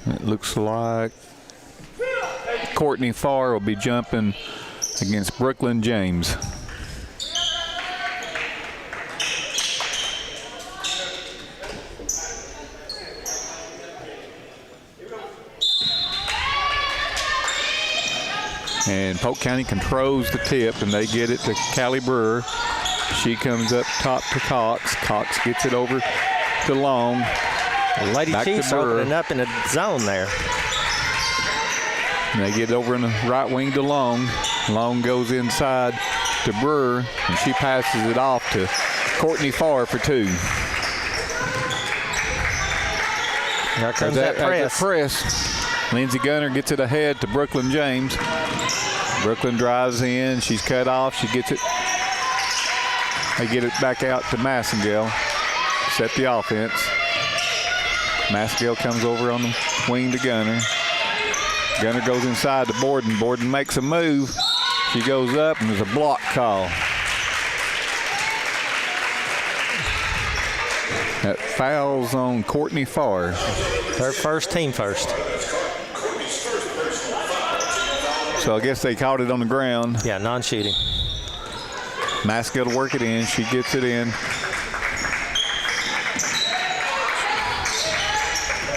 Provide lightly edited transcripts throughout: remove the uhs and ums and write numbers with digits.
It looks like Courtney Farr will be jumping against Brooklyn James. And Polk County controls the tip, and they get it to Callie Brewer. She comes up top to Cox. Cox gets it over to Long. The Lady Chiefs opening up in the zone there. And they get over in the right wing to Long. Long goes inside to Brewer, and she passes it off to Courtney Farr for 2. Here comes that press. Lindsey Gunner gets it ahead to Brooklyn James. Brooklyn drives in. She's cut off. She gets it. They get it back out to Massengale. Set the offense. Massengale comes over on the wing to Gunner. Gunner goes inside to Borden. Borden makes a move. She goes up, and there's a block call. That fouls on Courtney Farr. Her first, team first. So I guess they caught it on the ground. Yeah, non-shooting. Maskell to work it in. She gets it in.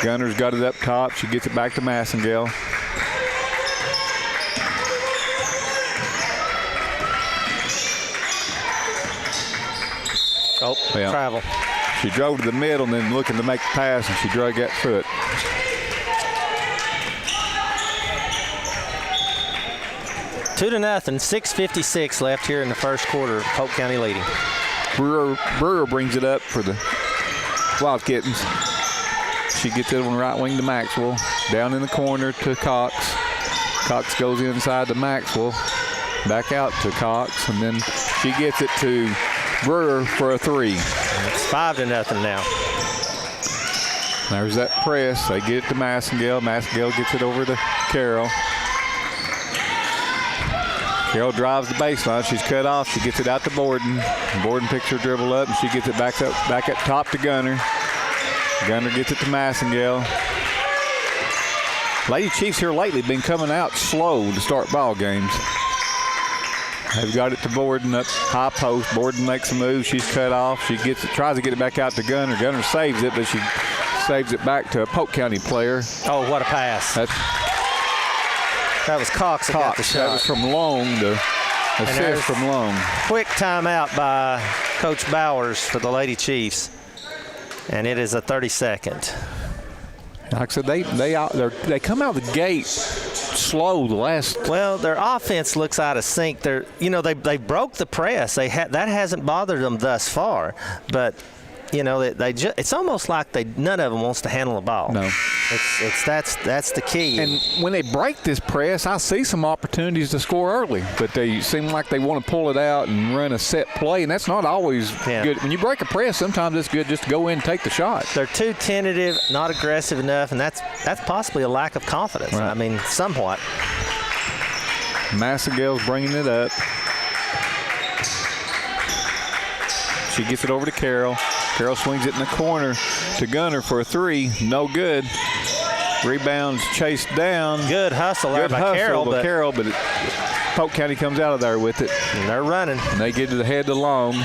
Gunner's got it up top. She gets it back to Massengale. Oh, yeah. Travel. She drove to the middle and then looking to make the pass, and she drug that foot. Two to nothing. 6:56 left here in the first quarter. Polk County leading. Brewer brings it up for the Wild Kittens. She gets it on the right wing to Maxwell. Down in the corner to Cox. Cox goes inside to Maxwell. Back out to Cox, and then she gets it to Brewer for a 3. It's 5-0 now. There's that press. They get it to Massengale. Massengale gets it over to Carroll. Carroll drives the baseline. She's cut off. She gets it out to Borden. Borden picks her dribble up, and she gets it back up top to Gunner. Gunner gets it to Massengale. Lady Chiefs here lately been coming out slow to start ball games. They've got it to Borden up high post. Borden makes a move. She's cut off. She gets it, tries to get it back out to Gunner. Gunner saves it, but she saves it back to a Polk County player. Oh, what a pass. That was Cox that got the shot. That was from Long, the assist from Long. Quick timeout by Coach Bowers for the Lady Chiefs. And it is a 30-second. Like I said, they come out the gate slow the last. Well, their offense looks out of sync. They broke the press. That hasn't bothered them thus far, but it's almost like none of them wants to handle the ball. No, that's the key. And when they break this press, I see some opportunities to score early, but they seem like they want to pull it out and run a set play, and that's not always good. When you break a press, sometimes it's good just to go in and take the shot. They're too tentative, not aggressive enough, and that's possibly a lack of confidence. Right. I mean, somewhat. Massengale's bringing it up. She gets it over to Carroll. Carroll swings it in the corner to Gunner for a 3. No good. Rebounds chased down. Good hustle there by Carroll. But Polk County comes out of there with it. And they're running. And they get it ahead to Long.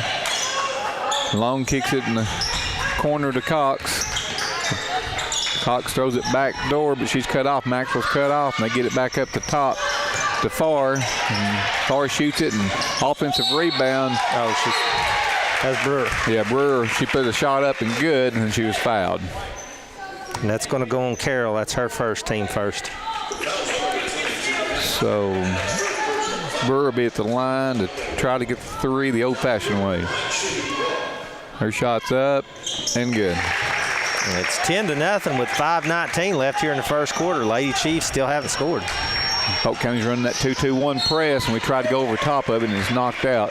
Long kicks it in the corner to Cox. Cox throws it back door, but she's cut off. Maxwell's cut off, and they get it back up the top to Farr. And Farr shoots it, and offensive rebound. That's Brewer. Yeah, Brewer, she put a shot up and good, and she was fouled. And that's going to go on Carroll. That's her first, team first. So Brewer will be at the line to try to get the 3 the old-fashioned way. Her shot's up and good. And it's 10-0 with 5:19 left here in the first quarter. Lady Chiefs still haven't scored. Polk County's running that 2-2-1 press, and we tried to go over top of it, and it's knocked out.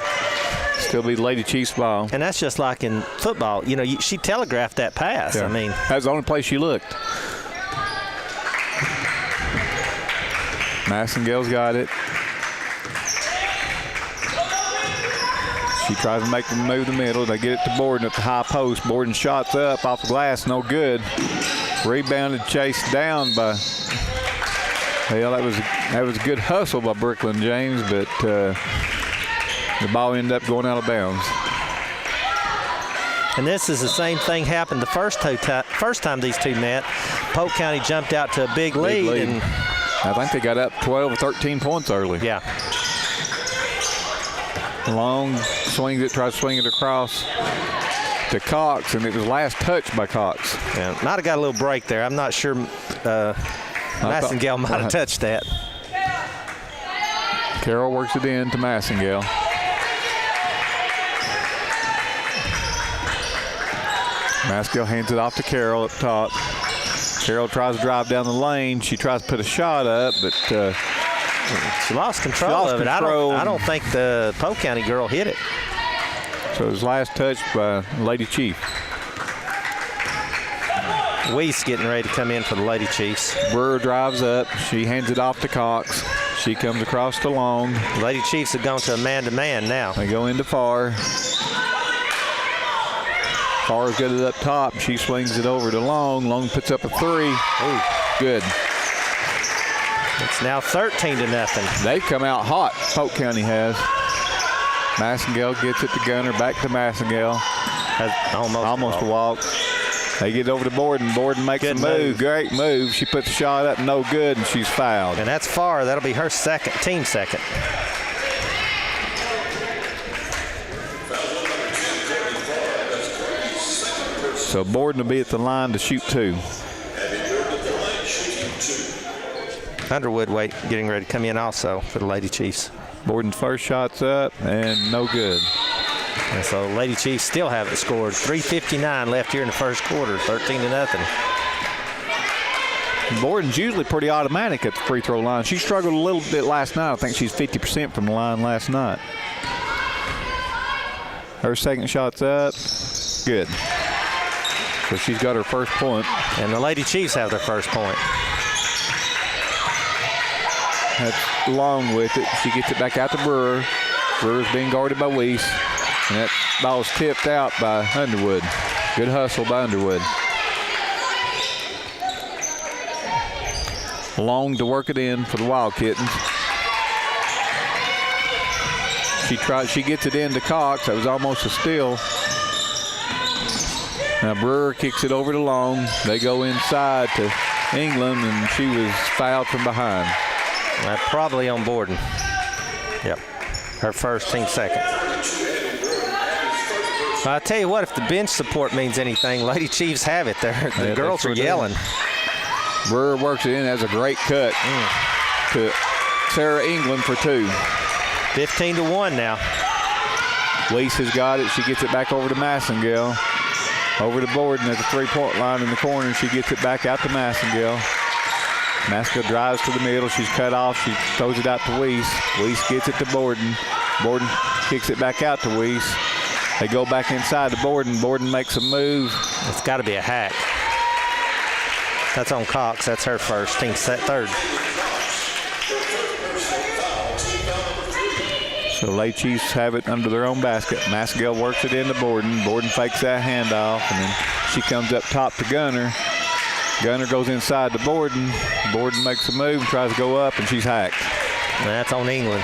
Still be Lady Chiefs ball. And that's just like in football. She telegraphed that pass. Yeah. I mean, that's the only place she looked. Massengale's got it. She tries to make them move the middle. They get it to Borden at the high post. Borden shots up off the glass, no good. Rebounded, chased down by, well, that was a good hustle by Brooklyn James, but the ball ended up going out of bounds. And this is the same thing happened the first time these two met. Polk County jumped out to a big lead. And I think they got up 12 or 13 points early. Yeah. Long swings it, tries to swing it across to Cox, and it was last touched by Cox. Yeah, might have got a little break there. I'm not sure Massengale might have touched that. Carroll works it in to Massengale. Massengale hands it off to Carroll up top. Carroll tries to drive down the lane. She tries to put a shot up, but she lost control of it. I don't think the Polk County girl hit it. So it was last touched by Lady Chief. Weiss getting ready to come in for the Lady Chiefs. Brewer drives up. She hands it off to Cox. She comes across to Long. Lady Chiefs have gone to a man-to-man now. They go into Farr. Farr's got it up top. She swings it over to Long. Long puts up a three. Ooh, good. It's now 13-0. They've come out hot, Polk County has. Massengale gets it to Gunner, back to Massengale. Almost a walk. They get over to Borden. Borden makes a move. Great move. She puts a shot up, no good, and she's fouled. And that's Farr. That'll be her team second. So Borden will be at the line to shoot two. Underwood getting ready to come in also for the Lady Chiefs. Borden's first shot's up and no good. And so Lady Chiefs still haven't scored. 3:59 left here in the first quarter, 13-0. Borden's usually pretty automatic at the free throw line. She struggled a little bit last night. I think she's 50% from the line last night. Her second shot's up. Good. So she's got her first point. And the Lady Chiefs have their first point. That's Long with it. She gets it back out to Brewer. Brewer's being guarded by Weiss. And that ball's tipped out by Underwood. Good hustle by Underwood. Long to work it in for the Wild Kittens. She gets it into Cox. That was almost a steal. Now Brewer kicks it over to Long. They go inside to England, and she was fouled from behind. Probably on Borden. Yep. Her first, team second. I'll tell you what, if the bench support means anything, Lady Chiefs have it there. The girls are yelling. Brewer works it in. That's a great cut to Sarah England for two. 15-1 now. Weiss has got it. She gets it back over to Massengale. Over to Borden at the three-point line in the corner. She gets it back out to Massengale. Massengale drives to the middle. She's cut off. She throws it out to Weiss. Weiss gets it to Borden. Borden kicks it back out to Weiss. They go back inside to Borden. Borden makes a move. It's got to be a hack. That's on Cox. That's her first. Team third. So Lady Chiefs have it under their own basket. Massengale works it into Borden. Borden fakes that handoff, and then she comes up top to Gunner. Gunner goes inside to Borden. Borden makes a move and tries to go up, and she's hacked. And that's on England.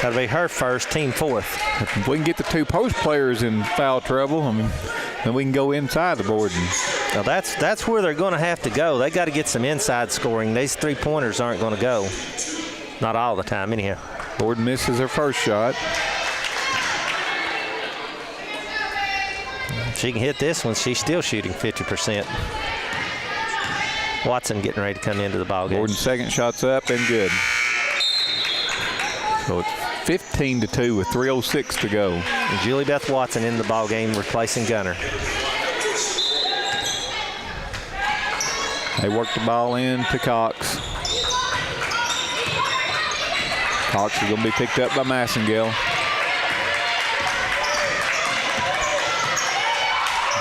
That'll be her first, team fourth. If we can get the two post players in foul trouble, I mean, then we can go inside the Borden. Now that's where they're going to have to go. They got to get some inside scoring. These three-pointers aren't going to go. Not all the time, anyhow. Borden misses her first shot. If she can hit this one, she's still shooting 50%. Watson getting ready to come into the ball game. Borden's second shot's up and good. So it's 15-2 with 3:06 to go. And Julie Beth Watson in the ball game, replacing Gunner. They work the ball in to Cox. Cox is going to be picked up by Massengale.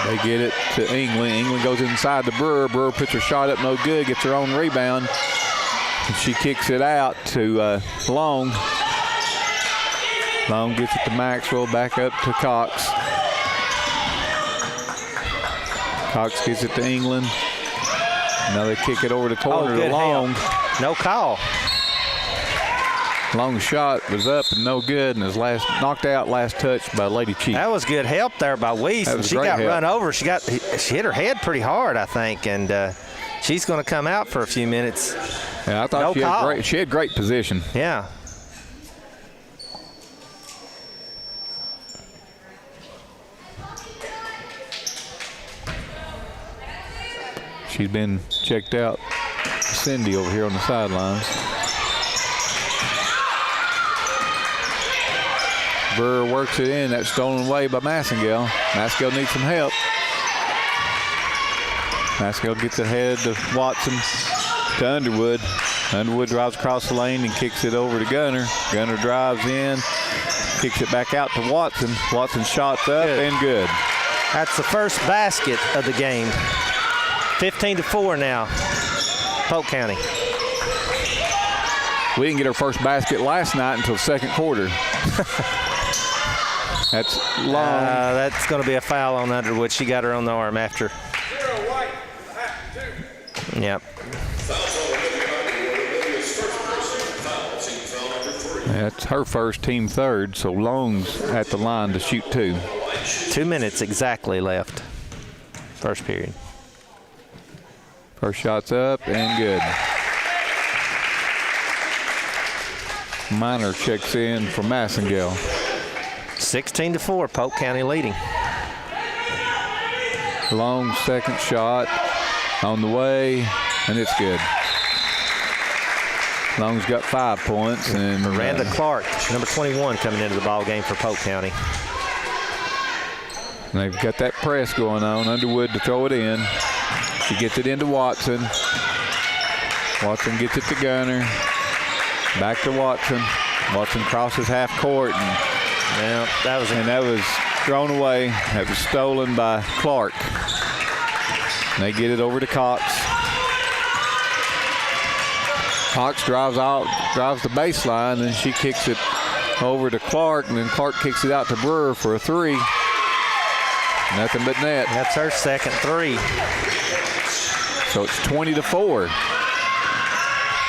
They get it to England. England goes inside to Brewer. Brewer puts her shot up, no good, gets her own rebound. And she kicks it out to Long. Long gets it to Maxwell, back up to Cox. Cox gets it to England. Now they kick it over the corner to Long. Help. No call. Long shot was up and no good, and his knocked out last touch by Lady Chief. That was good help there by Weiss. She got run over. She hit her head pretty hard, I think, and she's going to come out for a few minutes. Yeah, I thought she had great position. Yeah. She's been checked out. Cindy over here on the sidelines. Brewer works it in. That's stolen away by Massengale. Massengale needs some help. Massengale gets ahead to Watson, to Underwood. Underwood drives across the lane and kicks it over to Gunner. Gunner drives in, kicks it back out to Watson. Watson's shot's up and good. That's the first basket of the game. 15-4 now, Polk County. We didn't get our first basket last night until second quarter. That's Long. That's going to be a foul on Underwood. She got her on the arm after. Yep. That's her first, team third, so Long's at the line to shoot 2. 2 minutes exactly left. First period. First shot's up and good. Minor checks in for Massengale. 16-4, Polk County leading. Long second shot on the way, and it's good. Long's got 5 points. And Miranda Clark, number 21, coming into the ball game for Polk County. They've got that press going on. Underwood to throw it in. She gets it into Watson. Watson gets it to Gunner. Back to Watson. Watson crosses half court, and that was thrown away. That was stolen by Clark. And they get it over to Cox. Cox drives the baseline, and she kicks it over to Clark, and then Clark kicks it out to Brewer for a 3. Nothing but net. That's her second 3. So it's 20-4.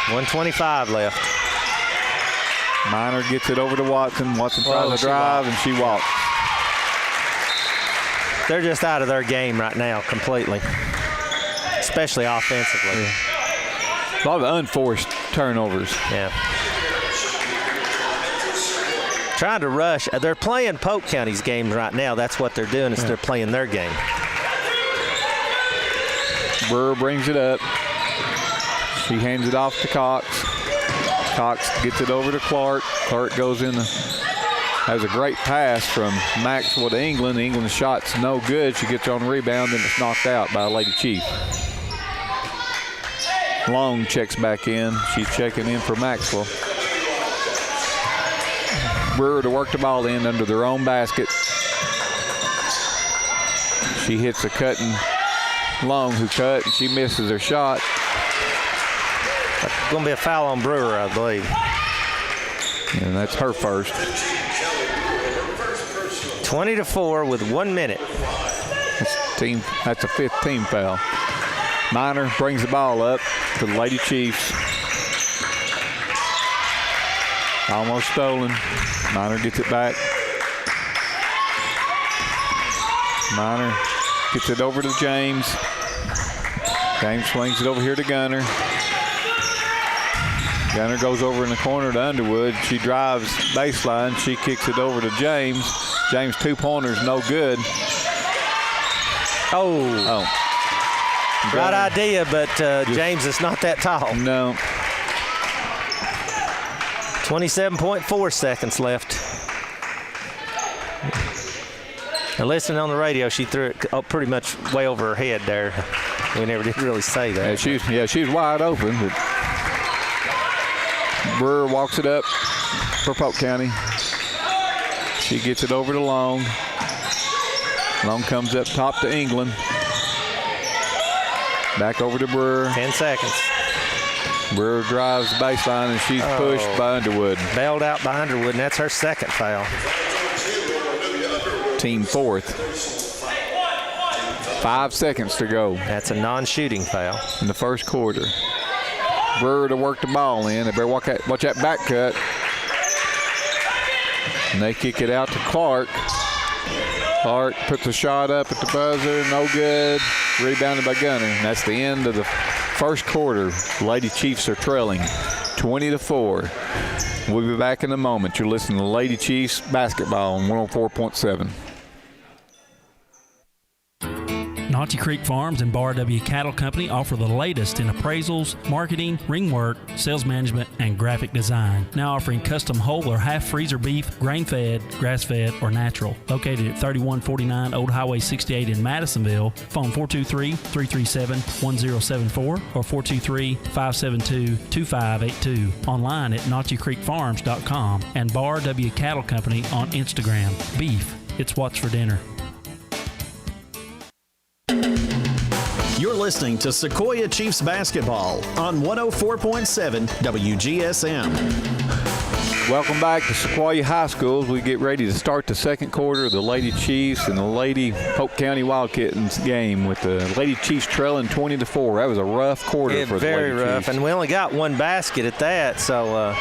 1:25 left. Minor gets it over to Watson. Watson tries to drive, and she walks. They're just out of their game right now completely, especially offensively. Yeah. A lot of unforced turnovers. Yeah. Trying to rush. They're playing Polk County's game right now. That's what they're doing, is they're playing their game. Brewer brings it up. She hands it off to Cox. Cox gets it over to Clark. Clark goes in. Has a great pass from Maxwell to England. England's shot's no good. She gets on the rebound, and it's knocked out by Lady Chief. Long checks back in. She's checking in for Maxwell. Brewer to work the ball in under their own basket. She hits a cutting Long, who cut, and she misses her shot. Going to be a foul on Brewer, I believe. And that's her first. 20-4 with 1 minute. That's a 5th team foul. Minor brings the ball up to the Lady Chiefs. Almost stolen. Minor gets it back. Minor gets it over to James. James swings it over here to Gunner. Gunner goes over in the corner to Underwood. She drives baseline. She kicks it over to James. James 2-pointers, no good. Oh. Right idea, but James is not that tall. No. 27.4 seconds left. And listening on the radio, she threw it pretty much way over her head there. We never did really say that. She's wide open. But Brewer walks it up for Polk County. She gets it over to Long. Long comes up top to England. Back over to Brewer. 10 seconds. Brewer drives the baseline, and she's pushed by Underwood. Bailed out by Underwood, and that's her second foul. Team 4th. 5 seconds to go. That's a non-shooting foul. In the first quarter. Brewer to work the ball in. They better watch that back cut. And they kick it out to Clark. Clark puts a shot up at the buzzer. No good. Rebounded by Gunner. And that's the end of the first quarter. Lady Chiefs are trailing 20-4. We'll be back in a moment. You're listening to Lady Chiefs basketball on 104.7. Naughty Creek Farms and Bar W Cattle Company offer the latest in appraisals, marketing, ring work, sales management, and graphic design. Now offering custom whole or half freezer beef, grain-fed, grass-fed, or natural. Located at 3149 Old Highway 68 in Madisonville. Phone 423-337-1074 or 423-572-2582. Online at NaughtyCreekFarms.com and Bar W Cattle Company on Instagram. Beef, it's what's for dinner. You're listening to Sequoia Chiefs basketball on 104.7 WGSM. Welcome back to Sequoia High School. We get ready to start the second quarter of the Lady Chiefs and the Lady Polk County Wildcats game with the Lady Chiefs trailing 20-4. That was a rough quarter for the Lady Very rough, Chiefs. and we only got one basket at that. So,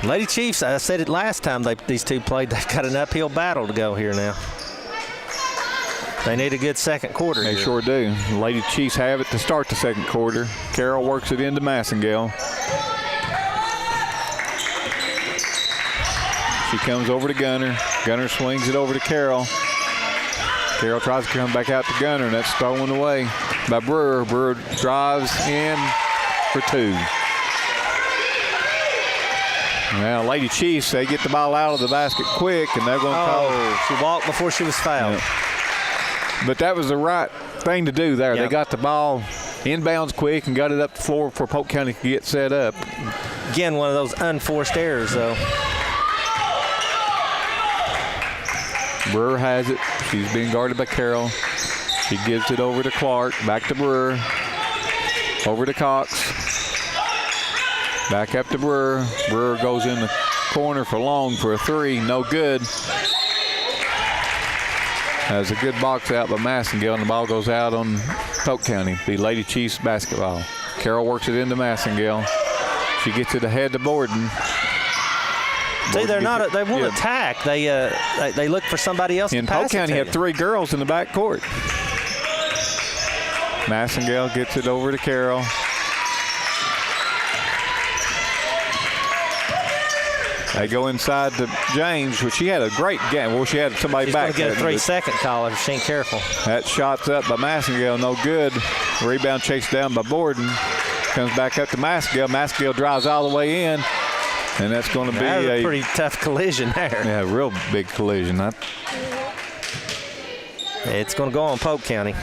Lady Chiefs, I said it last time these two played, they've got an uphill battle to go here now. They need a good second quarter. They here. sure do. The Lady Chiefs have it to start the second quarter. Carroll works it into Massengale. She comes over to Gunner. Gunner swings it over to Carroll. Carroll tries to come back out to Gunner, and that's stolen away by Brewer. Brewer drives in for two. Now, Lady Chiefs, they get the ball out of the basket quick, and they're going to call. She walked before she was fouled. Yeah. But that was the right thing to do there. Yep. They got the ball inbounds quick and got it up the floor before Polk County could get set up. Again, one of those unforced errors, though. Brewer has it. She's being guarded by Carroll. She gives it over to Clark. Back to Brewer. Over to Cox. Back up to Brewer. Brewer goes in the corner for Long for a three. No good. That's a good box out by Massengale, and the ball goes out on Polk County. Be Lady Chiefs basketball. Carroll works it into Massengale. She gets it ahead to Borden. See, they won't attack. They look for somebody else And to pass Polk County it to. had three girls in the back court. Massengale gets it over to Carroll. They go inside to James, which she had a great game. Well, she had somebody back. She's going to get a 3-second call if she ain't careful. That shot's up by Massengale, no good. Rebound chased down by Borden. Comes back up to Massengale. Massengale drives all the way in, and that's going to be a pretty tough collision there. Yeah, real big collision. It's going to go on Polk County.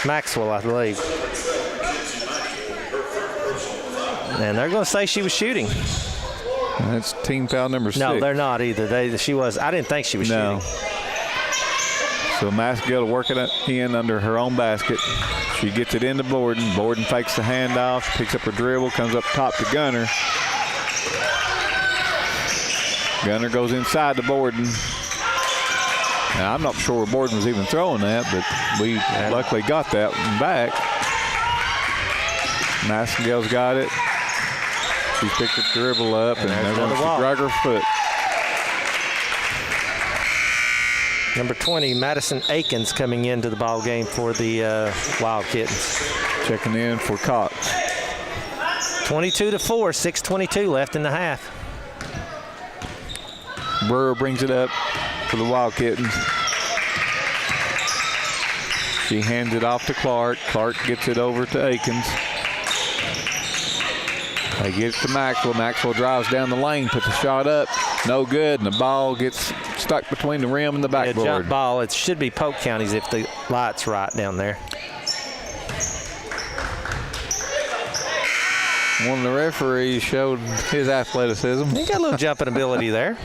Maxwell, I believe. And they're going to say she was shooting. That's team foul number 6. No, they're not either. She was. I didn't think she was shooting. So Massengale working it in under her own basket. She gets it into Borden. Borden fakes the handoff, picks up her dribble, comes up top to Gunner. Gunner goes inside to Borden. Now, I'm not sure where Borden was even throwing that, but we luckily got that one back. Massengale's got it. She picked the dribble up, and they're going to drag her foot. Number 20, Madison Akins, coming into the ball game for the Wild Kittens. Checking in for Cox. 22-4, 6:22 left in the half. Brewer brings it up for the Wild Kittens. She hands it off to Clark. Clark gets it over to Akins. They get it to Maxwell. Maxwell drives down the lane, puts a shot up. No good, and the ball gets stuck between the rim and the backboard. Jump ball. It should be Polk County's if the light's right down there. One of the referees showed his athleticism. He got a little jumping ability there.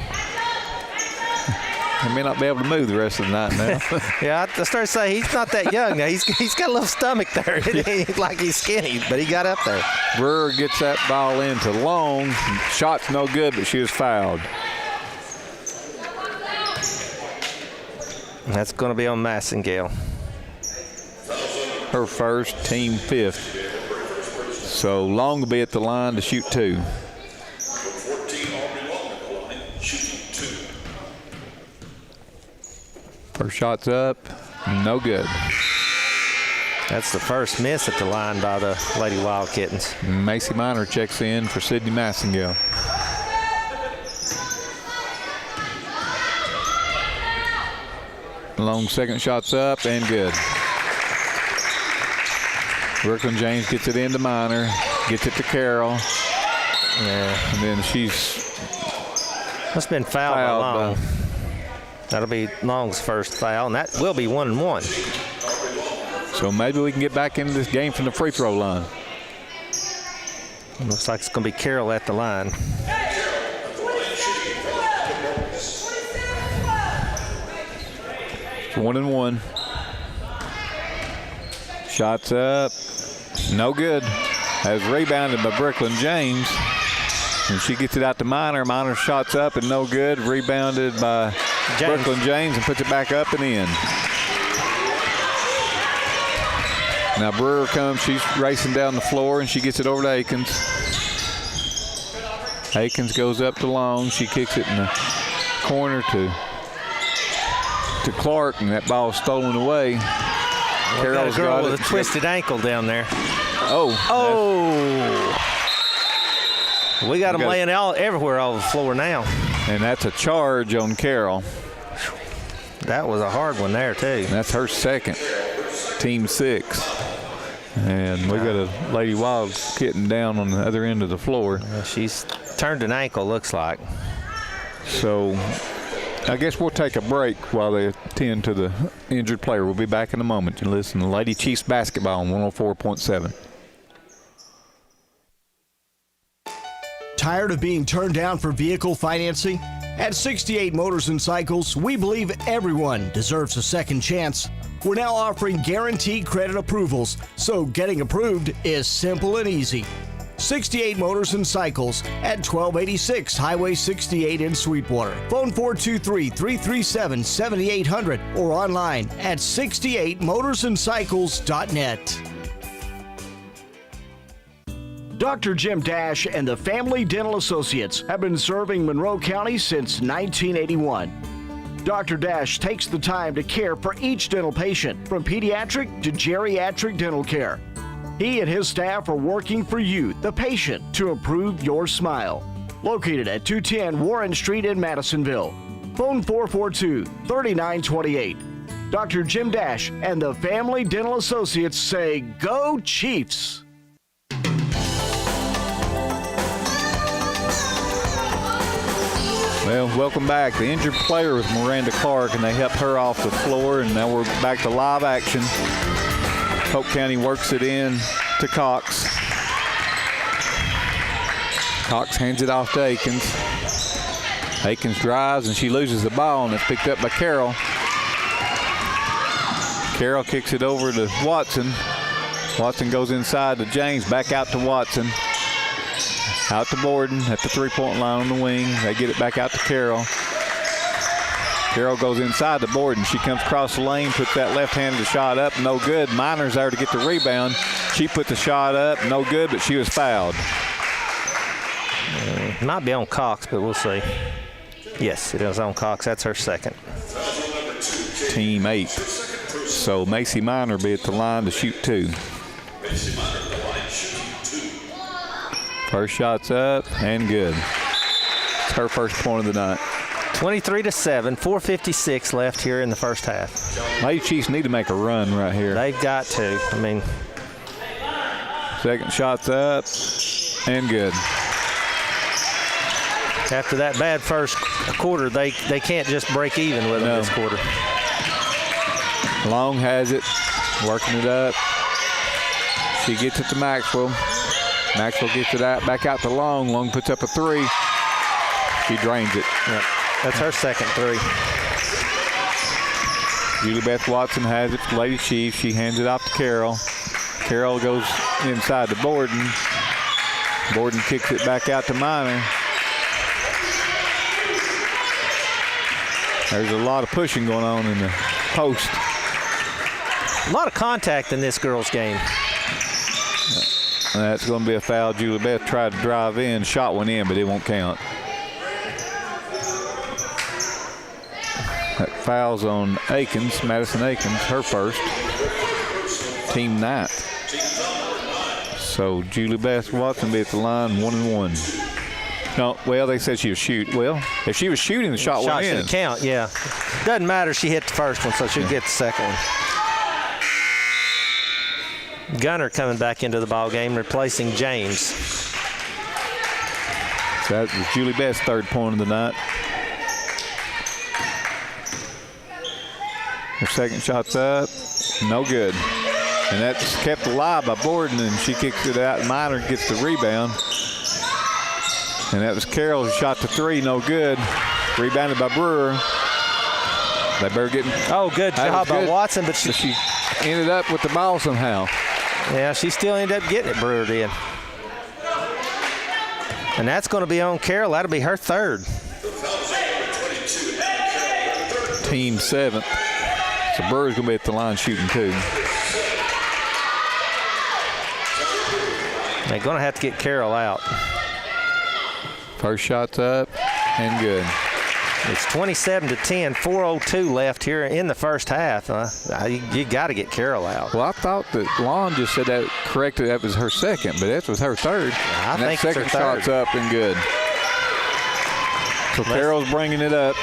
He may not be able to move the rest of the night now. Yeah, I started to say he's not that young now. He's got a little stomach there. It ain't like he's skinny, but he got up there. Brewer gets that ball into Long. Shot's no good, but she was fouled. That's going to be on Massengale. Her first, team 5th. So Long will be at the line to shoot 2. First shot's up, no good. That's the first miss at the line by the Lady Wild Kittens. Macy Minor checks in for Sydney Massengale. Long second shot's up and good. Brooklyn James gets it into Minor, gets it to Carroll. Yeah. And then she's That's been fouled by Long. That'll be Long's first foul, and that will be 1-1. So maybe we can get back into this game from the free throw line. Looks like it's going to be Carroll at the line. It's 1-1. Shots up, no good. As rebounded by Brooklyn James. And she gets it out to Minor. Minor shots up and no good. Rebounded by Brooklyn James and puts it back up and in. Now Brewer comes. She's racing down the floor and she gets it over to Akins. Akins goes up to Long. She kicks it in the corner to Clark, and that ball is stolen away. Carroll's got a girl with a twisted ankle down there. Oh. We got them laying out everywhere on the floor now. And that's a charge on Carroll. That was a hard one there, too. And that's her second, team 6. And we got a Lady Wild Kitten down on the other end of the floor. She's turned an ankle, looks like. So I guess we'll take a break while they attend to the injured player. We'll be back in a moment. You listen to Lady Chiefs basketball on 104.7. Tired of being turned down for vehicle financing? At 68 Motors and Cycles, we believe everyone deserves a second chance. We're now offering guaranteed credit approvals, so getting approved is simple and easy. 68 Motors and Cycles at 1286 Highway 68 in Sweetwater. Phone 423-337-7800 or online at 68motorsandcycles.net. Dr. Jim Dash and the Family Dental Associates have been serving Monroe County since 1981. Dr. Dash takes the time to care for each dental patient, from pediatric to geriatric dental care. He and his staff are working for you, the patient, to improve your smile. Located at 210 Warren Street in Madisonville. Phone 442-3928. Dr. Jim Dash and the Family Dental Associates say, Go Chiefs! Well, welcome back. The injured player was Miranda Clark, and they helped her off the floor, and now we're back to live action. Polk County works it in to Cox. Cox hands it off to Akins. Akins drives, and she loses the ball, and it's picked up by Carroll. Carroll kicks it over to Watson. Watson goes inside to James, back out to Watson. Out to Borden at the three-point line on the wing. They get it back out to Carroll. Carroll goes inside to Borden. She comes across the lane, puts that left-handed shot up, no good. Minor's there to get the rebound. She put the shot up, no good, but she was fouled. Might be on Cox, but we'll see. Yes, it is on Cox. That's her second. Team 8. So Macy Minor will be at the line to shoot 2. First shot's up and good. It's her first point of the night. 23-7, 4:56 left here in the first half. Lady Chiefs need to make a run right here. They've got to. I mean, second shot's up and good. After that bad first quarter, they can't just break even with them this quarter. Long has it, working it up. She gets it to Maxwell. Maxwell gets it out, back out to Long. Long puts up a 3. She drains it. Yep. That's her second 3. Julie Beth Watson has it for Lady Chiefs. She hands it off to Carroll. Carroll goes inside to Borden. Borden kicks it back out to Minor. There's a lot of pushing going on in the post. A lot of contact in this girls' game. That's going to be a foul. Julie Beth tried to drive in, shot one in, but it won't count. That foul's on Akins, Madison Akins, her first. Team 9th. So Julie Beth Watson be at the line 1-1. No, well, they said she was shooting. Well, if she was shooting, the shot went in. Shot should count, yeah. Doesn't matter. She hit the first one, so she'll get the second one. Gunner coming back into the ball game, replacing James. So that was Julie Beth's third point of the night. Her second shot's up, no good. And that's kept alive by Borden, and she kicks it out. Minor gets the rebound. And that was Carroll who shot the three, no good. Rebounded by Brewer. They better get. Oh, good job by Watson, but she ended up with the ball somehow. Yeah, she still ended up getting it, Brewer did. And that's going to be on Carroll. That'll be her third. Team 7th. So Brewer's going to be at the line shooting too. They're going to have to get Carroll out. First shot's up and good. It's 27-10, 4:02 left here in the first half. You got to get Carroll out. Well, I thought that Lon just said that correctly. That was her second, but that was her third. I and think that second it's her third. shot's up and good. So Carroll's bringing it up.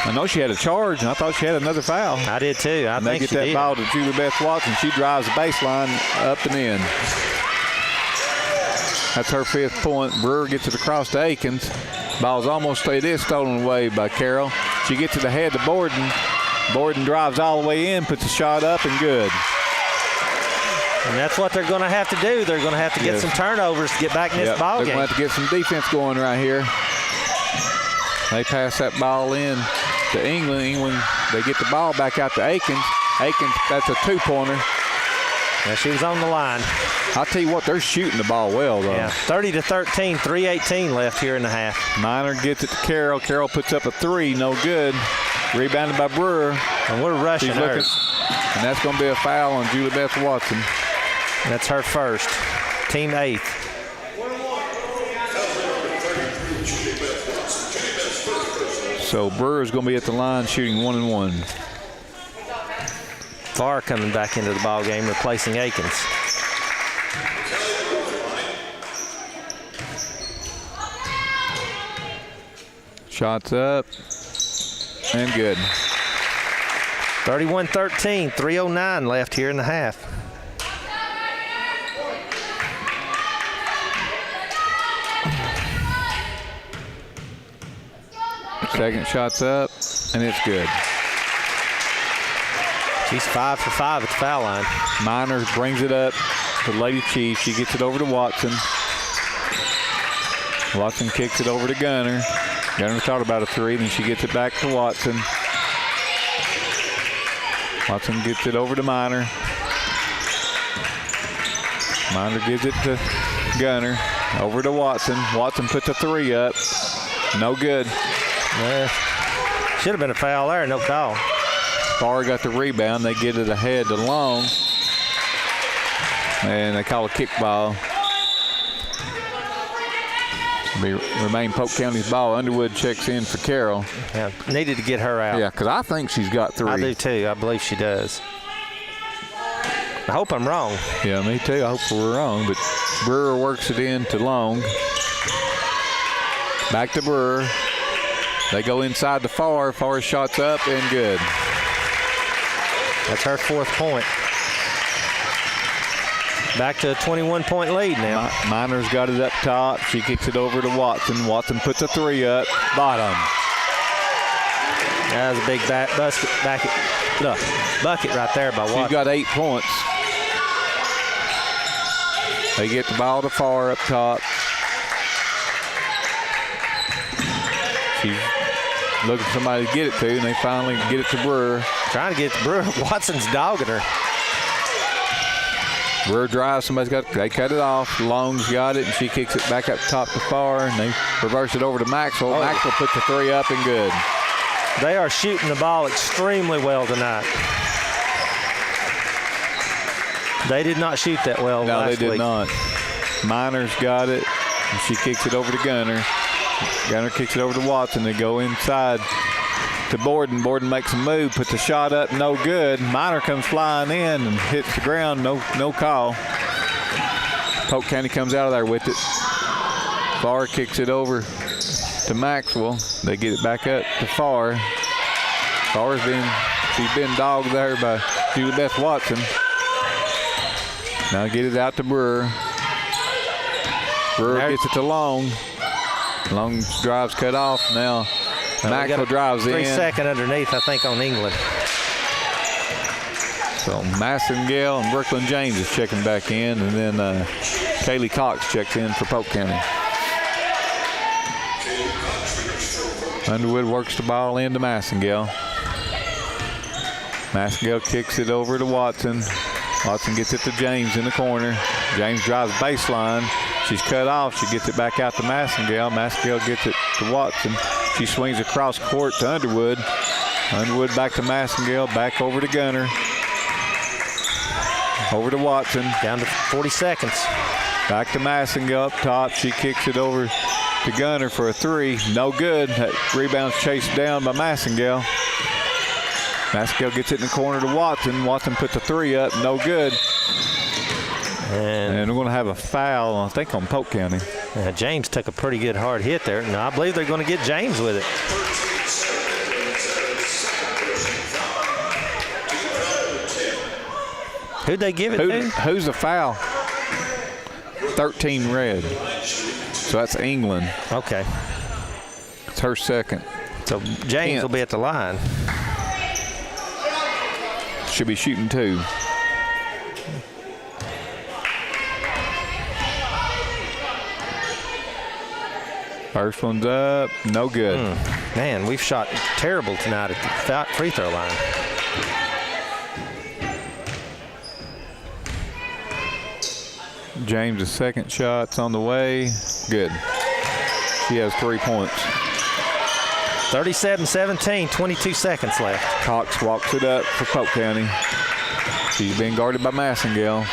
I know she had a charge, and I thought she had another foul. I did too. I think they get that ball to Julie Beth Watson. She drives the baseline up and in. That's her 5th point. Brewer gets it across to Akins. Ball's almost, it is stolen away by Carroll. She gets it ahead to Borden. Borden drives all the way in, puts a shot up and good. And that's what they're going to have to do. They're going to have to get some turnovers to get back in this ball game. They're going to have to get some defense going right here. They pass that ball in to England. England, they get the ball back out to Akins. Akins, that's a 2-pointer. Yeah, she was on the line. I'll tell you what, they're shooting the ball well, though. Yeah, 30-13, 3:18 left here in the half. Minor gets it to Carroll. Carroll puts up a 3, no good. Rebounded by Brewer. And we're rushing her. And that's going to be a foul on Julie Beth Watson. That's her first. Team 8th. So Brewer's going to be at the line shooting 1-1. Farr coming back into the ball game, replacing Akins. Shots up and good. 31-13, 3:09 left here in the half. Second shot's up and it's good. She's 5 for 5 at the foul line. Minor brings it up to Lady Chief. She gets it over to Watson. Watson kicks it over to Gunner. Gunner thought about a 3, then she gets it back to Watson. Watson gets it over to Minor. Minor gives it to Gunner. Over to Watson. Watson puts a 3 up. No good. Should have been a foul there, no call. Farr got the rebound. They get it ahead to Long. And they call a kickball. Remain Polk County's ball. Underwood checks in for Carroll. Yeah, needed to get her out. Yeah, because I think she's got 3. I do too. I believe she does. I hope I'm wrong. Yeah, me too. I hope we're wrong. But Brewer works it in to Long. Back to Brewer. They go inside to Farr. Farr shots up and good. That's her 4th point. Back to a 21-point lead now. Minor's got it up top. She kicks it over to Watson. Watson puts a 3 up. Bottom. That was a big bucket right there by Watson. She's got 8 points. They get the ball to Farr up top. She's looking for somebody to get it to, and they finally get it to Brewer. Trying to get it to Brewer. Watson's dogging her. Brewer drives. They cut it off. Long's got it, and she kicks it back up top to far, and they reverse it over to Maxwell. Oh. Maxwell puts the 3 up and good. They are shooting the ball extremely well tonight. They did not shoot that well last week. No, they did not. Minor's got it, and she kicks it over to Gunner. Gunner kicks it over to Watson. They go inside to Borden. Borden makes a move, puts a shot up, no good. Minor comes flying in and hits the ground, no call. Polk County comes out of there with it. Farr kicks it over to Maxwell. They get it back up to Farr. She's been dogged there by Julie Beth Watson. Now get it out to Brewer. Brewer gets it to Long. Long drives cut off. Now Maxwell drives in. 3 second underneath, I think, on England. So Massengale and Brooklyn James is checking back in, and then Kaylee Cox checks in for Polk County. Underwood works the ball into Massengale. Massengale kicks it over to Watson. Watson gets it to James in the corner. James drives baseline. She's cut off. She gets it back out to Massengale. Massengale gets it to Watson. She swings across court to Underwood. Underwood back to Massengale. Back over to Gunner. Over to Watson. Down to 40 seconds. Back to Massengale up top. She kicks it over to Gunner for a 3. No good. That rebound's chased down by Massengale. Massengale gets it in the corner to Watson. Watson puts a 3 up. No good. And we're going to have a foul, I think, on Polk County. James took a pretty good hard hit there. No, I believe they're going to get James with it. Who'd they give it to? Who's the foul? 13 red. So that's England. Okay. It's her second. So James will be at the line. Should be shooting 2. First one's up, no good. Man, we've shot terrible tonight at the free throw line. James' second shot's on the way. Good. She has 3 points. 37-17, 22 seconds left. Cox walks it up for Polk County. She's being guarded by Massengale.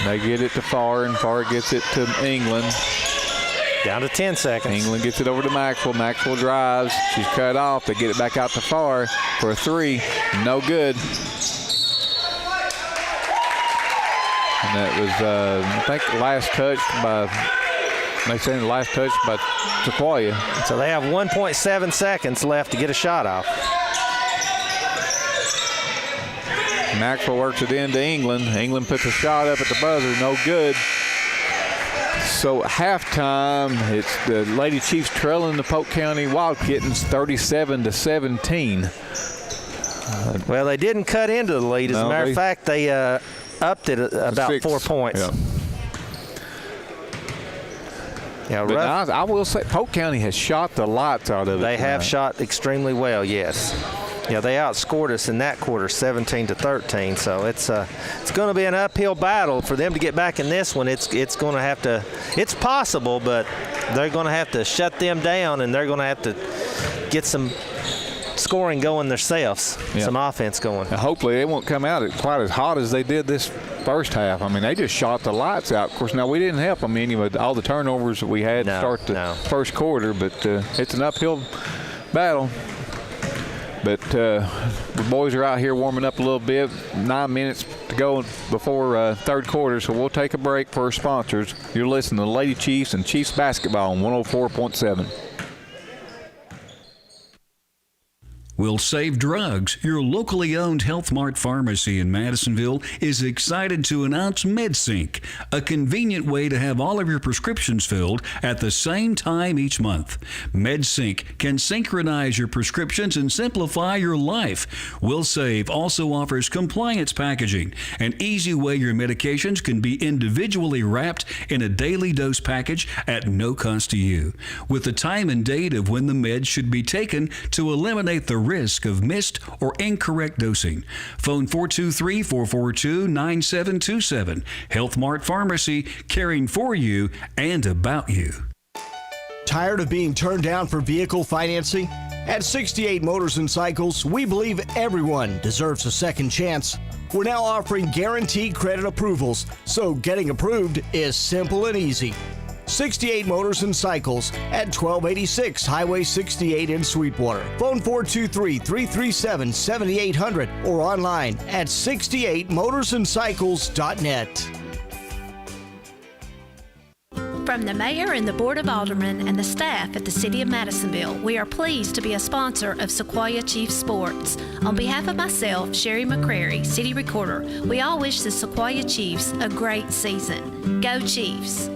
They get it to Farr, and Farr gets it to England. Down to 10 seconds. England gets it over to Maxwell. Maxwell drives. She's cut off. They get it back out to Farr for a 3. No good. And that was, I think, last touch by, they say the last touch by Sequoia. So they have 1.7 seconds left to get a shot off. Maxwell works it into England. England puts a shot up at the buzzer. No good. So at halftime, it's the Lady Chiefs trailing the Polk County Wildkittens 37-17. Well, they didn't cut into the lead. As a matter of fact, they upped it about 6. 4 points. Yeah. But I will say Polk County has shot the lights out of it. They have shot extremely well, yes. Yeah, they outscored us in that quarter 17-13, so it's going to be an uphill battle for them to get back in this one. It's going to have to – it's possible, but they're going to have to shut them down, and they're going to have to get some scoring going themselves, some offense going. And hopefully they won't come out quite as hot as they did this first half. I mean, they just shot the lights out. Of course, now we didn't help them any with all the turnovers that we had to start the first quarter, but it's an uphill battle. But the boys are out here warming up a little bit. 9 minutes to go before third quarter, so we'll take a break for our sponsors. You're listening to Lady Chiefs and Chiefs Basketball on 104.7. Will Save Drugs, your locally owned Health Mart pharmacy in Madisonville, is excited to announce MedSync, a convenient way to have all of your prescriptions filled at the same time each month. MedSync can synchronize your prescriptions and simplify your life. Will Save also offers compliance packaging, an easy way your medications can be individually wrapped in a daily dose package at no cost to you, with the time and date of when the meds should be taken to eliminate the risk of missed or incorrect dosing. Phone 423-442-9727. Health Mart Pharmacy, caring for you and about you. Tired of being turned down for vehicle financing? At 68 Motors and Cycles, we believe everyone deserves a second chance. We're now offering guaranteed credit approvals, so getting approved is simple and easy. 68 Motors and Cycles at 1286 Highway 68 in Sweetwater. Phone 423-337-7800 or online at 68motorsandcycles.net. From the Mayor and the Board of Aldermen and the staff at the City of Madisonville, we are pleased to be a sponsor of Sequoia Chiefs Sports. On behalf of myself, Sherry McCrary, City Recorder, we all wish the Sequoia Chiefs a great season. Go Chiefs!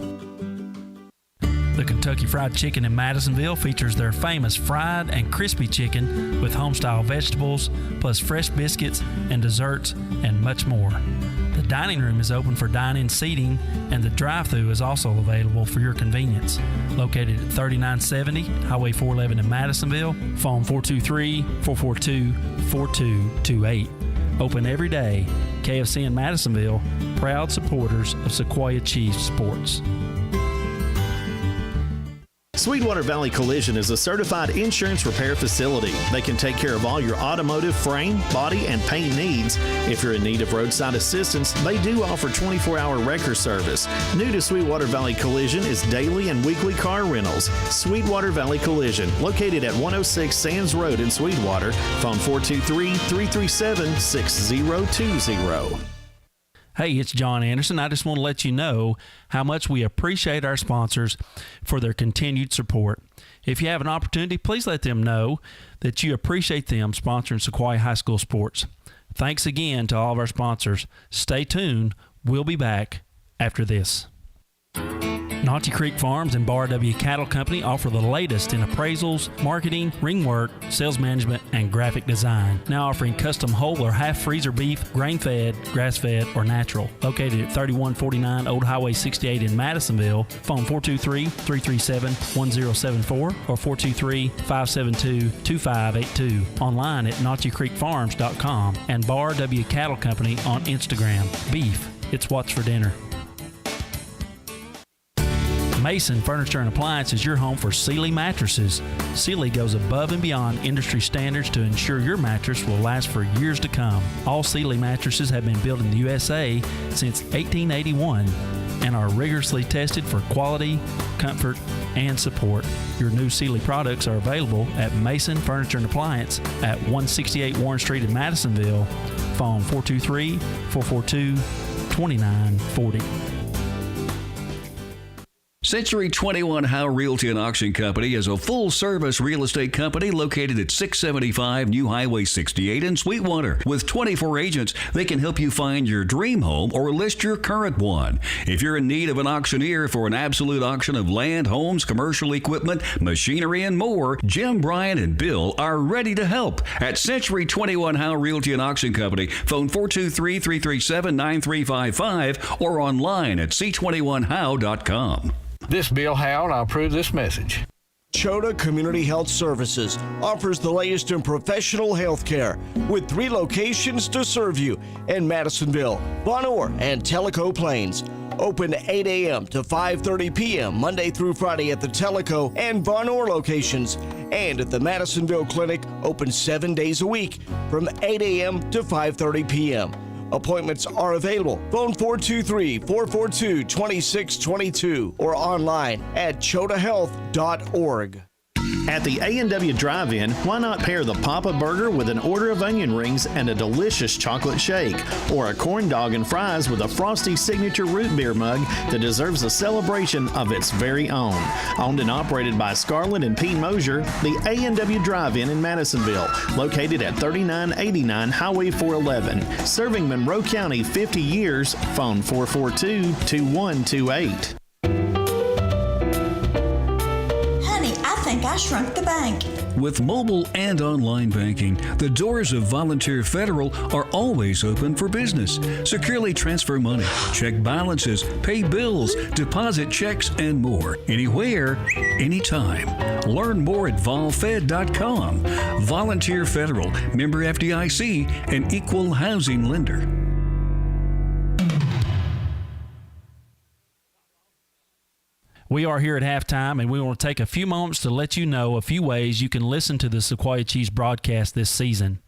The Kentucky Fried Chicken in Madisonville features their famous fried and crispy chicken with home-style vegetables, plus fresh biscuits and desserts, and much more. The dining room is open for dine-in seating, and the drive-thru is also available for your convenience. Located at 3970 Highway 411 in Madisonville, phone 423-442-4228. Open every day. KFC in Madisonville, proud supporters of Sequoia Chiefs Sports. Sweetwater Valley Collision is a certified insurance repair facility. They can take care of all your automotive, frame, body, and paint needs. If you're in need of roadside assistance, they do offer 24-hour wrecker service. New to Sweetwater Valley Collision is daily and weekly car rentals. Sweetwater Valley Collision, located at 106 Sands Road in Sweetwater. Phone 423-337-6020. Hey, it's John Anderson. I just want to let you know how much we appreciate our sponsors for their continued support. If you have an opportunity, please let them know that you appreciate them sponsoring Sequoia High School sports. Thanks again to all of our sponsors. Stay tuned. We'll be back after this. Naughty Creek Farms and Bar W Cattle Company offer the latest in appraisals, marketing, ring work, sales management, and graphic design. Now offering custom whole or half freezer beef, grain-fed, grass-fed, or natural. Located at 3149 Old Highway 68 in Madisonville. Phone 423-337-1074 or 423-572-2582. Online at NaughtyCreekFarms.com and Bar W Cattle Company on Instagram. Beef, it's what's for dinner. Mason Furniture and Appliance is your home for Sealy mattresses. Sealy goes above and beyond industry standards to ensure your mattress will last for years to come. All Sealy mattresses have been built in the USA since 1881 and are rigorously tested for quality, comfort, and support. Your new Sealy products are available at Mason Furniture and Appliance at 168 Warren Street in Madisonville. Phone 423-442-2940. Century 21 Howe Realty and Auction Company is a full-service real estate company located at 675 New Highway 68 in Sweetwater. With 24 agents, they can help you find your dream home or list your current one. If you're in need of an auctioneer for an absolute auction of land, homes, commercial equipment, machinery, and more, Jim, Brian, and Bill are ready to help. At Century 21 Howe Realty and Auction Company, phone 423-337-9355 or online at c21how.com. This Bill Howe, and I approve this message. Chota Community Health Services offers the latest in professional health care with 3 locations to serve you in Madisonville, Bon Or, and Tellico Plains. Open 8 a.m. to 5:30 p.m. Monday through Friday at the Tellico and Bon Or locations, and at the Madisonville Clinic, open 7 days a week from 8 a.m. to 5:30 p.m. Appointments are available. Phone 423-442-2622 or online at chotahealth.org. At the A&W Drive-In, why not pair the Papa Burger with an order of onion rings and a delicious chocolate shake, or a corn dog and fries with a Frosty signature root beer mug that deserves a celebration of its very own. Owned and operated by Scarlett and Pete Mosier, the A&W Drive-In in Madisonville, located at 3989 Highway 411, serving Monroe County 50 years. Phone 442-2128. I think shrunk the bank. With mobile and online banking, the doors of Volunteer Federal are always open for business. Securely transfer money, check balances, pay bills, deposit checks, and more. Anywhere, anytime. Learn more at volfed.com. Volunteer Federal, member FDIC, an equal housing lender. We are here at halftime, and we want to take a few moments to let you know a few ways you can listen to the Sequoia Chiefs broadcast this season.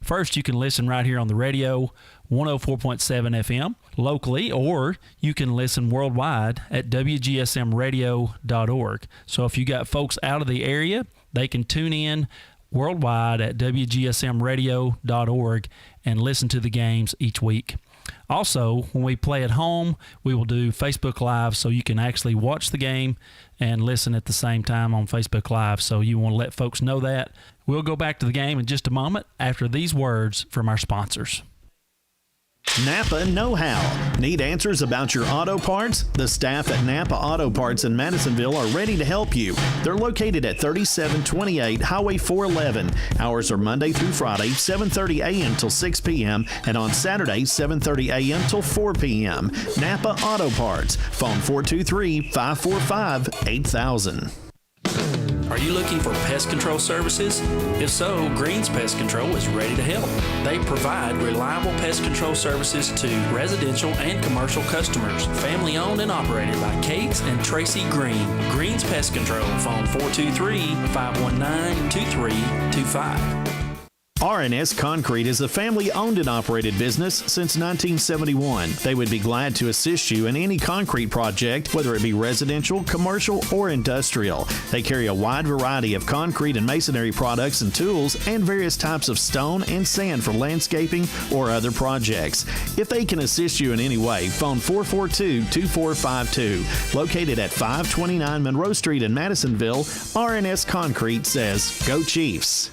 First, you can listen right here on the radio, 104.7 FM, locally, or you can listen worldwide at wgsmradio.org. So if you got folks out of the area, they can tune in worldwide at wgsmradio.org and listen to the games each week. Also, when we play at home, we will do Facebook Live, so you can actually watch the game and listen at the same time on Facebook Live. So you want to let folks know that. We'll go back to the game in just a moment after these words from our sponsors. Napa Know-How. Need answers about your auto parts? The staff at Napa Auto Parts in Madisonville are ready to help you. They're located at 3728 Highway 411. Hours are Monday through Friday, 7:30 a.m. till 6 p.m. and on Saturday, 7:30 a.m. till 4 p.m. Napa Auto Parts. Phone 423-545-8000. Are you looking for pest control services? If so, Green's Pest Control is ready to help. They provide reliable pest control services to residential and commercial customers. Family owned and operated by Kate and Tracy Green. Green's Pest Control, phone 423-519-2325. R&S Concrete is a family-owned and operated business since 1971. They would be glad to assist you in any concrete project, whether it be residential, commercial, or industrial. They carry a wide variety of concrete and masonry products and tools and various types of stone and sand for landscaping or other projects. If they can assist you in any way, phone 442-2452. Located at 529 Monroe Street in Madisonville, R&S Concrete says, "Go Chiefs."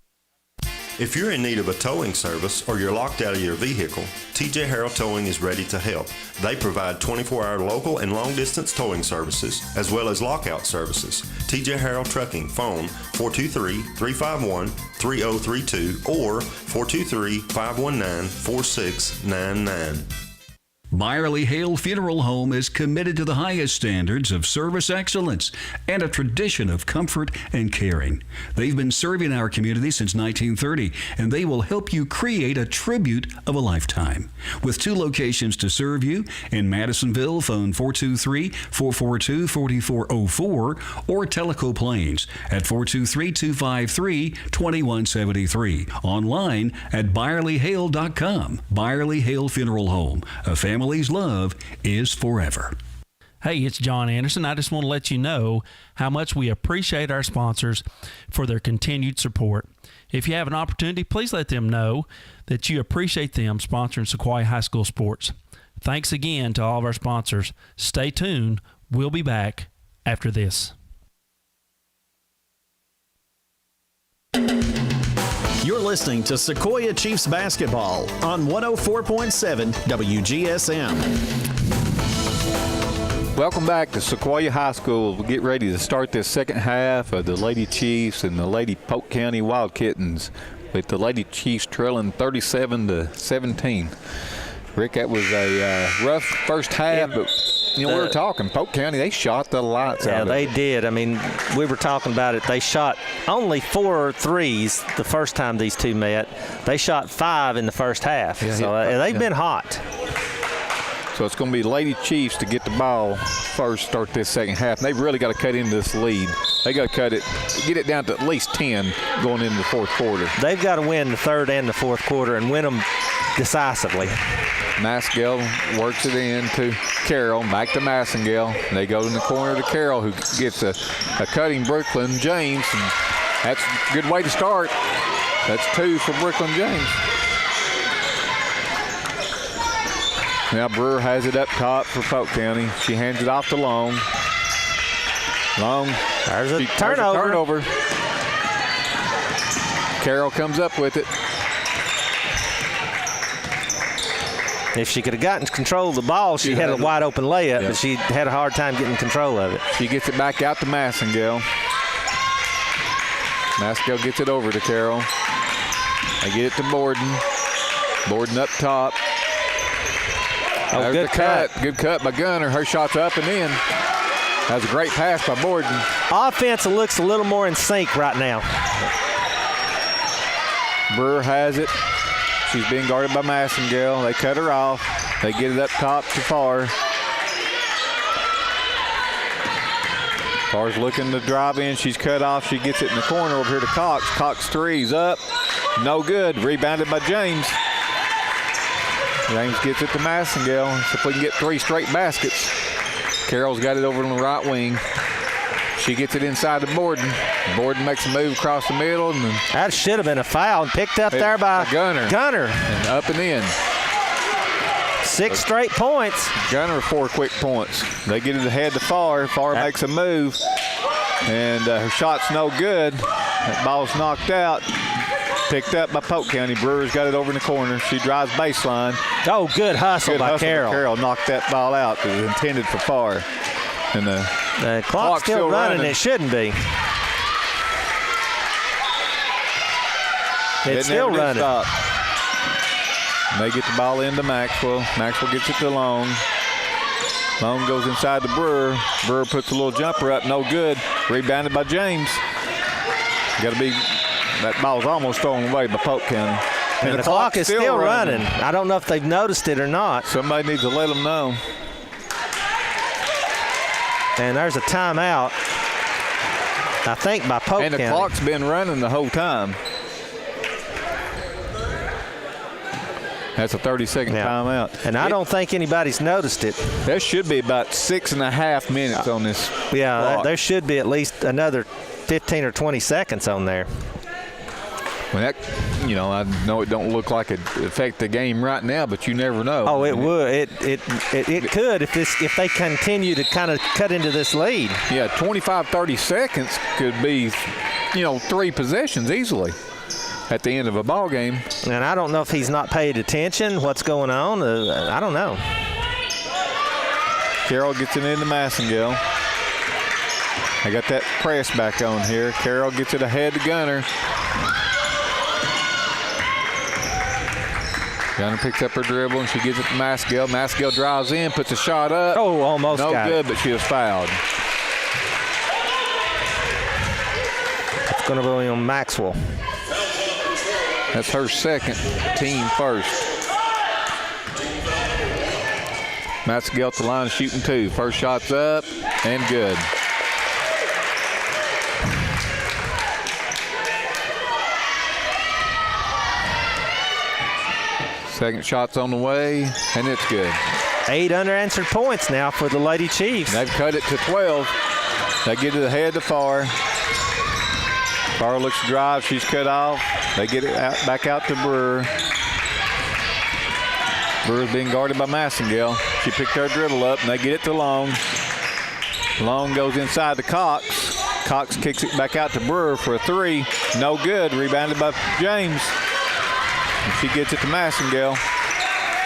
If you're in need of a towing service or you're locked out of your vehicle, TJ Harrell Towing is ready to help. They provide 24-hour local and long-distance towing services, as well as lockout services. TJ Harrell Trucking, phone 423-351-3032 or 423-519-4699. Byerly Hale Funeral Home is committed to the highest standards of service excellence and a tradition of comfort and caring. They've been serving our community since 1930, and they will help you create a tribute of a lifetime. With 2 locations to serve you, in Madisonville, phone 423-442-4404, or Tellico Plains at 423-253-2173. Online at ByerlyHale.com. Byerly Hale Funeral Home. A family's love is forever. Hey, it's John Anderson. I just want to let you know how much we appreciate our sponsors for their continued support. If you have an opportunity, please let them know that you appreciate them sponsoring Sequoia High School sports. Thanks again to all of our sponsors. Stay tuned. We'll be back after this. You're listening to Sequoia Chiefs basketball on 104.7 WGSM. Welcome back to Sequoia High School. We'll get ready to start this second half of the Lady Chiefs and the Lady Polk County Wild Kittens, with the Lady Chiefs trailing 37-17. Rick, that was a rough first half, but we were talking Polk County, they shot the lights out of it. Yeah, they did. I mean, we were talking about it. They shot only 4 threes the first time these two met. They shot 5 in the first half. They've been hot. So it's going to be Lady Chiefs to get the ball first, start this second half. And they've really got to cut into this lead. They got to cut it, get it down to at least 10 going into the fourth quarter. They've got to win the third and the fourth quarter and win them decisively. Maskell works it in to Carroll, back to Massengale. They go in the corner to Carroll, who gets a cutting Brooklyn James. And that's a good way to start. That's 2 for Brooklyn James. Now Brewer has it up top for Polk County. She hands it off to Long. Long. There's a turnover. Carroll comes up with it. If she could have gotten control of the ball, she had a wide open layup, but she had a hard time getting control of it. She gets it back out to Massengale. Masco gets it over to Carroll. They get it to Borden. Borden up top. Oh, There's good the cut. Good cut by Gunner. Her shot's up and in. That was a great pass by Borden. Offense looks a little more in sync right now. Brewer has it. She's being guarded by Massengale. They cut her off. They get it up top to Farr. Farr's looking to drive in. She's cut off. She gets it in the corner over here to Cox. Cox three's up. No good. Rebounded by James. James gets it to Massengale. So if we can get 3 straight baskets. Carroll's got it over on the right wing. She gets it inside to Borden. Borden makes a move across the middle. And that should have been a foul and picked up there by Gunner. And up and in. 6 straight points. Gunner 4 quick points. They get it ahead to Farr. Farr makes a move. And her shot's no good. That ball's knocked out. Picked up by Polk County. Brewer's got it over in the corner. She drives baseline. Oh, good hustle by Carroll. Carroll knocked that ball out. It was intended for Farr. And the clock's still running. It shouldn't be. It's still running. And they get the ball into Maxwell. Maxwell gets it to Long. Long goes inside to Brewer. Brewer puts a little jumper up. No good. Rebounded by James. That ball's almost thrown away by Polk County. And the clock is still running. I don't know if they've noticed it or not. Somebody needs to let them know. And there's a timeout, I think, by Polk County. And the clock's been running the whole time. That's a 30-second timeout. And I don't think anybody's noticed it. There should be about 6.5 minutes on this clock. There should be at least another 15 or 20 seconds on there. Well, I know it don't look like it affect the game right now, but you never know. Oh, it would. It could if they continue to kind of cut into this lead. Yeah, 25, 30 seconds could be, 3 possessions easily at the end of a ball game. And I don't know if he's not paid attention. What's going on? I don't know. Carroll gets it into Massengale. I got that press back on here. Carroll gets it ahead to Gunner. Gunner picks up her dribble and she gives it to Massengale. Massengale drives in, puts a shot up. Oh, almost got it. No good, but she was fouled. It's going to be on Maxwell. That's her second, team first. Massengale at the line shooting 2. First shot's up and good. Second shot's on the way, and it's good. 8 unanswered points now for the Lady Chiefs. They've cut it to 12. They get it ahead to Farr. Farr looks to drive. She's cut off. They get it back out to Brewer. Brewer's being guarded by Massengale. She picked her dribble up, and they get it to Long. Long goes inside to Cox. Cox kicks it back out to Brewer for a 3. No good. Rebounded by James. And she gets it to Massengale.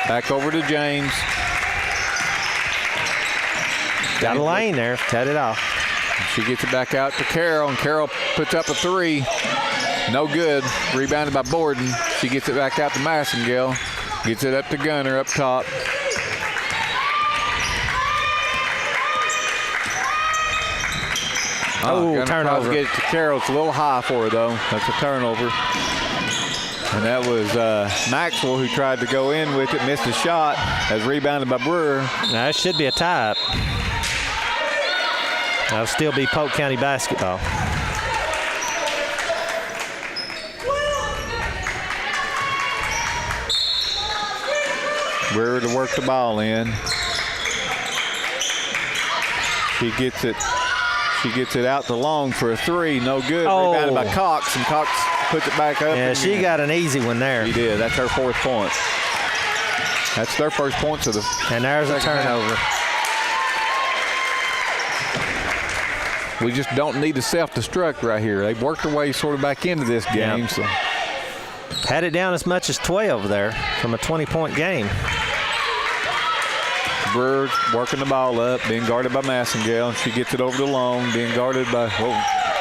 Back over to James. Got a lane there. Cut it off. She gets it back out to Carroll, and Carroll puts up a 3. No good. Rebounded by Borden. She gets it back out to Massengale. Gets it up to Gunner up top. Oh, turnover. Get it to Carroll. It's a little high for her, though. That's a turnover. And that was Maxwell who tried to go in with it, missed a shot, as rebounded by Brewer. Now, it should be a tie-up. That'll still be Polk County basketball. Brewer to work the ball in. She gets it out to Long for a 3. No good. Oh. Rebounded by Cox, and Cox puts it back up. Yeah, she got an easy one there. She did. That's her 4th point. That's their first points of the. And there's a turnover. We just don't need to self-destruct right here. They've worked their way sort of back into this game. Yep. So. Had it down as much as 12 there from a 20-point game. Brewer working the ball up, being guarded by Massengale, and she gets it over to Long, being guarded by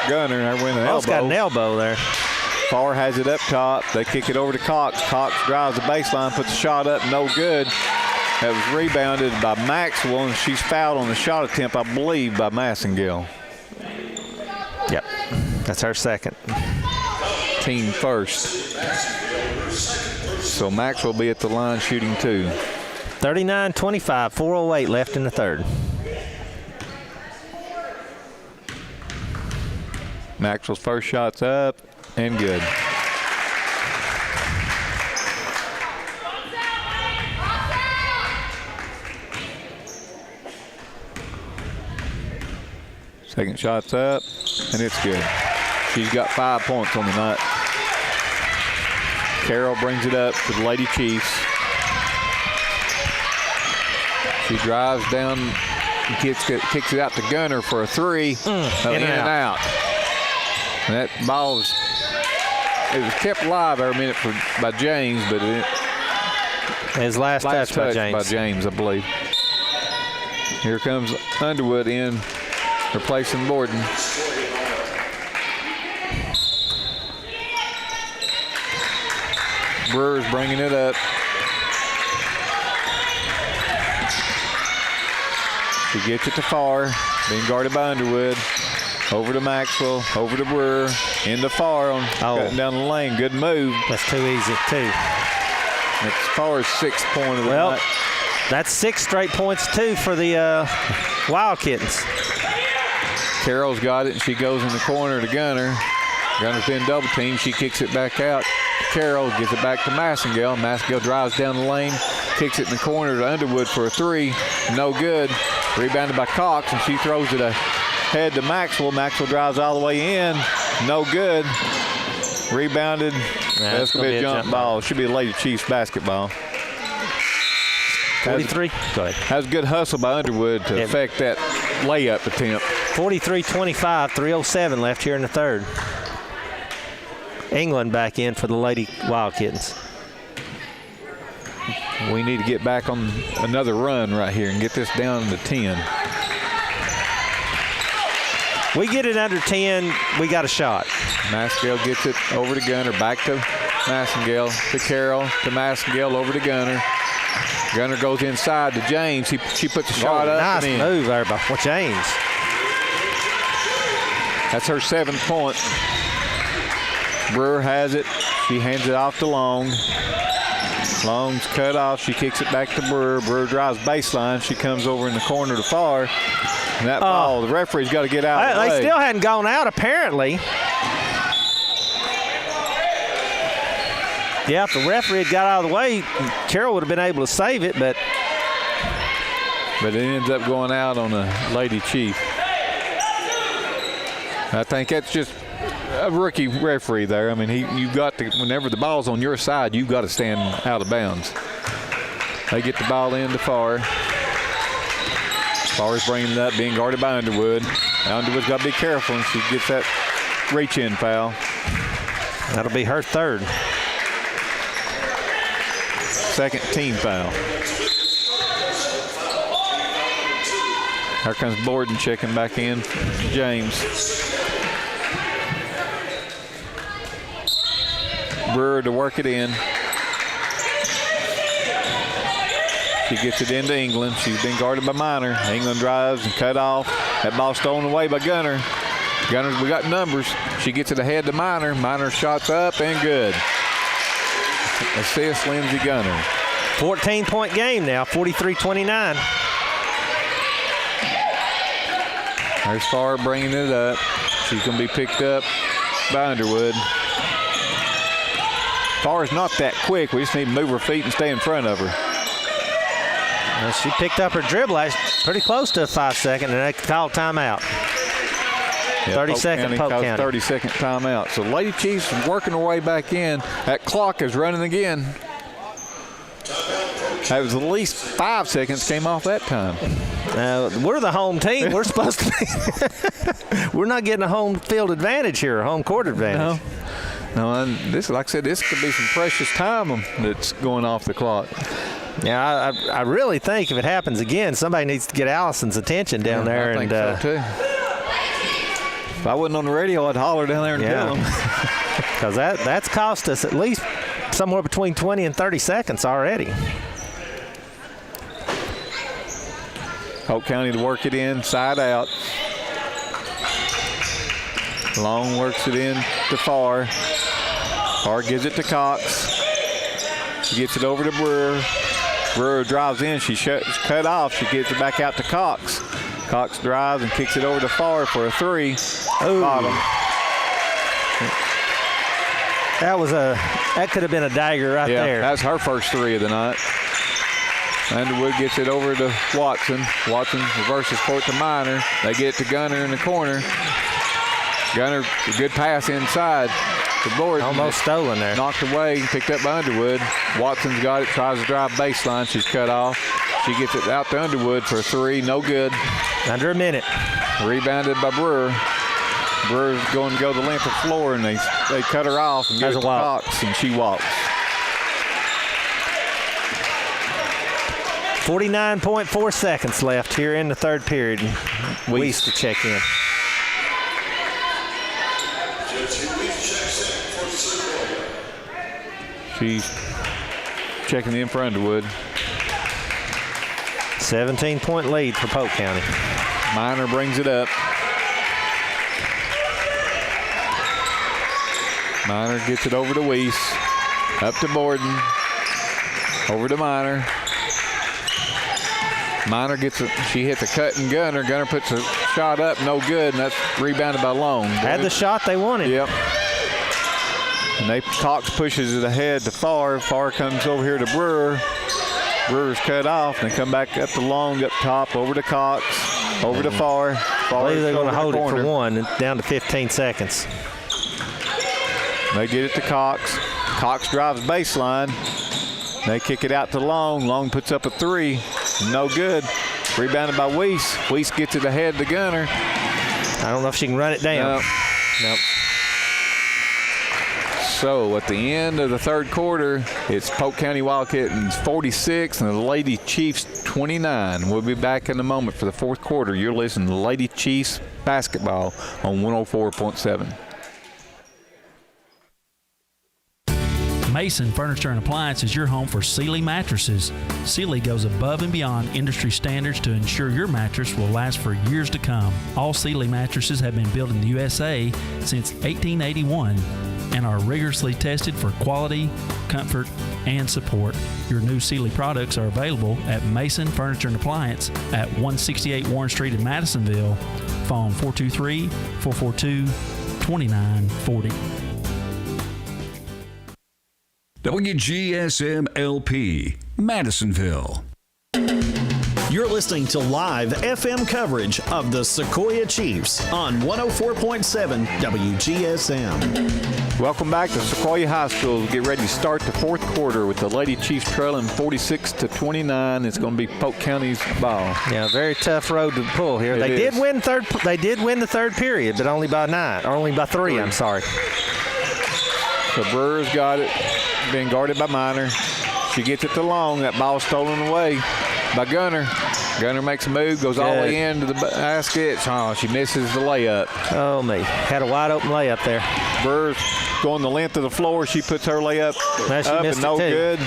Gunner. I win an elbow. Got an elbow there. Farr has it up top. They kick it over to Cox. Cox drives the baseline, puts a shot up, no good. That was rebounded by Maxwell, and she's fouled on the shot attempt, I believe, by Massengale. Yep, that's her second. Team first. So Max will be at the line shooting 2. 39-25, 4:08 left in the third. Maxwell's first shot's up and good. Second shot's up and it's good. She's got 5 points on the night. Carroll brings it up to the Lady Chiefs. She drives down and kicks it out to Gunner for a 3. In and out. And that ball was kept alive every minute by James, but his last touch by James, I believe. Here comes Underwood in, replacing Borden. Brewer's bringing it up. She gets it to Farr, being guarded by Underwood. Over to Maxwell, over to Brewer, into Farr cutting down the lane. Good move. That's too easy, too. That's Farr's 6th point of the night. That's 6 straight points, too, for the Wild Kittens. Carroll's got it, and she goes in the corner to Gunner. Gunner's been double teamed. She kicks it back out. Carroll gets it back to Massengale. Massengale drives down the lane, kicks it in the corner to Underwood for a 3. No good. Rebounded by Cox, and she throws it ahead to Maxwell. Maxwell drives all the way in. No good. Rebounded. That's going to be a jump ball. Should be a Lady Chiefs basketball. 43. Go ahead. That was a good hustle by Underwood to affect that layup attempt. 43-25, 3:07 left here in the third. England back in for the Lady Wild Kittens. We need to get back on another run right here and get this down to 10. We get it under 10, we got a shot. Massengale gets it over to Gunner, back to Massengale, to Carroll, to Massengale, over to Gunner. Gunner goes inside to James. She puts a shot up. Nice and in. move there by James. That's her 7th point. Brewer has it. She hands it off to Long. Long's cut off. She kicks it back to Brewer. Brewer drives baseline. She comes over in the corner to Farr. And that ball, the referee's got to get out of the way. They still hadn't gone out, apparently. Yeah, if the referee had got out of the way, Carroll would have been able to save it, but it ends up going out on a Lady Chief. I think that's just a rookie referee there. I mean, you've got to, whenever the ball's on your side, you've got to stand out of bounds. They get the ball in to Farr. Farr's bringing it up, being guarded by Underwood. Now Underwood's got to be careful, and she gets that reach-in foul. That'll be her 3rd. 2nd team foul. Here comes Borden checking back in. James. Brewer to work it in. She gets it into England. She's been guarded by Minor. England drives and cut off. That ball stolen away by Gunner. Gunner, we got numbers. She gets it ahead to Minor. Minor shots up and good. Assist Lindsey Gunner. 14-point game now, 43-29. There's Farr bringing it up. She's going to be picked up by Underwood. Farr's not that quick. We just need to move her feet and stay in front of her. Well, she picked up her dribble. That's pretty close to a 5-second, and they called timeout. 30-second Polk County. 30-second timeout. So Lady Chiefs working her way back in. That clock is running again. That was at least 5 seconds came off that time. We're the home team. We're supposed to be. We're not getting a home field advantage here, a home court advantage. No, and this, like I said, this could be some precious time that's going off the clock. Yeah, I really think if it happens again, somebody needs to get Allison's attention down there. I think so too. If I wasn't on the radio, I'd holler down there and tell them. Because that's cost us at least somewhere between 20 and 30 seconds already. Polk County to work it in, side out. Long works it in to Farr. Farr gives it to Cox. She gets it over to Brewer. Brewer drives in. She's cut off. She gets it back out to Cox. Cox drives and kicks it over to Farr for a three. Bottom. That could have been a dagger right there. That's her first three of the night. Underwood gets it over to Watson. Watson reverses court to Minor. They get it to Gunner in the corner. Gunner, a good pass inside. The board almost stolen there. Knocked away, picked up by Underwood. Watson's got it, tries to drive baseline. She's cut off. She gets it out to Underwood for a three, no good. Under a minute. Rebounded by Brewer. Brewer's going to go the length of the floor, and they cut her off and give it to Cox, and she walks. 49.4 seconds left here in the third period. Weiss to check in. She's checking in for Underwood. 17-point lead for Polk County. Minor brings it up. Minor gets it over to Weiss. Up to Borden. Over to Minor. Minor gets it. She hits a cut and Gunner. Gunner puts a shot up, no good, and that's rebounded by Long. Had the shot they wanted. Yep. And Cox pushes it ahead to Farr. Farr comes over here to Brewer. Brewer's cut off, and they come back up to Long, up top, over to Cox, over to Farr. I believe they're going to hold it for one, down to 15 seconds. They get it to Cox. Cox drives baseline. They kick it out to Long. Long puts up a three. No good. Rebounded by Weiss. Weiss gets it ahead to Gunner. I don't know if she can run it down. Nope. So at the end of the third quarter, it's Polk County Wildcats 46 and the Lady Chiefs 29. We'll be back in a moment for the fourth quarter. You're listening to Lady Chiefs basketball on 104.7. Mason Furniture and Appliance is your home for Sealy mattresses. Sealy goes above and beyond industry standards to ensure your mattress will last for years to come. All Sealy mattresses have been built in the USA since 1881 and are rigorously tested for quality, comfort, and support. Your new Sealy products are available at Mason Furniture and Appliance at 168 Warren Street in Madisonville. Phone 423-442-2940. WGSM LP, Madisonville. You're listening to live FM coverage of the Sequoia Chiefs on 104.7 WGSM. Welcome back to Sequoia High School. Get ready to start the fourth quarter with the Lady Chiefs trailing 46-29. It's going to be Polk County's ball. Yeah, very tough road to pull here. They did win the third period, but only by 3. I'm sorry. So Brewer's got it. Being guarded by Minor. She gets it to Long. That ball stolen away by Gunner. Gunner makes a move, goes all the way into the basket. Oh, she misses the layup. Oh, me. Had a wide open layup there. Brewer's going the length of the floor. She puts her layup up and no good.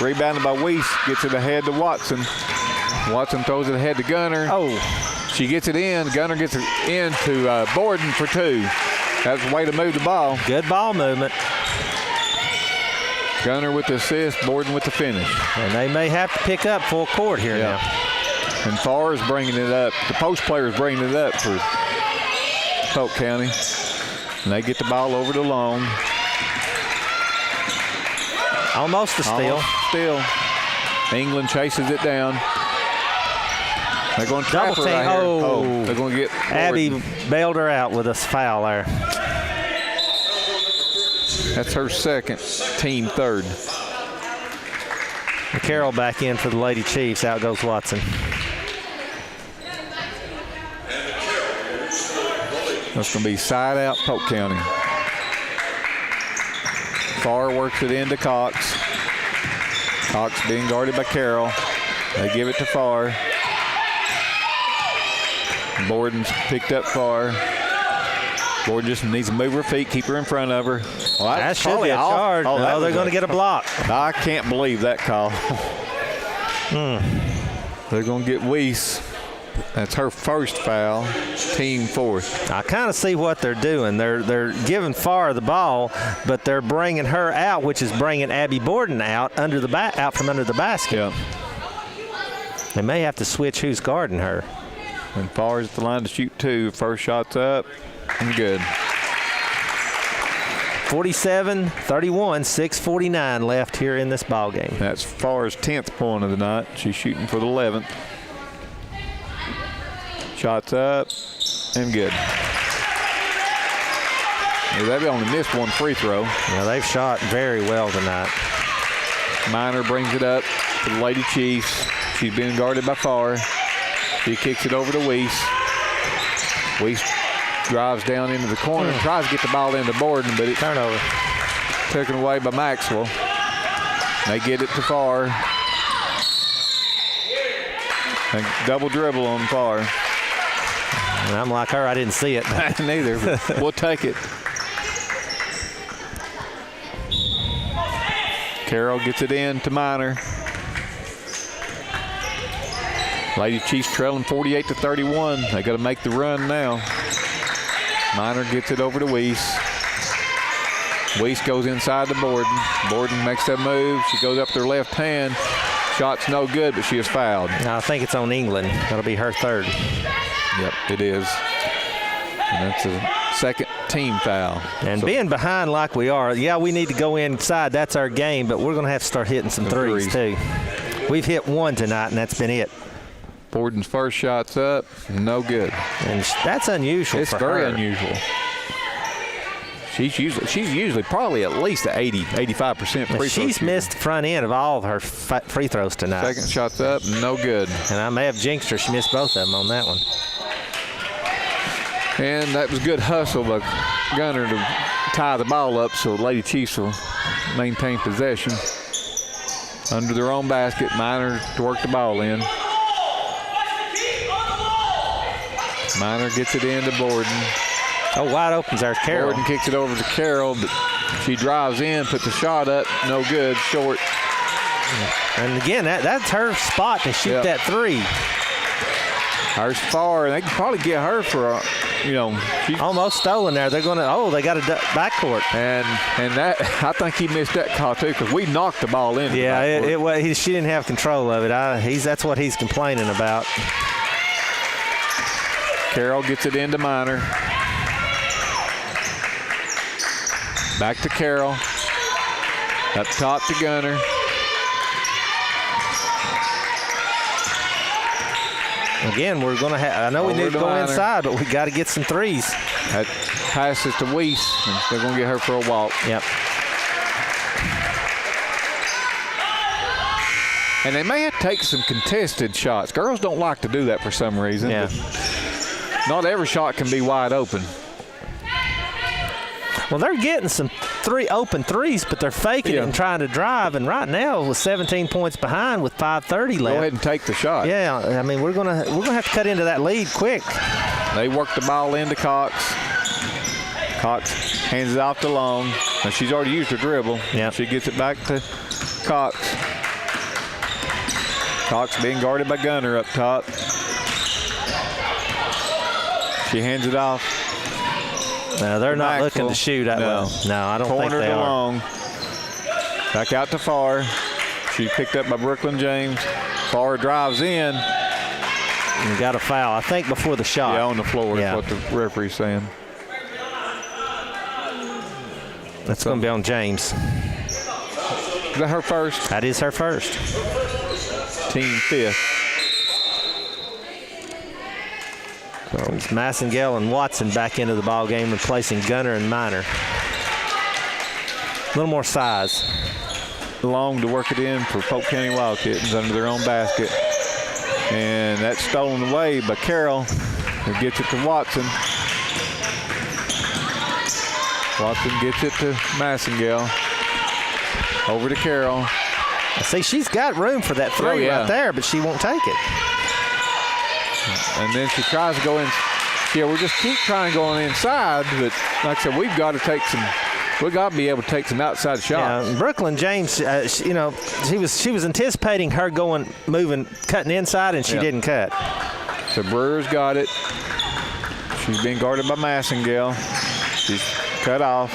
Rebounded by Weiss. Gets it ahead to Watson. Watson throws it ahead to Gunner. Oh. She gets it in. Gunner gets it in to Borden for two. That's the way to move the ball. Good ball movement. Gunner with the assist, Borden with the finish. And they may have to pick up full court here now. And Farr is bringing it up. The post player is bringing it up for Polk County. And they get the ball over to Long. Almost a steal. England chases it down. They're going to trap her right here. They're going to get Abby bailed her out with a foul there. That's her second, team third. Carroll back in for the Lady Chiefs. Out goes Watson. That's going to be side out Polk County. Farr works it into Cox. Cox being guarded by Carroll. They give it to Farr. Borden's picked up Farr. Borden just needs to move her feet, keep her in front of her. Well, that should be a charge. Oh, no, they're going to get a block. I can't believe that call. They're going to get Weiss. That's her first foul, team fourth. I kind of see what they're doing. They're giving Farr the ball, but they're bringing her out, which is bringing Abby Borden out out from under the basket. Yeah. They may have to switch who's guarding her. And Farr's at the line to shoot 2. First shot's up and good. 47-31, 6:49 left here in this ball game. That's Farr's 10th point of the night. She's shooting for the 11th. Shots up and good. They've only missed one free throw. Yeah, they've shot very well tonight. Minor brings it up to the Lady Chiefs. She's being guarded by Farr. She kicks it over to Weiss. Weiss drives down into the corner and tries to get the ball into Borden, but it's turnover. Taken away by Maxwell. They get it to Farr. And double dribble on Farr. And I'm like her, I didn't see it. Neither, but we'll take it. Carroll gets it in to Minor. Lady Chiefs trailing 48-31. They got to make the run now. Minor gets it over to Weiss. Weiss goes inside to Borden. Borden makes that move. She goes up their left hand. Shot's no good, but she is fouled. I think it's on England. That'll be her third. Yep, it is. And that's a second team foul. And so, being behind like we are, yeah, we need to go inside. That's our game, but we're going to have to start hitting some threes too. We've hit one tonight, and that's been it. Borden's first shot's up, no good. And that's unusual. It's for very her. unusual. She's usually probably at least 85% free throw. She's missed the front end of all of her free throws tonight. Second shot's up, no good. And I may have jinxed her. She missed both of them on that one. And that was good hustle by Gunner to tie the ball up so Lady Chiefs will maintain possession. Under their own basket, Minor to work the ball in. Minor gets it into Borden. Oh, wide open there's Carroll. Borden kicks it over to Carroll, but she drives in, puts a shot up, no good, short. And again, that's her spot to shoot that three. Hers far, and they can probably get her for she's almost stolen there. They're going to, they got a backcourt. And that, I think he missed that call too, because we knocked the ball in. Yeah, she didn't have control of it. That's what he's complaining about. Carroll gets it into Minor. Back to Carroll. Up top to Gunner. Again, we're going to have, I know we need to go inside, but we got to get some threes. That passes to Weiss, and they're going to get her for a walk. Yep. And they may have to take some contested shots. Girls don't like to do that for some reason. Yeah. Not every shot can be wide open. Well, they're getting some open threes, but they're faking it and trying to drive. And right now, with 17 points behind with 5:30 left, go ahead and take the shot. Yeah, I mean we're gonna have to cut into that lead quick. They work the ball into Cox. Cox hands it off to Long. Now she's already used her dribble. Yeah. She gets it back to Cox. Cox being guarded by Gunner up top. She hands it off. No, they're not looking to shoot that well. No, I don't think they are. Long. Back out to Farr. She picked up by Brooklyn James. Farr drives in. And got a foul, I think, before the shot. Yeah, on the floor is what the referee's saying. That's going to be on James. Is that her first? That is her first. Team fifth. So it's Massengale and Watson back into the ball game, replacing Gunner and Minor. A little more size. Long to work it in for Polk County Wildkittens under their own basket. And that's stolen away by Carroll, who gets it to Watson. Watson gets it to Massengale. Over to Carroll. See, she's got room for that three right there, but she won't take it. And then she tries to go in. Yeah, we just keep trying going inside, but like I said, we've got to take some. We got to be able to take some outside shots. Yeah, Brooklyn James, she was anticipating her moving, cutting inside, and she didn't cut. So Brewer's got it. She's being guarded by Massengale. She's cut off.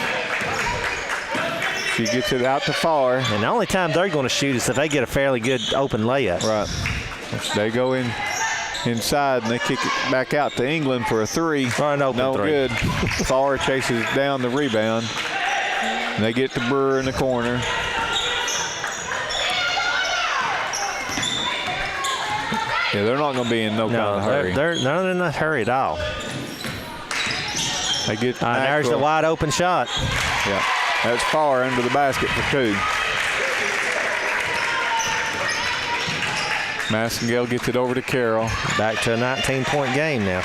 She gets it out to far. And the only time they're going to shoot is if they get a fairly good open layup. Right. They go inside and they kick it back out to England for a three. An open no three. Good. Farr chases down the rebound. And they get to Brewer in the corner. Yeah, they're not going to be in no kind of hurry. They're in a hurry at all. They get there's the wide open shot. Yeah, that's Farr under the basket for two. Massengale gets it over to Carroll. Back to a 19-point game now.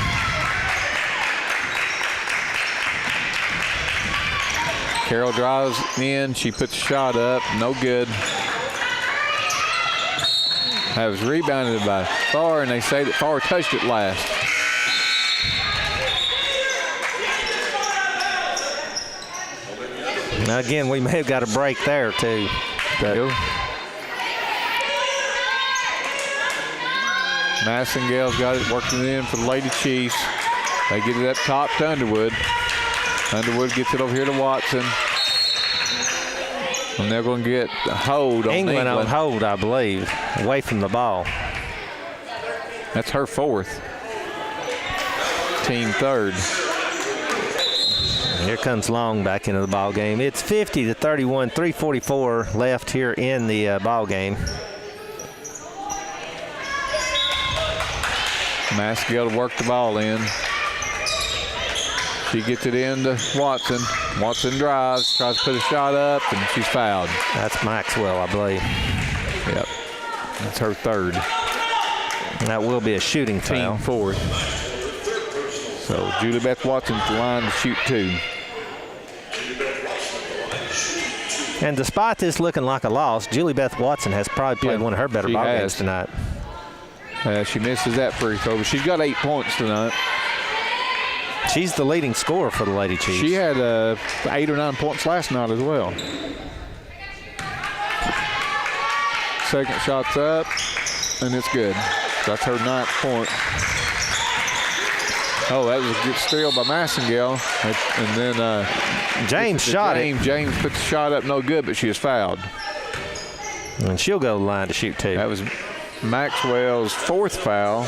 Carroll drives in. She puts a shot up. No good. That was rebounded by Farr, and they say that Farr touched it last. Now again, we may have got a break there too. Massengale's got it working it in for the Lady Chiefs. They get it up top to Underwood. Underwood gets it over here to Watson. And they're going to get a hold on England. On hold, I believe, away from the ball. That's her fourth. Team third. And here comes Long back into the ball game. It's 50-31, 3:44 left here in the ball game. Maskell to work the ball in. She gets it in to Watson. Watson drives, tries to put a shot up, and she's fouled. That's Maxwell, I believe. Yep. That's her third. That will be a shooting foul. Team fourth. So Julie Beth Watson's the line to shoot two. And despite this looking like a loss, Julie Beth Watson has probably played one of her better ball games tonight. She misses that free throw, but she's got 8 points tonight. She's the leading scorer for the Lady Chiefs. She had 8 or 9 points last night as well. Second shot's up, and it's good. That's her 9th point. Oh, that was a good steal by Massengale. And then James shot it. James put the shot up, no good, but she is fouled. And she'll go to the line to shoot two. That was Maxwell's 4th foul.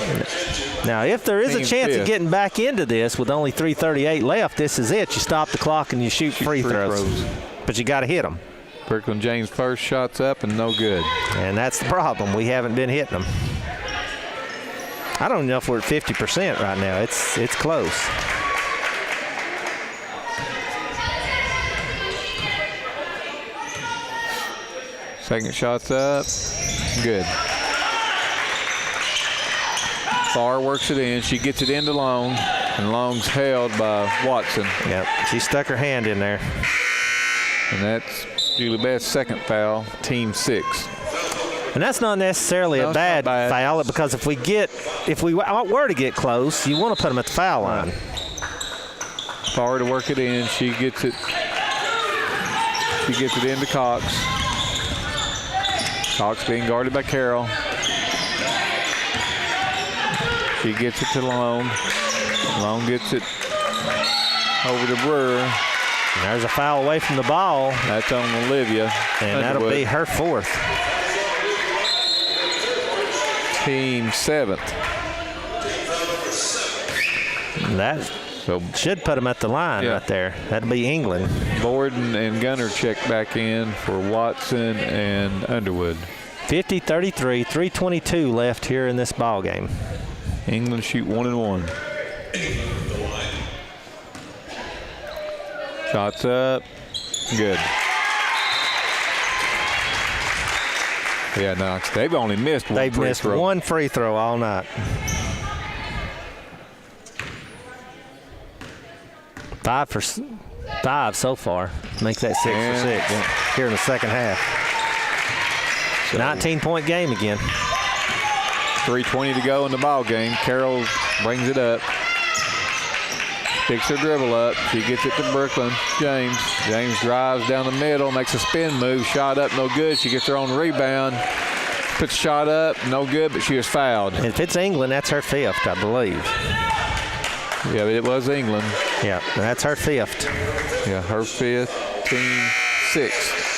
Now, if there is a chance of getting back into this with only 3:38 left, this is it. You stop the clock and you shoot free throws. But you got to hit them. Brooklyn James' first shot's up and no good. And that's the problem. We haven't been hitting them. I don't know if we're at 50% right now. It's close. Second shot's up. Good. Farr works it in. She gets it into Long, and Long's held by Watson. Yep, she stuck her hand in there. And that's Julie Beth's 2nd foul, team 6. And that's not necessarily a bad foul, because if we were to get close, you want to put them at the foul line. Farr to work it in. She gets it into Cox. Cox being guarded by Carroll. She gets it to Long. Long gets it over to Brewer. And there's a foul away from the ball. That's on Olivia. And that'll be her 4th. Team 7th. And that should put them at the line right there. That'll be England. Borden and Gunner check back in for Watson and Underwood. 50-33, 3:22 left here in this ball game. England shoot 1 and 1. Shots up. Good. Yeah, no, they've only missed one They've free missed throw. one free throw all night. 5 for 5 so far. Make that 6 for 6 here in the second half. So 19-point game again. 3:20 to go in the ball game. Carroll brings it up. Picks her dribble up. She gets it to Brooklyn James. James drives down the middle, makes a spin move. Shot up, no good. She gets her own rebound. Puts a shot up, no good, but she was fouled. And if it's England, that's her fifth, I believe. Yeah, but it was England. Yeah, that's her fifth. Yeah, her fifth, team sixth.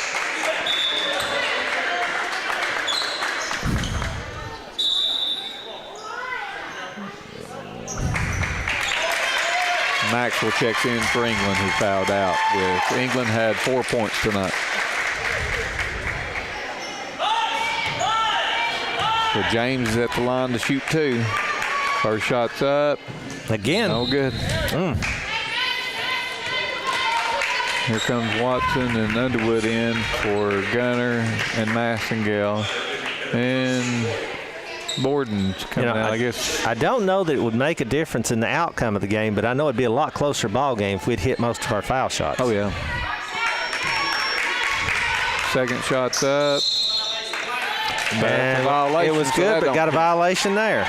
Maxwell checks in for England, who fouled out. England had 4 points tonight. So James is at the line to shoot 2. First shot's up. Again. No good. Here comes Watson and Underwood in for Gunner and Massengale. And Borden's coming out, I guess. I don't know that it would make a difference in the outcome of the game, but I know it'd be a lot closer ball game if we'd hit most of our foul shots. Oh, yeah. Second shot's up. And it was good, but got a violation there.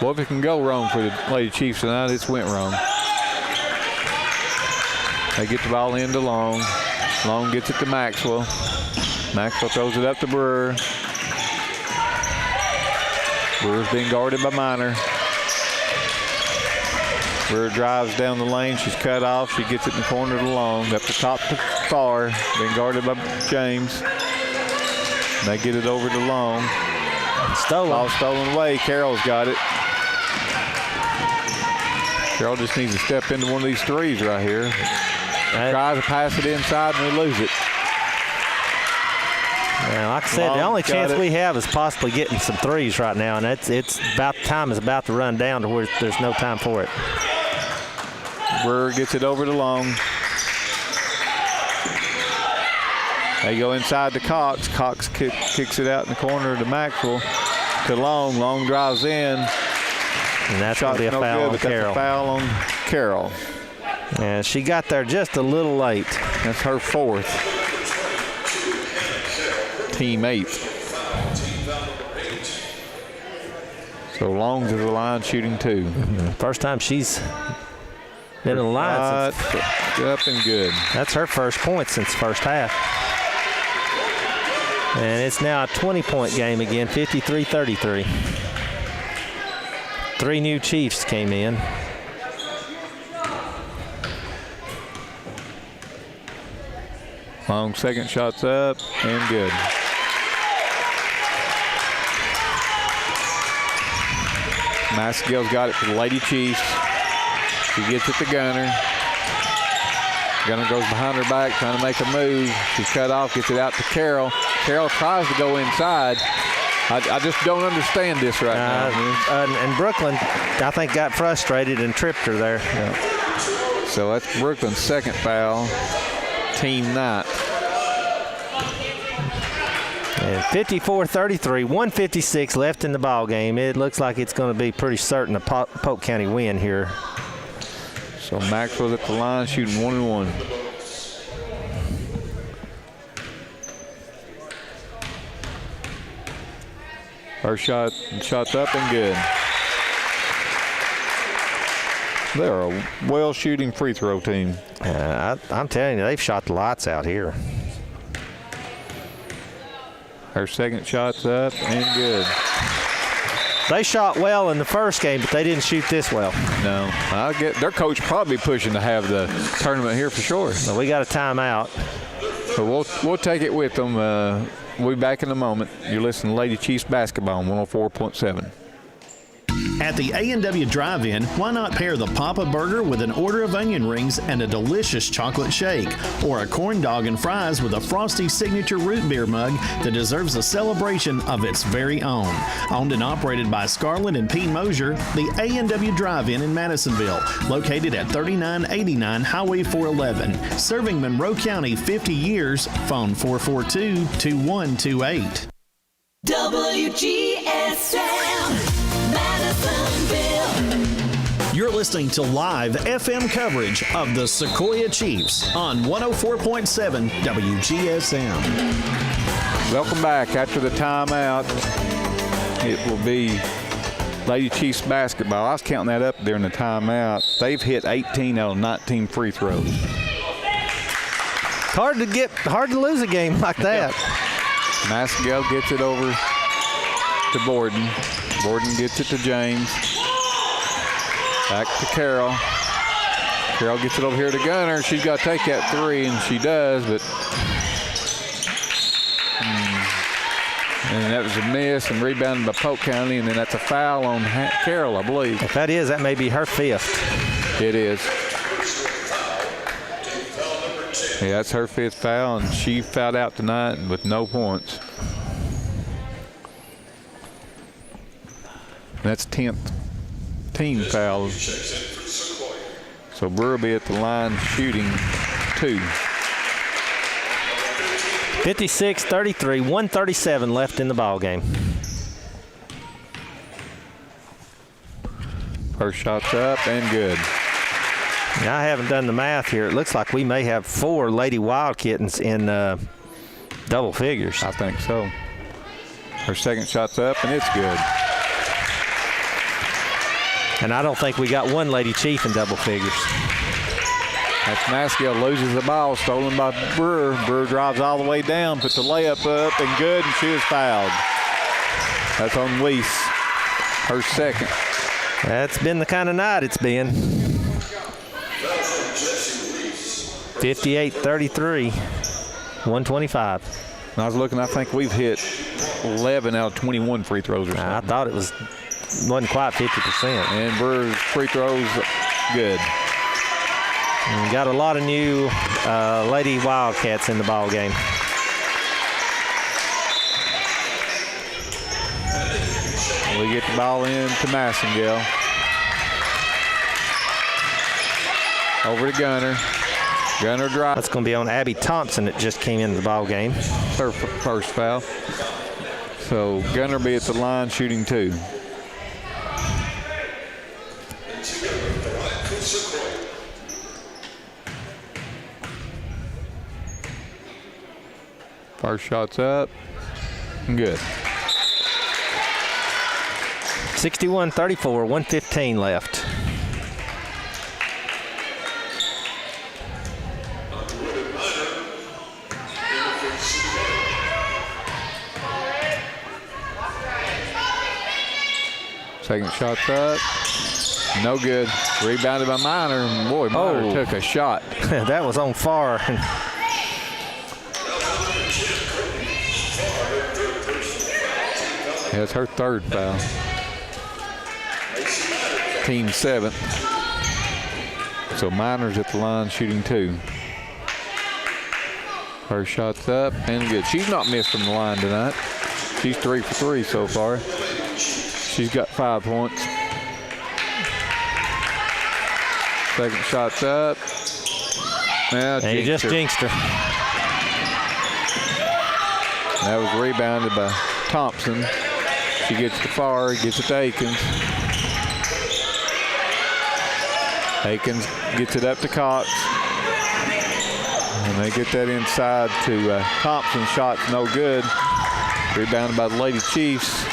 Well, if it can go wrong for the Lady Chiefs tonight, it's went wrong. They get the ball into Long. Long gets it to Maxwell. Maxwell throws it up to Brewer. Brewer's being guarded by Miner. Brewer drives down the lane. She's cut off. She gets it in the corner to Long. Up the top to Farr. Being guarded by James. They get it over to Long. Ball stolen away. Carroll's got it. Carroll just needs to step into one of these threes right here. Tries to pass it inside and we lose it. Yeah, like I said, the only chance we have is possibly getting some threes right now, and it's about time is about to run down to where there's no time for it. Brewer gets it over to Long. They go inside to Cox. Cox kicks it out in the corner to Maxwell. To Long. Long drives in. And that's going to be a foul on Carroll. That's a foul on Carroll. And she got there just a little late. That's her fourth. Team 8th. So Long to the line shooting 2. First time she's been in the line since. Up and good. That's her first point since the first half. And it's now a 20-point game again, 53-33. 3 new Chiefs came in. Long second shot's up and good. Maskell's got it for the Lady Chiefs. She gets it to Gunner. Gunner goes behind her back, trying to make a move. She's cut off, gets it out to Carroll. Carroll tries to go inside. I just don't understand this right now. And Brooklyn, I think, got frustrated and tripped her there. Yeah. So that's Brooklyn's second foul. Team 9th. And 54-33, 1:56 left in the ball game. It looks like it's going to be pretty certain a Polk County win here. So Maxwell at the line shooting 1-1. First shot's up and good. They're a well-shooting free throw team. I'm telling you, they've shot the lights out here. Her second shot's up and good. They shot well in the first game, but they didn't shoot this well. No, I get their coach probably pushing to have the tournament here for sure. So we got a timeout. So we'll take it with them. We'll be back in a moment. You're listening to Lady Chiefs basketball on 104.7. At the A&W Drive-In, why not pair the Papa Burger with an order of onion rings and a delicious chocolate shake, or a corn dog and fries with a Frosty signature root beer mug that deserves a celebration of its very own. Owned and operated by Scarlett and Pete Mosier, the A&W Drive-In in Madisonville, located at 3989 Highway 411, serving Monroe County 50 years. Phone 442-2128. WGSM Madisonville. You're listening to live FM coverage of the Sequoia Chiefs on 104.7 WGSM. Welcome back. After the timeout, it will be Lady Chiefs basketball. I was counting that up during the timeout. They've hit 18 out of 19 free throws. Hard to lose a game like that. Massengale gets it over to Borden. Borden gets it to James. Back to Carroll. Carroll gets it over here to Gunner. She's got to take that three, and she does, but and that was a miss and rebounded by Polk County, and then that's a foul on Carroll, I believe. If that is, that may be her 5th. It is. Yeah, that's her 5th foul, and she fouled out tonight with no points. That's 10th team foul. So Brewer will be at the line shooting 2. 56-33, 137 left in the ball game. First shot's up and good. Now, I haven't done the math here. It looks like we may have 4 Lady Wildkittens in double figures. I think so. Her second shot's up and it's good. And I don't think we got 1 Lady Chief in double figures. That's Maskell loses the ball, stolen by Brewer. Brewer drives all the way down, puts the layup up and good, and she is fouled. That's on Weiss, her second. That's been the kind of night it's been. 58-33, 125. When I was looking, I think we've hit 11 out of 21 free throws or something. I thought it wasn't quite 50%. And Brewer's free throws good. And we got a lot of new Lady Wildcats in the ball game. We get the ball in to Massengale. Over to Gunner. Gunner drive. That's going to be on Abby Thompson that just came into the ball game. Her first foul. So Gunner be at the line shooting 2. First shot's up. Good. 61-34, 1:15 left. Second shot's up. No good. Rebounded by Minor. Boy, Minor took a shot. That was on far. That's her 3rd foul. Team 7th. So Minor's at the line shooting 2. First shot's up and good. She's not missed from the line tonight. She's 3 for 3 so far. She's got 5 points. Second shot's up. Now And he just jinxed her. That was rebounded by Thompson. She gets the far, gets it to Akins. Akins gets it up to Cox. And they get that inside to Thompson. Shot's no good. Rebounded by the Lady Chiefs.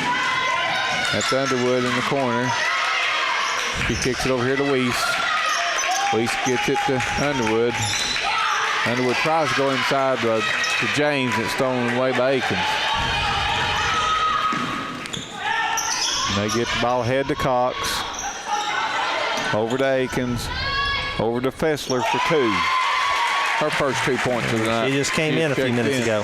That's Underwood in the corner. She kicks it over here to Weiss. Weiss gets it to Underwood. Underwood tries to go inside to James, and it's stolen away by Akins. And they get the ball ahead to Cox. Over to Akins. Over to Fessler for 2. Her first 2 points of the night. She just came in a few minutes ago.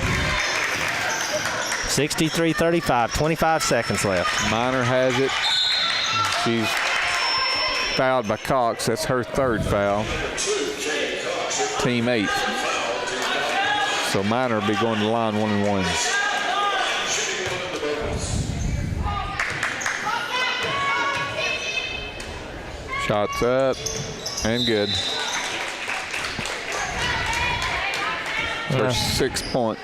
63-35, 25 seconds left. Minor has it. She's fouled by Cox. That's her 3rd foul. Team 8. So Minor will be going to the line 1-1. Shots up and good. First 6 point.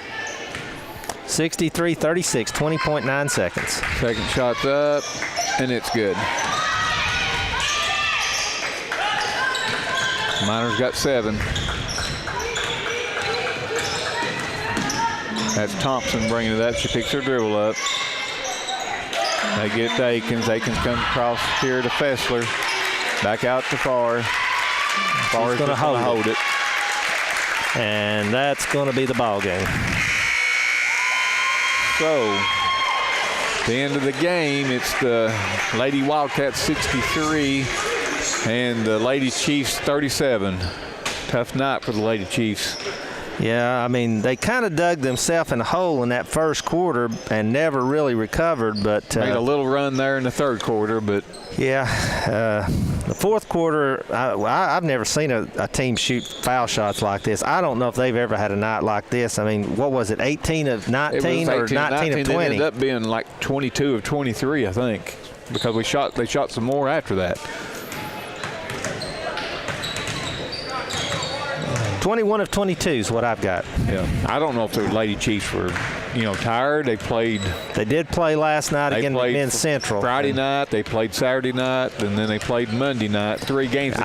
63-36, 20.9 seconds. Second shot's up, and it's good. Minor's got 7. That's Thompson bringing it up. She picks her dribble up. They get it to Akins. Akins comes across here to Fessler. Back out to Farr. Farr's going to hold it. And that's going to be the ball game. So, the end of the game, it's the Lady Wildcats 63 and the Lady Chiefs 37. Tough night for the Lady Chiefs. Yeah, I mean, they kind of dug themselves in a hole in that first quarter and never really recovered. But made a little run there in the third quarter, but yeah, the fourth quarter, I've never seen a team shoot foul shots like this. I don't know if they've ever had a night like this. I mean, what was it, 18 of 19 or 19 of 20? It ended up being like 22 of 23, I think, because they shot some more after that. 21 of 22 is what I've got. Yeah, I don't know if the Lady Chiefs were, tired. They did play last night against Men's Central. Friday night, they played Saturday night, and then they played Monday night. 3 games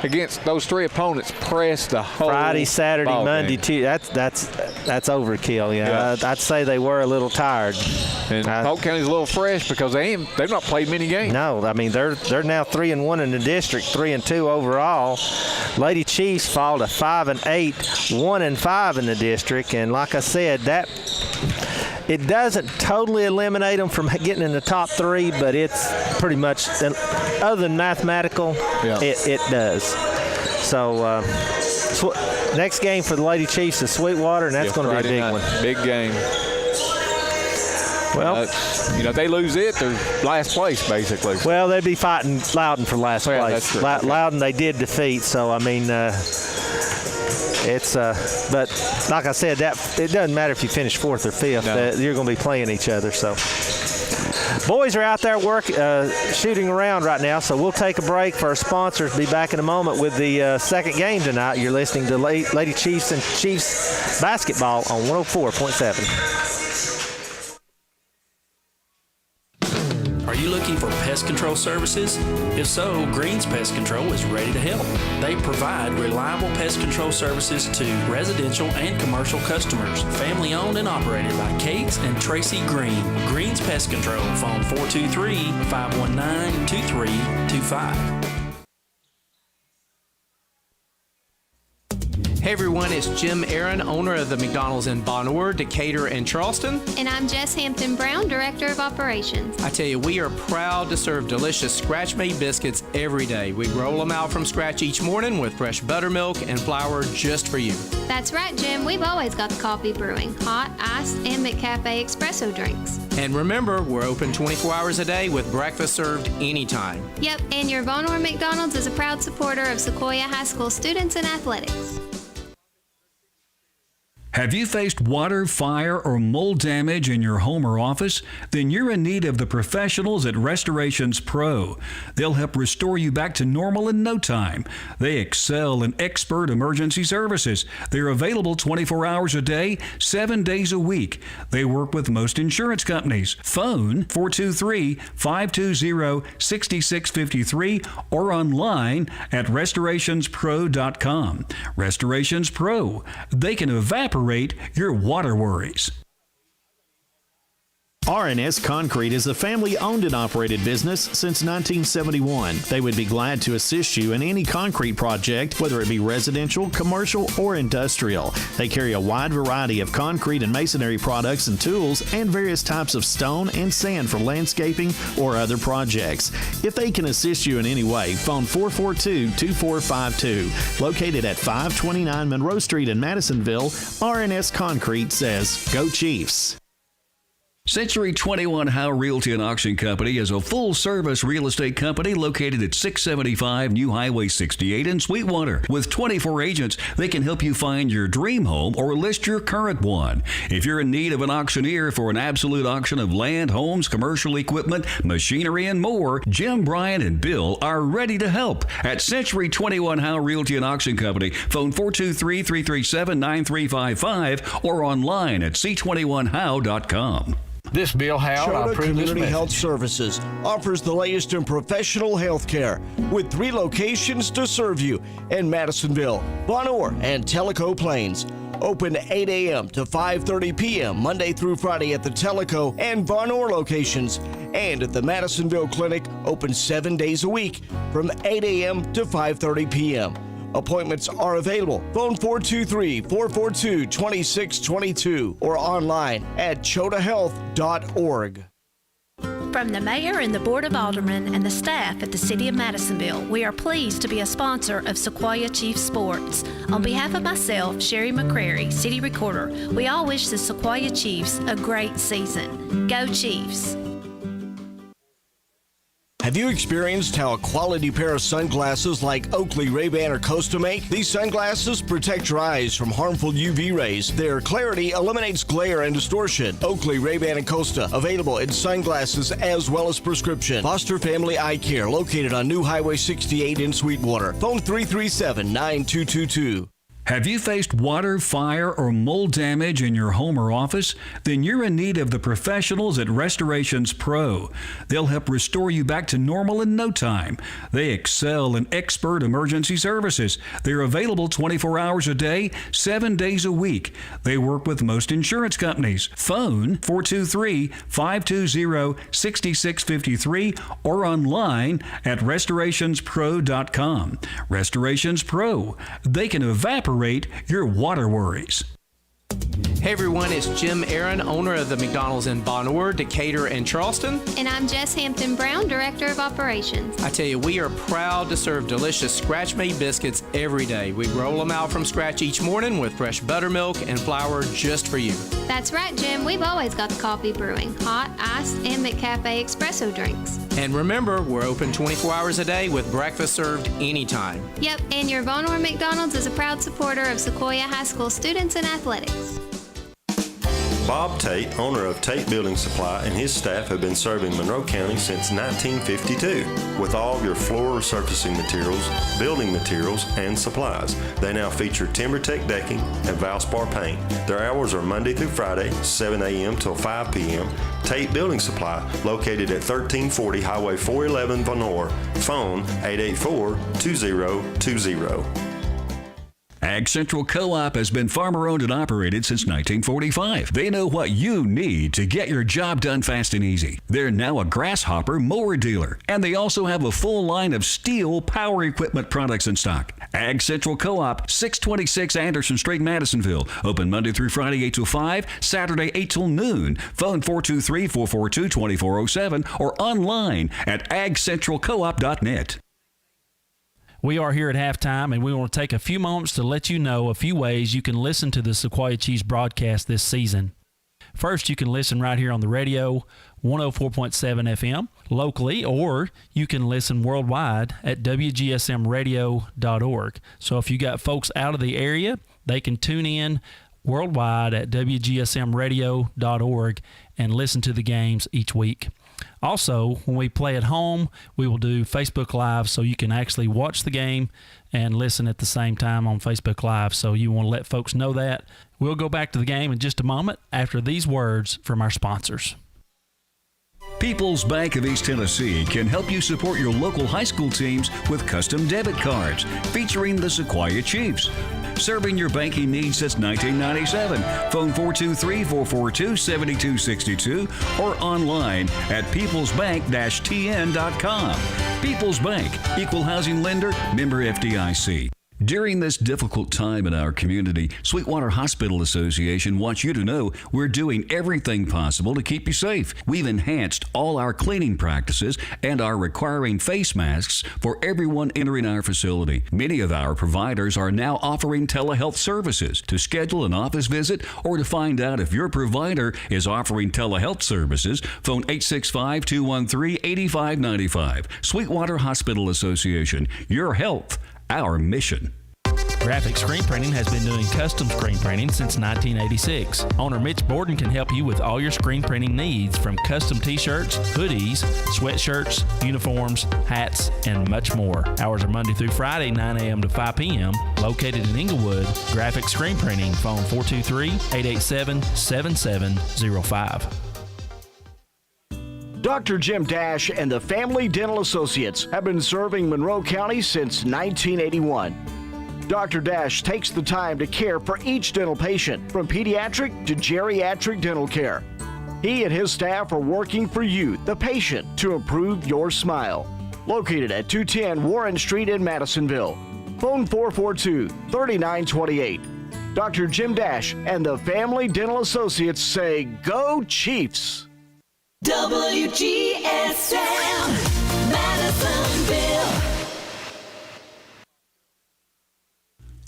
against those 3 opponents. Pressed the whole Friday, Saturday, Monday, game. Tuesday. That's overkill. Yeah, I'd say they were a little tired. And Polk County's a little fresh because they've not played many games. No, I mean they're now 3-1 in the district, 3-2 overall. Lady Chiefs fall to 5-8, 1-5 in the district, and like I said, that it doesn't totally eliminate them from getting in the top 3, but it's pretty much, other than mathematical, it does. So next game for the Lady Chiefs is Sweetwater, and that's going to be a big one. Big game. Well, if they lose it, they're last place, basically. Well, they'd be fighting Loudon for last place. That's true. Loudon they did defeat, so I mean, it's but like I said, that it doesn't matter if you finish 4th or 5th. No. You're going to be playing each other. So boys are out there shooting around right now. So we'll take a break for our sponsors. Be back in a moment with the second game tonight. You're listening to Lady Chiefs and Chiefs basketball on 104.7. Are you looking for pest control services? If so, Green's Pest Control is ready to help. They provide reliable pest control services to residential and commercial customers. Family owned and operated by Kate and Tracy Green. Green's Pest Control, phone 423-519-2325. Hey everyone, it's Jim Aaron, owner of the McDonald's in Bonnoir, Decatur, and Charleston. And I'm Jess Hampton-Brown, Director of Operations. I tell you, we are proud to serve delicious scratch-made biscuits every day. We roll them out from scratch each morning with fresh buttermilk and flour just for you. That's right, Jim. We've always got the coffee brewing, hot, iced, and McCafe espresso drinks. And remember, we're open 24 hours a day with breakfast served anytime. Yep, and your Bonnoir McDonald's is a proud supporter of Sequoia High School students and athletics. Have you faced water, fire, or mold damage in your home or office? Then you're in need of the professionals at Restorations Pro. They'll help restore you back to normal in no time. They excel in expert emergency services. They're available 24 hours a day, 7 days a week. They work with most insurance companies. Phone 423-520-6653 or online at RestorationsPro.com. Restorations Pro. They can evaporate your water worries. R&S Concrete is a family-owned and operated business since 1971. They would be glad to assist you in any concrete project, whether it be residential, commercial, or industrial. They carry a wide variety of concrete and masonry products and tools and various types of stone and sand for landscaping or other projects. If they can assist you in any way, phone 442-2452. Located at 529 Monroe Street in Madisonville, R&S Concrete says, Go Chiefs! Century 21 Howe Realty and Auction Company is a full-service real estate company located at 675 New Highway 68 in Sweetwater. With 24 agents, they can help you find your dream home or list your current one. If you're in need of an auctioneer for an absolute auction of land, homes, commercial equipment, machinery, and more, Jim, Brian, and Bill are ready to help. At Century 21 Howe Realty and Auction Company, phone 423-337-9355 or online at c21how.com. This Bill Howe, I Charter approve this Community message. Health Services offers the latest in professional health care with 3 locations to serve you in Madisonville, Bonnoir, and Tellico Plains. Open 8 a.m. to 5:30 p.m. Monday through Friday at the Tellico and Von Orr locations. And at the Madisonville Clinic, open 7 days a week from 8 a.m. to 5:30 p.m. Appointments are available. Phone 423-442-2622 or online at chodahealth.org. From the Mayor and the Board of Aldermen and the staff at the City of Madisonville, we are pleased to be a sponsor of Sequoia Chiefs Sports. On behalf of myself, Sherry McCrary, City Recorder, we all wish the Sequoia Chiefs a great season. Go Chiefs! Have you experienced how a quality pair of sunglasses like Oakley, Ray-Ban, or Costa make? These sunglasses protect your eyes from harmful UV rays. Their clarity eliminates glare and distortion. Oakley, Ray-Ban, and Costa, available in sunglasses as well as prescription. Foster Family Eye Care, located on New Highway 68 in Sweetwater. Phone 337-9222. Have you faced water, fire, or mold damage in your home or office? Then you're in need of the professionals at Restorations Pro. They'll help restore you back to normal in no time. They excel in expert emergency services. They're available 24 hours a day, 7 days a week. They work with most insurance companies. Phone 423-520-6653 or online at RestorationsPro.com. Restorations Pro. They can evaporate your water worries. Hey everyone, it's Jim Aaron, owner of the McDonald's in Bon Orr, Decatur, and Charleston. And I'm Jess Hampton Brown, Director of Operations. I tell you, we are proud to serve delicious scratch-made biscuits every day. We roll them out from scratch each morning with fresh buttermilk and flour just for you. That's right, Jim. We've always got the coffee brewing, hot, iced, and McCafe espresso drinks. And remember, we're open 24 hours a day with breakfast served anytime. Yep, and your Von Orr McDonald's is a proud supporter of Sequoia High School students and athletics. Bob Tate, owner of Tate Building Supply, and his staff have been serving Monroe County since 1952 with all of your floor surfacing materials, building materials, and supplies. They now feature TimberTech decking and Valspar paint. Their hours are Monday through Friday, 7 a.m. till 5 p.m. Tate Building Supply, located at 1340 Highway 411 Von Orr. Phone 884-2020. Ag Central Co-op has been farmer-owned and operated since 1945. They know what you need to get your job done fast and easy. They're now a Grasshopper mower dealer, and they also have a full line of steel power equipment products in stock. Ag Central Co-op, 626 Anderson Street, Madisonville. Open Monday through Friday, 8 till 5, Saturday, 8 till noon. Phone 423-442-2407 or online at agcentralcoop.net. We are here at halftime, and we want to take a few moments to let you know a few ways you can listen to the Sequoia Chiefs broadcast this season. First, you can listen right here on the radio, 104.7 FM, locally, or you can listen worldwide at wgsmradio.org. So if you got folks out of the area, they can tune in worldwide at wgsmradio.org and listen to the games each week. Also, when we play at home, we will do Facebook Live so you can actually watch the game and listen at the same time on Facebook Live. So you want to let folks know that. We'll go back to the game in just a moment after these words from our sponsors. People's Bank of East Tennessee can help you support your local high school teams with custom debit cards featuring the Sequoia Chiefs. Serving your banking needs since 1997. Phone 423-442-7262 or online at peoplesbank-tn.com. People's Bank, Equal Housing Lender, member FDIC. During this difficult time in our community, Sweetwater Hospital Association wants you to know we're doing everything possible to keep you safe. We've enhanced all our cleaning practices and are requiring face masks for everyone entering our facility. Many of our providers are now offering telehealth services. To schedule an office visit or to find out if your provider is offering telehealth services, phone 865-213-8595. Sweetwater Hospital Association. Your health, our mission. Graphic Screen Printing has been doing custom screen printing since 1986. Owner Mitch Borden can help you with all your screen printing needs, from custom t-shirts, hoodies, sweatshirts, uniforms, hats, and much more. Hours are Monday through Friday, 9 a.m. to 5 p.m. Located in Inglewood, Graphic Screen Printing, phone 423-887-7705. Dr. Jim Dash and the Family Dental Associates have been serving Monroe County since 1981. Dr. Dash takes the time to care for each dental patient, from pediatric to geriatric dental care. He and his staff are working for you, the patient, to improve your smile. Located at 210 Warren Street in Madisonville. Phone 442-3928. Dr. Jim Dash and the Family Dental Associates say, Go Chiefs! WGSM, Madisonville.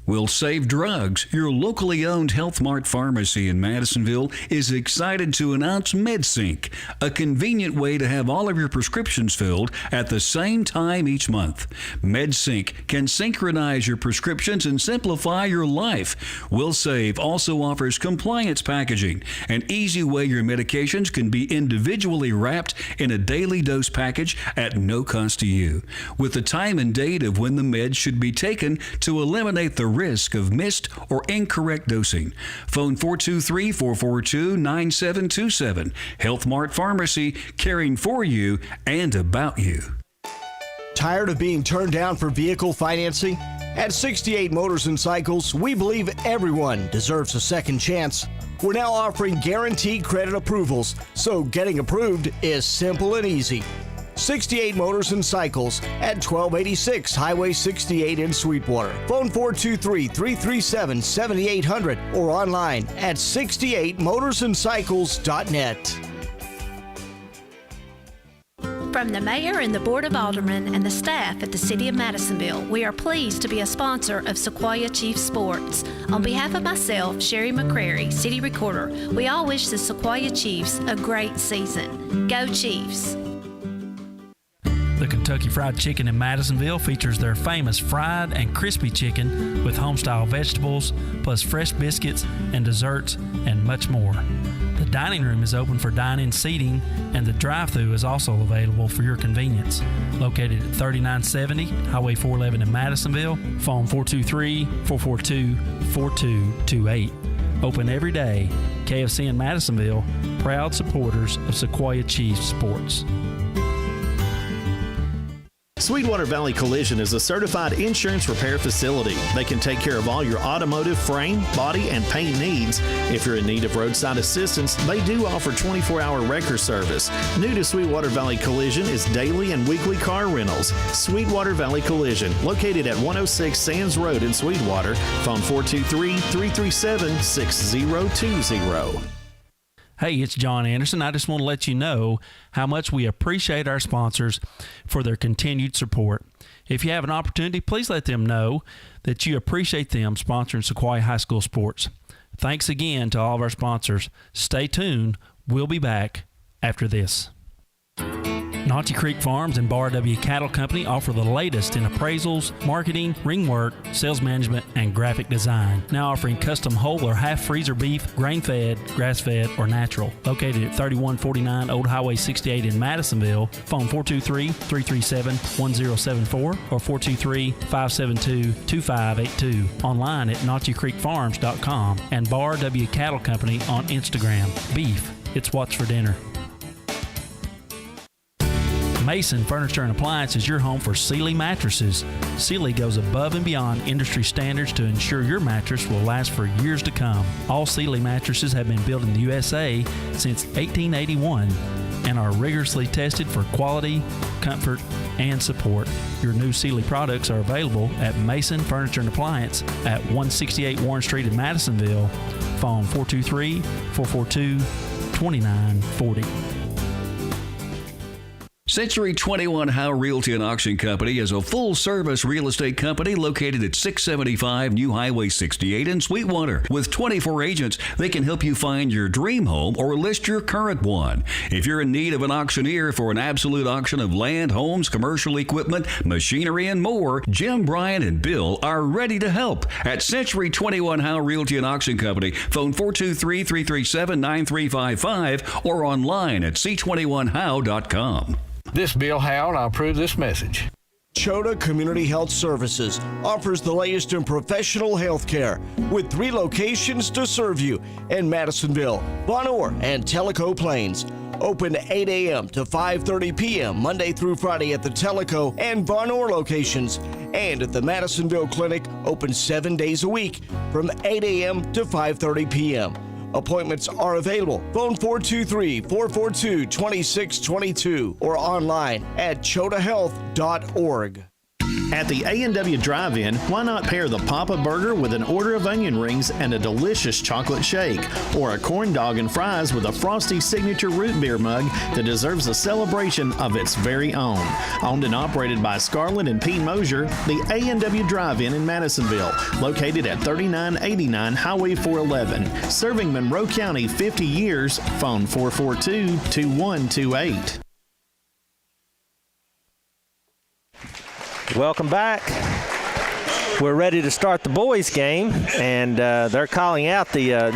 Will Save Drugs, your locally owned Health Mart pharmacy in Madisonville, is excited to announce MedSync, a convenient way to have all of your prescriptions filled at the same time each month. MedSync can synchronize your prescriptions and simplify your life. Will Save also offers compliance packaging, an easy way your medications can be individually wrapped in a daily dose package at no cost to you, with the time and date of when the meds should be taken to eliminate the risk of missed or incorrect dosing. Phone 423-442-9727. Health Mart Pharmacy, caring for you and about you. Tired of being turned down for vehicle financing? At 68 Motors and Cycles, we believe everyone deserves a second chance. We're now offering guaranteed credit approvals, so getting approved is simple and easy. 68 Motors and Cycles at 1286 Highway 68 in Sweetwater. Phone 423-337-7800 or online at 68motorsandcycles.net. From the Mayor and the Board of Aldermen and the staff at the City of Madisonville, we are pleased to be a sponsor of Sequoia Chiefs Sports. On behalf of myself, Sherry McCrary, City Recorder, we all wish the Sequoia Chiefs a great season. Go Chiefs! The Kentucky Fried Chicken in Madisonville features their famous fried and crispy chicken with home-style vegetables, plus fresh biscuits and desserts, and much more. The dining room is open for dine-in seating, and the drive-thru is also available for your convenience. Located at 3970 Highway 411 in Madisonville, phone 423-442-4228. Open every day. KFC in Madisonville, proud supporters of Sequoia Chiefs Sports. Sweetwater Valley Collision is a certified insurance repair facility. They can take care of all your automotive, frame, body, and paint needs. If you're in need of roadside assistance, they do offer 24-hour wrecker service. New to Sweetwater Valley Collision is daily and weekly car rentals. Sweetwater Valley Collision, located at 106 Sands Road in Sweetwater. Phone 423-337-6020. Hey, it's John Anderson. I just want to let you know how much we appreciate our sponsors for their continued support. If you have an opportunity, please let them know that you appreciate them sponsoring Sequoia High School sports. Thanks again to all of our sponsors. Stay tuned. We'll be back after this. Naughty Creek Farms and Bar W Cattle Company offer the latest in appraisals, marketing, ring work, sales management, and graphic design. Now offering custom whole or half freezer beef, grain-fed, grass-fed, or natural. Located at 3149 Old Highway 68 in Madisonville. Phone 423-337-1074 or 423-572-2582. Online at NaughtyCreekFarms.com and Bar W Cattle Company on Instagram. Beef, it's what's for dinner. Mason Furniture and Appliance is your home for Sealy mattresses. Sealy goes above and beyond industry standards to ensure your mattress will last for years to come. All Sealy mattresses have been built in the USA since 1881 and are rigorously tested for quality, comfort, and support. Your new Sealy products are available at Mason Furniture and Appliance at 168 Warren Street in Madisonville. Phone 423-442-2940. Century 21 Howe Realty and Auction Company is a full-service real estate company located at 675 New Highway 68 in Sweetwater. With 24 agents, they can help you find your dream home or list your current one. If you're in need of an auctioneer for an absolute auction of land, homes, commercial equipment, machinery, and more, Jim, Brian, and Bill are ready to help. At Century 21 Howe Realty and Auction Company, phone 423-337-9355 or online at c21how.com. This Bill Howe, and I approve this message. Chota Community Health Services offers the latest in professional health care with 3 locations to serve you in Madisonville, Bonor, and Tellico Plains. Open 8 a.m. to 5:30 p.m. Monday through Friday at the Tellico and Von Orr locations, and at the Madisonville Clinic, open 7 days a week from 8 a.m. to 5:30 p.m. Appointments are available. Phone 423-442-2622 or online at chodahealth.org. At the A&W Drive-In, why not pair the Papa Burger with an order of onion rings and a delicious chocolate shake, or a corn dog and fries with a Frosty signature root beer mug that deserves a celebration of its very own. Owned and operated by Scarlett and Pete Mosier, the A&W Drive-In in Madisonville, located at 3989 Highway 411, serving Monroe County 50 years. Phone 442-2128. Welcome back. We're ready to start the boys' game, and they're calling out the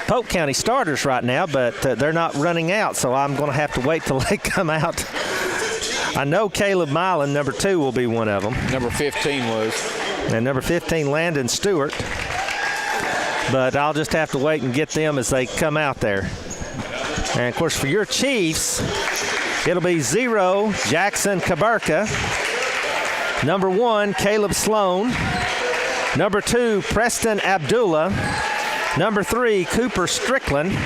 Polk County starters right now, but they're not running out, so I'm going to have to wait till they come out. I know Caleb Milan, number 2, will be one of them. Number 15 was. And number 15, Landon Stewart. But I'll just have to wait and get them as they come out there. And, of course, for your Chiefs, it'll be 0, Jackson Kaburka. Number 1, Caleb Sloan. Number 2, Preston Abdullah. Number 3, Cooper Strickland.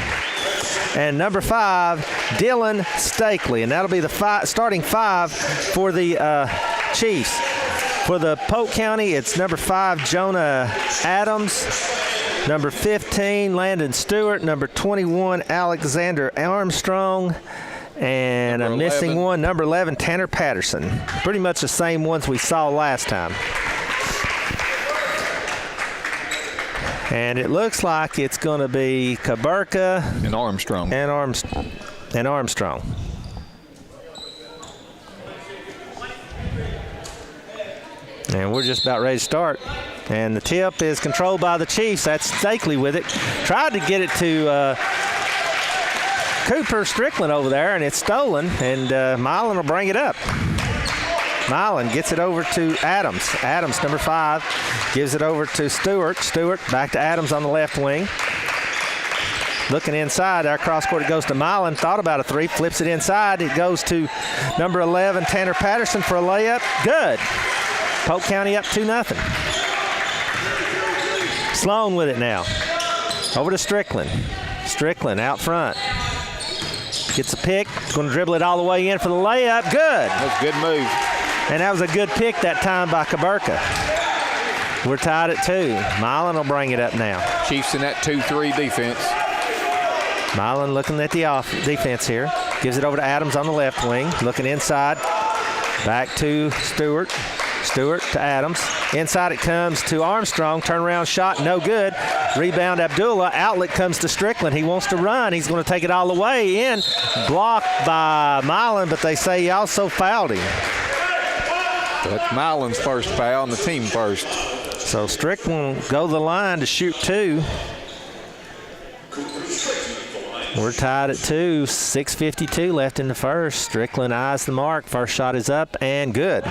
And number 5, Dylan Stakely. And that'll be the starting 5 for the Chiefs. For the Polk County, it's number 5, Jonah Adams. Number 15, Landon Stewart. Number 21, Alexander Armstrong. And I'm missing one, number 11, Tanner Patterson. Pretty much the same ones we saw last time. And it looks like it's going to be Kaburka and Armstrong. And Armstrong. And we're just about ready to start. And the tip is controlled by the Chiefs. That's Stakely with it. Tried to get it to Cooper Strickland over there, and it's stolen, and Milan will bring it up. Milan gets it over to Adams. Adams, number 5, gives it over to Stewart. Stewart back to Adams on the left wing. Looking inside, our cross court, it goes to Milan. Thought about a 3, flips it inside. It goes to number 11, Tanner Patterson for a layup. Good. Polk County up 2-0. Sloan with it now. Over to Strickland. Strickland out front. Gets a pick. Going to dribble it all the way in for the layup. Good. That's a good move. And that was a good pick that time by Kaburka. We're tied at 2. Milan will bring it up now. Chiefs in that 2-3 defense. Milan looking at the defense here. Gives it over to Adams on the left wing. Looking inside. Back to Stewart. Stewart to Adams. Inside it comes to Armstrong. Turnaround shot, no good. Rebound Abdullah. Outlet comes to Strickland. He wants to run. He's going to take it all the way in. Blocked by Milan, but they say he also fouled him. That's Milan's first foul and the team first. So Strickland will go to the line to shoot 2. We're tied at 2. 6:52 left in the first. Strickland eyes the mark. First shot is up and good.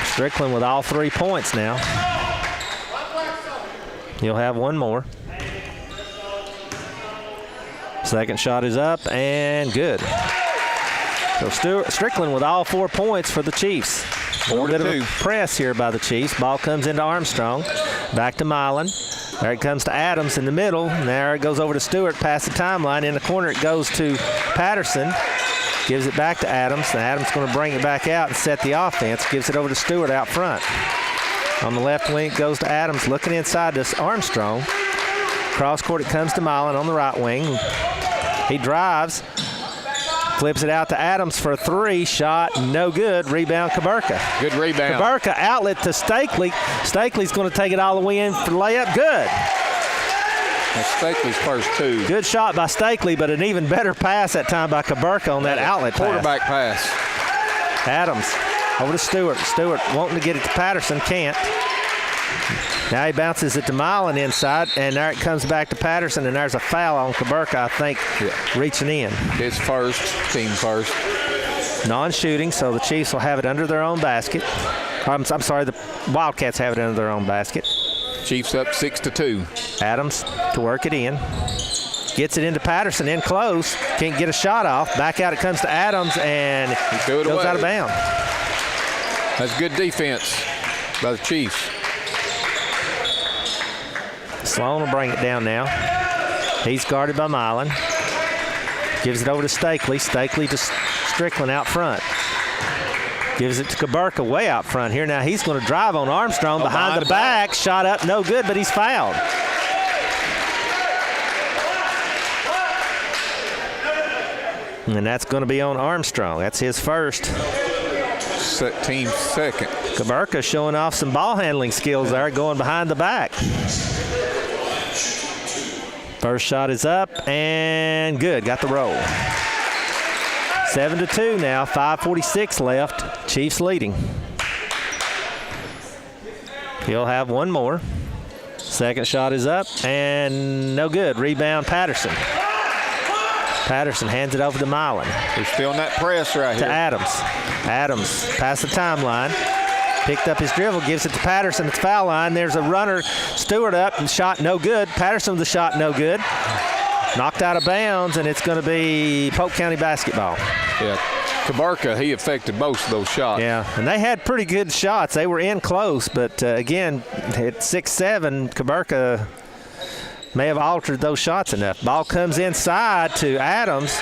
Strickland with all 3 points now. He'll have one more. Second shot is up and good. So Strickland with all 4 points for the Chiefs. A little bit of a press here by the Chiefs. Ball comes into Armstrong. Back to Milan. There it comes to Adams in the middle. And there it goes over to Stewart past the timeline. In the corner it goes to Patterson. Gives it back to Adams. And Adams going to bring it back out and set the offense. Gives it over to Stewart out front. On the left wing it goes to Adams. Looking inside to Armstrong. Cross court it comes to Milan on the right wing. He drives. Flips it out to Adams for a 3. Shot, no good. Rebound, Kaburka. Good rebound. Kaburka outlet to Stakely. Stakely's going to take it all the way in for the layup. Good. That's Stakely's first 2. Good shot by Stakely, but an even better pass that time by Kaburka on that outlet quarterback pass. Adams over to Stewart. Stewart wanting to get it to Patterson, can't. Now he bounces it to Milan inside, and there it comes back to Patterson, and there's a foul on Kaburka, I think, reaching in. His first, team first. Non-shooting, so the Chiefs will have it under their own basket. I'm sorry, the Wildcats have it under their own basket. Chiefs up 6-2. Adams to work it in. Gets it into Patterson in close. Can't get a shot off. Back out it comes to Adams, and goes out of bounds. That's good defense by the Chiefs. Sloan will bring it down now. He's guarded by Milan. Gives it over to Stakely. Stakely to Strickland out front. Gives it to Kaburka way out front here. Now he's going to drive on Armstrong behind the back. Shot up, no good, but he's fouled. And that's going to be on Armstrong. That's his first. Team second. Kaburka showing off some ball handling skills there, going behind the back. First shot is up and good. Got the roll. 7-2 now. 5:46 left. Chiefs leading. He'll have one more. Second shot is up and no good. Rebound Patterson. Patterson hands it over to Milan. They're still in that press right here. To Adams. Adams past the timeline. Picked up his dribble, gives it to Patterson at the foul line. There's a runner. Stewart up and shot no good. Patterson with the shot no good. Knocked out of bounds, and it's going to be Polk County basketball. Yeah. Kaburka, he affected most of those shots. Yeah, and they had pretty good shots. They were in close, but again, at 6'7", Kaburka may have altered those shots enough. Ball comes inside to Adams.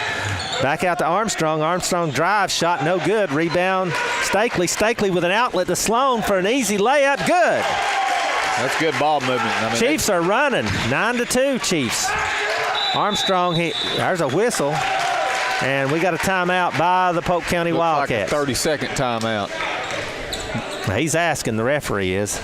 Back out to Armstrong. Armstrong drives, shot no good. Rebound Stakely. Stakely with an outlet to Sloan for an easy layup. Good. That's good ball movement. Chiefs are running. 9-2 Chiefs. Armstrong, there's a whistle. And we got a timeout by the Polk County Wildcats. Like a 30-second timeout. He's asking, the referee is.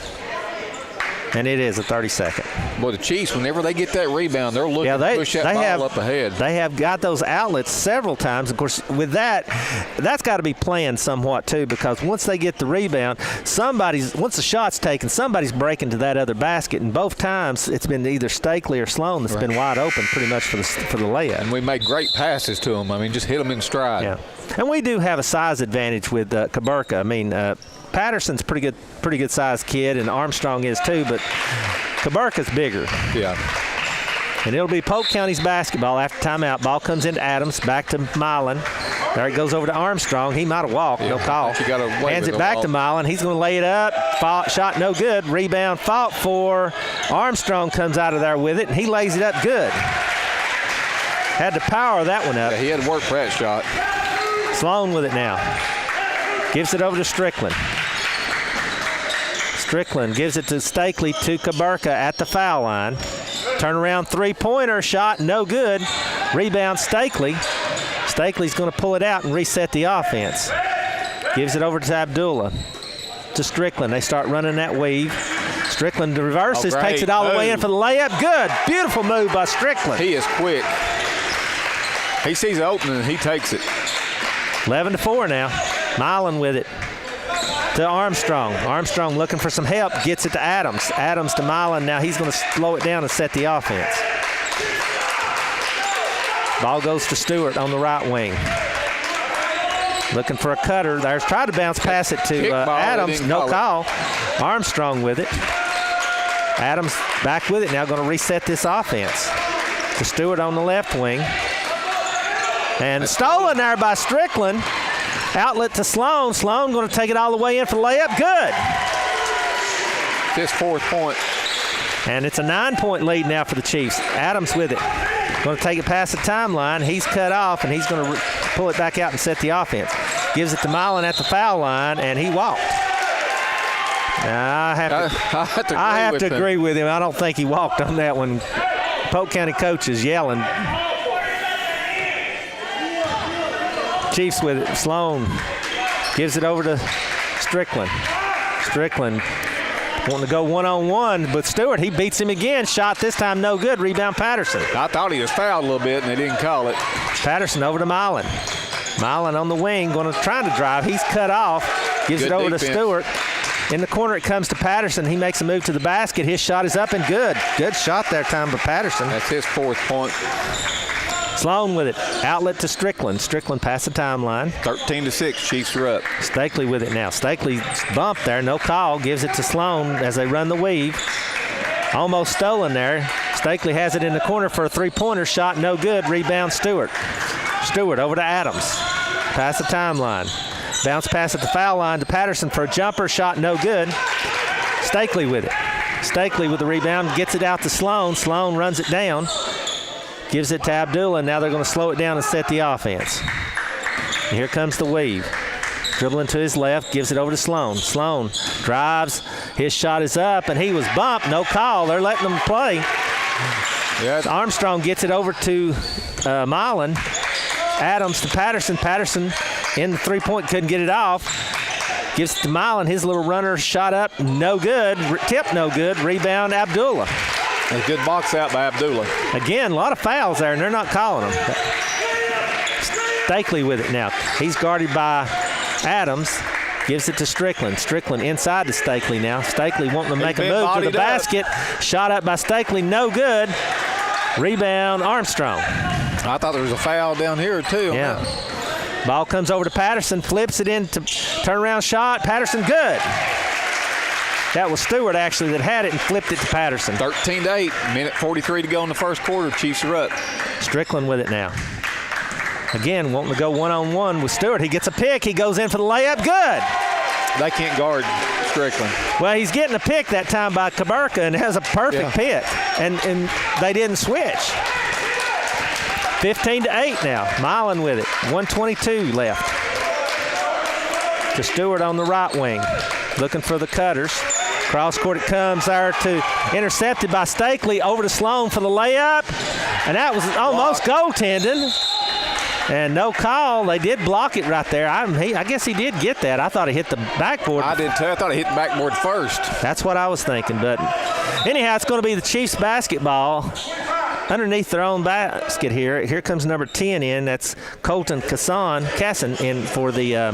And it is a 30-second. Boy, the Chiefs, whenever they get that rebound, they're looking to push that ball up ahead. They have got those outlets several times. Of course, with that's got to be planned somewhat too, because once they get the rebound, once the shot's taken, somebody's breaking to that other basket, and both times it's been either Stakely or Sloan that's been wide open pretty much for the layup. And we make great passes to them. I mean, just hit them in stride. Yeah, and we do have a size advantage with Kaburka. I mean, Patterson's pretty good sized kid, and Armstrong is too, but Kaburka's bigger. Yeah. And it'll be Polk County's basketball after timeout. Ball comes into Adams, back to Milan. There it goes over to Armstrong. He might have walked, no call. Hands it back to Milan. He's going to lay it up. Shot no good. Rebound fought for. Armstrong comes out of there with it, and he lays it up good. Had to power that one up. Yeah, he had to work for that shot. Sloan with it now. Gives it over to Strickland. Strickland gives it to Stakely to Kaburka at the foul line. Turnaround three-pointer shot, no good. Rebound Stakely. Stakely's going to pull it out and reset the offense. Gives it over to Abdullah. To Strickland. They start running that weave. Strickland reverses, takes it all the way in for the layup. Good. Beautiful move by Strickland. He is quick. He sees the opening and he takes it. 11-4 now. Milan with it to Armstrong. Armstrong looking for some help, gets it to Adams. Adams to Milan. Now he's going to slow it down and set the offense. Ball goes to Stewart on the right wing. Looking for a cutter. There's tried to bounce pass it to Adams. No call. Armstrong with it. Adams back with it. Now going to reset this offense. To Stewart on the left wing. And stolen there by Strickland. Outlet to Sloan. Sloan going to take it all the way in for the layup. Good. This fourth point. And it's a 9-point lead now for the Chiefs. Adams with it. Going to take it past the timeline. He's cut off, and he's going to pull it back out and set the offense. Gives it to Milan at the foul line, and he walked. Now, I have to agree with him. I don't think he walked on that one. Polk County coach is yelling. Chiefs with it. Sloan gives it over to Strickland. Strickland wanting to go one-on-one, but Stewart, he beats him again. Shot this time no good. Rebound Patterson. I thought he was fouled a little bit, and they didn't call it. Patterson over to Milan. Milan on the wing, trying to drive. He's cut off. Gives it over to Stewart. In the corner, it comes to Patterson. He makes a move to the basket. His shot is up and good. Good shot that time by Patterson. That's his fourth point. Sloan with it. Outlet to Strickland. Strickland past the timeline. 13-6. Chiefs are up. Stakely with it now. Stakely bumped there. No call. Gives it to Sloan as they run the weave. Almost stolen there. Stakely has it in the corner for a three-pointer shot. No good. Rebound Stewart. Stewart over to Adams. Past the timeline. Bounce pass at the foul line to Patterson for a jumper. Shot no good. Stakely with it. Stakely with the rebound. Gets it out to Sloan. Sloan runs it down. Gives it to Abdullah. Now they're going to slow it down and set the offense. And here comes the weave. Dribbling to his left. Gives it over to Sloan. Sloan drives. His shot is up, and he was bumped. No call. They're letting them play. Yeah. Armstrong gets it over to Milan. Adams to Patterson. Patterson in the three-point, couldn't get it off. Gives it to Milan. His little runner shot up, no good. Tip, no good. Rebound, Abdullah. A good box out by Abdullah. Again, a lot of fouls there, and they're not calling them. Stakely with it now. He's guarded by Adams. Gives it to Strickland. Strickland inside to Stakely now. Stakely wanting to make a move to the basket. Shot up by Stakely, no good. Rebound, Armstrong. I thought there was a foul down here, too. Yeah. Ball comes over to Patterson, flips it into turnaround shot. Patterson, good. That was Stewart, actually, that had it and flipped it to Patterson. 13-8, minute 43 to go in the first quarter. Chiefs are up. Strickland with it now. Again, wanting to go one-on-one with Stewart. He gets a pick. He goes in for the layup. Good. They can't guard Strickland. Well, he's getting a pick that time by Kaburka and has a perfect pick. And they didn't switch. 15-8 now. Milan with it. 1:22 left. To Stewart on the right wing. Looking for the cutters. Cross court it comes there to intercepted by Stakely. Over to Sloan for the layup. And that was almost goaltending. And no call. They did block it right there. I guess he did get that. I thought he hit the backboard. I did too. I thought he hit the backboard first. That's what I was thinking. But anyhow, it's going to be the Chiefs basketball underneath their own basket here. Here comes number 10 in. That's Colton Casson in for the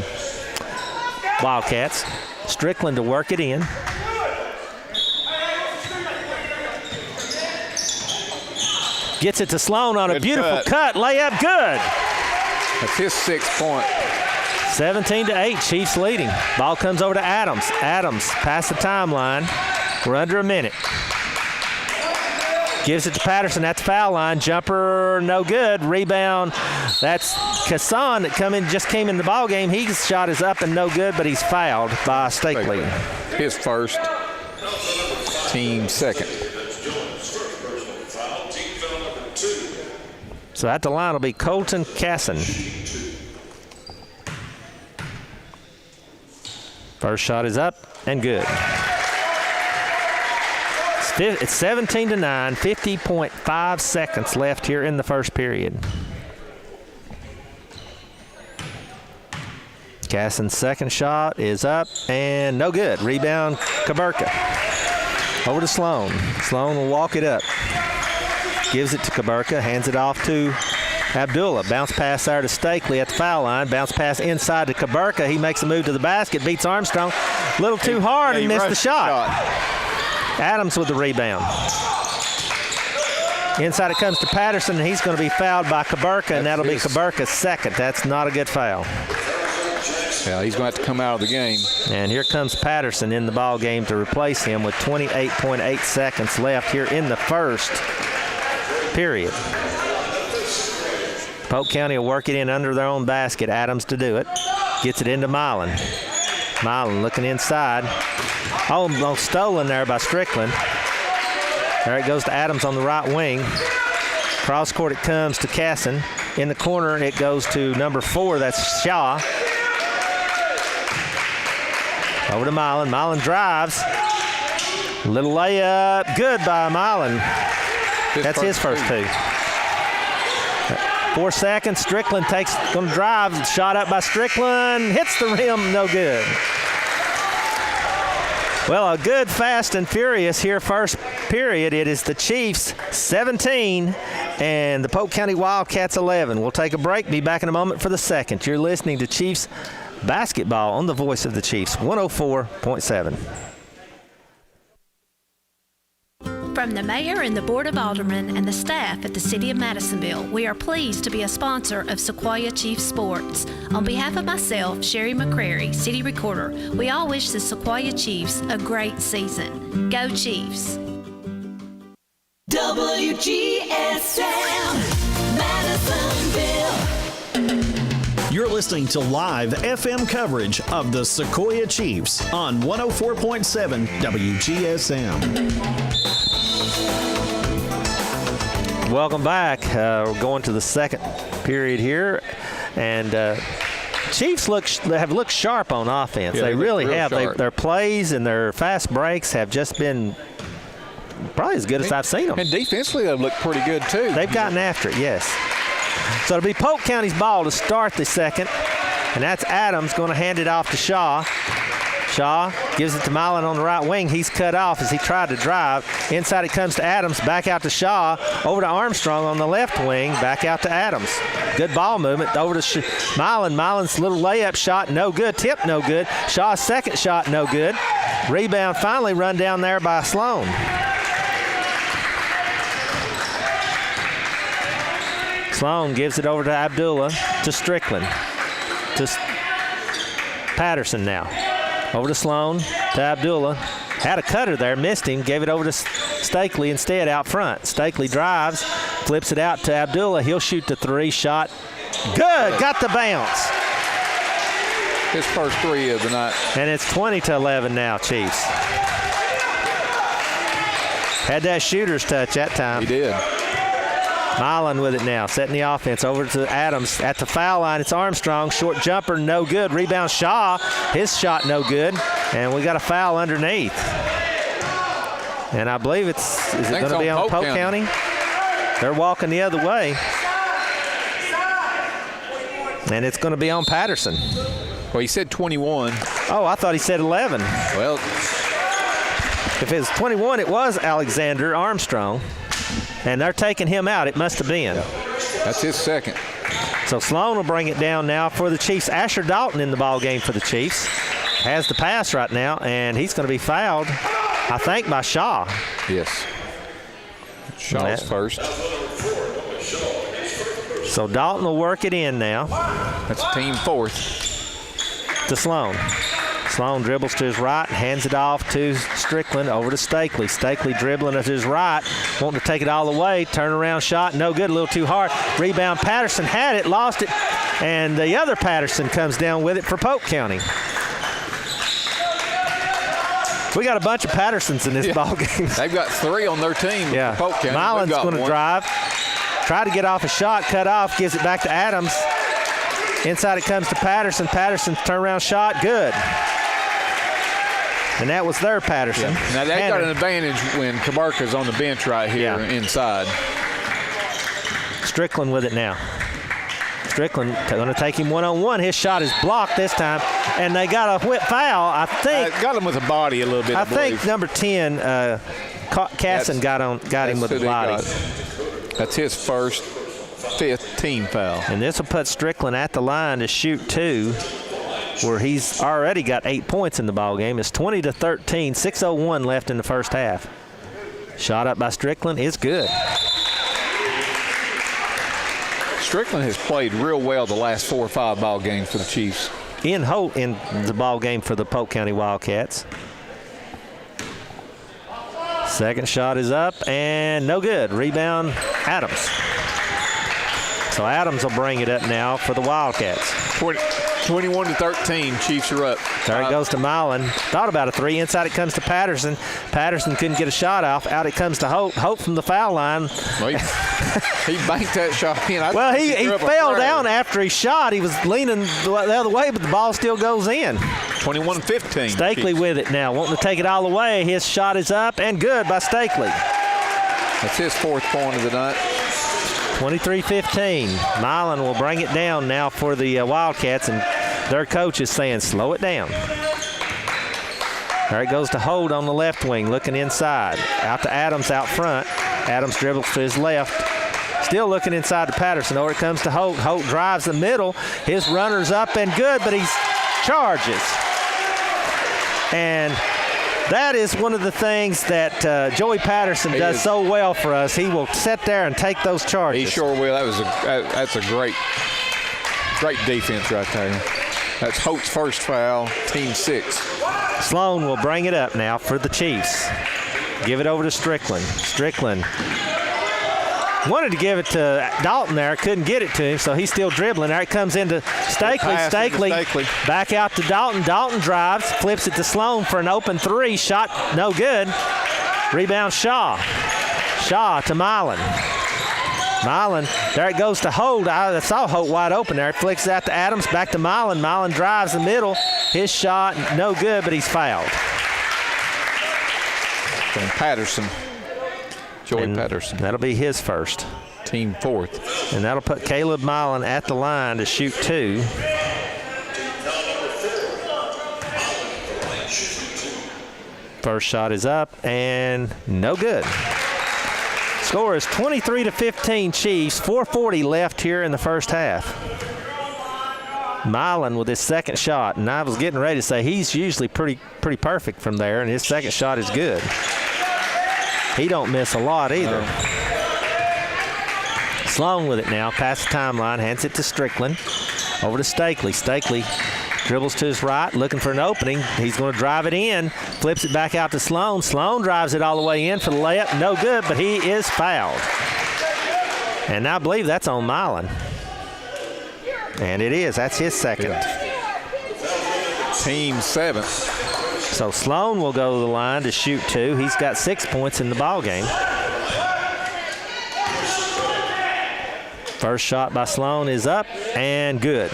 Wildcats. Strickland to work it in. Gets it to Sloan on a beautiful cut. Layup good. That's his 6th point. 17-8, Chiefs leading. Ball comes over to Adams. Adams past the timeline. We're under a minute. Gives it to Patterson at the foul line. Jumper, no good. Rebound. That's Kassan that just came in the ball game. His shot is up and no good, but he's fouled by Stakely. His first, team second. So at the line will be Colton Casson. First shot is up and good. It's 17-9, 50.5 seconds left here in the first period. Casson's second shot is up and no good. Rebound, Kaburka. Over to Sloan. Sloan will walk it up. Gives it to Kaburka, hands it off to Abdullah. Bounce pass there to Stakely at the foul line. Bounce pass inside to Kaburka. He makes a move to the basket, beats Armstrong. A little too hard and missed the shot. Adams with the rebound. Inside it comes to Patterson, and he's going to be fouled by Kaburka, and that'll be Kaburka's second. That's not a good foul. Yeah, he's going to have to come out of the game. And here comes Patterson in the ball game to replace him with 28.8 seconds left here in the first period. Polk County will work it in under their own basket. Adams to do it. Gets it into Milan. Milan looking inside. Almost stolen there by Strickland. There it goes to Adams on the right wing. Cross court it comes to Casson. In the corner it goes to number 4. That's Shaw. Over to Milan. Milan drives. Little layup. Good by Milan. That's his first two. 4 seconds. Strickland going to drive. Shot up by Strickland. Hits the rim. No good. Well, a good, fast, and furious here first period. It is the Chiefs 17 and the Polk County Wildcats 11. We'll take a break. Be back in a moment for the second. You're listening to Chiefs basketball on the voice of the Chiefs, 104.7. From the Mayor and the Board of Aldermen and the staff at the City of Madisonville, we are pleased to be a sponsor of Sequoia Chiefs Sports. On behalf of myself, Sherry McCrary, City Recorder, we all wish the Sequoia Chiefs a great season. Go Chiefs! WGSM, Madisonville. You're listening to live FM coverage of the Sequoia Chiefs on 104.7 WGSM. Welcome back. We're going to the second period here, and Chiefs have looked sharp on offense. Yeah, they really have. sharp. Their plays and their fast breaks have just been probably as good as I've seen them. And defensively, they've looked pretty good, too. They've gotten after it, yes. So it'll be Polk County's ball to start the second, and that's Adams going to hand it off to Shaw. Shaw gives it to Milan on the right wing. He's cut off as he tried to drive. Inside it comes to Adams, back out to Shaw, over to Armstrong on the left wing, back out to Adams. Good ball movement over to Milan. Milan's little layup shot, no good. Tip, no good. Shaw's second shot, no good. Rebound finally run down there by Sloan. Sloan gives it over to Abdullah, to Strickland, to Patterson now. Over to Sloan, to Abdullah. Had a cutter there, missed him, gave it over to Stakely instead out front. Stakely drives, flips it out to Abdullah. He'll shoot the three shot. Good, got the bounce. His first three of the night. And it's 20-11 now, Chiefs. Had that shooter's touch that time. He did. Milan with it now, setting the offense over to Adams at the foul line. It's Armstrong, short jumper, no good. Rebound Shaw, his shot no good, and we got a foul underneath. And I believe is it going to be on Polk County? They're walking the other way. And it's going to be on Patterson. Well, he said 21. Oh, I thought he said 11. Well, if it was 21, it was Alexander Armstrong. And they're taking him out. It must have been. That's his second. So Sloan will bring it down now for the Chiefs. Asher Dalton in the ball game for the Chiefs. Has the pass right now, and he's going to be fouled, I think, by Shaw. Yes. Shaw's first. So Dalton will work it in now. That's team fourth. To Sloan. Sloan dribbles to his right, hands it off to Strickland, over to Stakely. Stakely dribbling to his right, wanting to take it all the way. Turnaround shot, no good, a little too hard. Rebound, Patterson had it, lost it, and the other Patterson comes down with it for Polk County. We got a bunch of Pattersons in this ball game. They've got three on their team. Yeah. Polk County. Milan's going to drive, try to get off a shot, cut off, gives it back to Adams. Inside it comes to Patterson. Patterson's turnaround shot, good. And that was their Patterson. Yeah. Now, they've got an advantage when Kabarka's on the bench right here inside. Strickland with it now. Strickland going to take him one-on-one. His shot is blocked this time, and they got a whip foul, I think. Got him with the body a little bit, I think number 10, Casson got him with the body. That's his fifth team foul. And this will put Strickland at the line to shoot two, where he's already got 8 points in the ball game. It's 20-13, 6:01 left in the first half. Shot up by Strickland is good. Strickland has played real well the last 4 or 5 ball games for the Chiefs. Ian Holt in the ball game for the Polk County Wildcats. Second shot is up and no good. Rebound, Adams. So Adams will bring it up now for the Wildcats. 21-13, Chiefs are up. There it goes to Milan. Thought about a three. Inside it comes to Patterson. Patterson couldn't get a shot off. Out it comes to Hope. Hope from the foul line. Well, he banked that shot in. Well, he fell down after he shot. He was leaning the other way, but the ball still goes in. 21-15. Stakely with it now, wanting to take it all the way. His shot is up and good by Stakely. That's his fourth point of the night. 23-15. Milan will bring it down now for the Wildcats, and their coach is saying slow it down. There it goes to Holt on the left wing, looking inside. Out to Adams out front. Adams dribbles to his left. Still looking inside to Patterson. Over it comes to Holt. Holt drives the middle. His runner's up and good, but he charges. And that is one of the things that Joey Patterson does so well for us. He will sit there and take those charges. He sure will. That's a great defense right there. That's Holt's first foul, team 6. Sloan will bring it up now for the Chiefs. Give it over to Strickland. Strickland Wanted to give it to Dalton there, couldn't get it to him, so he's still dribbling. There it comes into Stakely. Stakely back out to Dalton. Dalton drives, flips it to Sloan for an open three. Shot no good. Rebound Shaw. Shaw to Milan. Milan, there it goes to Holt. I saw Holt wide open there. Flicks it out to Adams, back to Milan. Milan drives the middle. His shot no good, but he's fouled. And Patterson. Joey Patterson. That'll be his first. Team fourth. And that'll put Caleb Milan at the line to shoot 2. First shot is up and no good. Score is 23-15 Chiefs. 4:40 left here in the first half. Milan with his second shot, and I was getting ready to say he's usually pretty perfect from there, and his second shot is good. He don't miss a lot either. Sloan with it now, past the timeline, hands it to Strickland. Over to Stakely. Stakely dribbles to his right, looking for an opening. He's going to drive it in, flips it back out to Sloan. Sloan drives it all the way in for the layup. No good, but he is fouled. And I believe that's on Milan. And it is. That's his second. Team 7th. So Sloan will go to the line to shoot 2. He's got 6 points in the ball game. First shot by Sloan is up and good.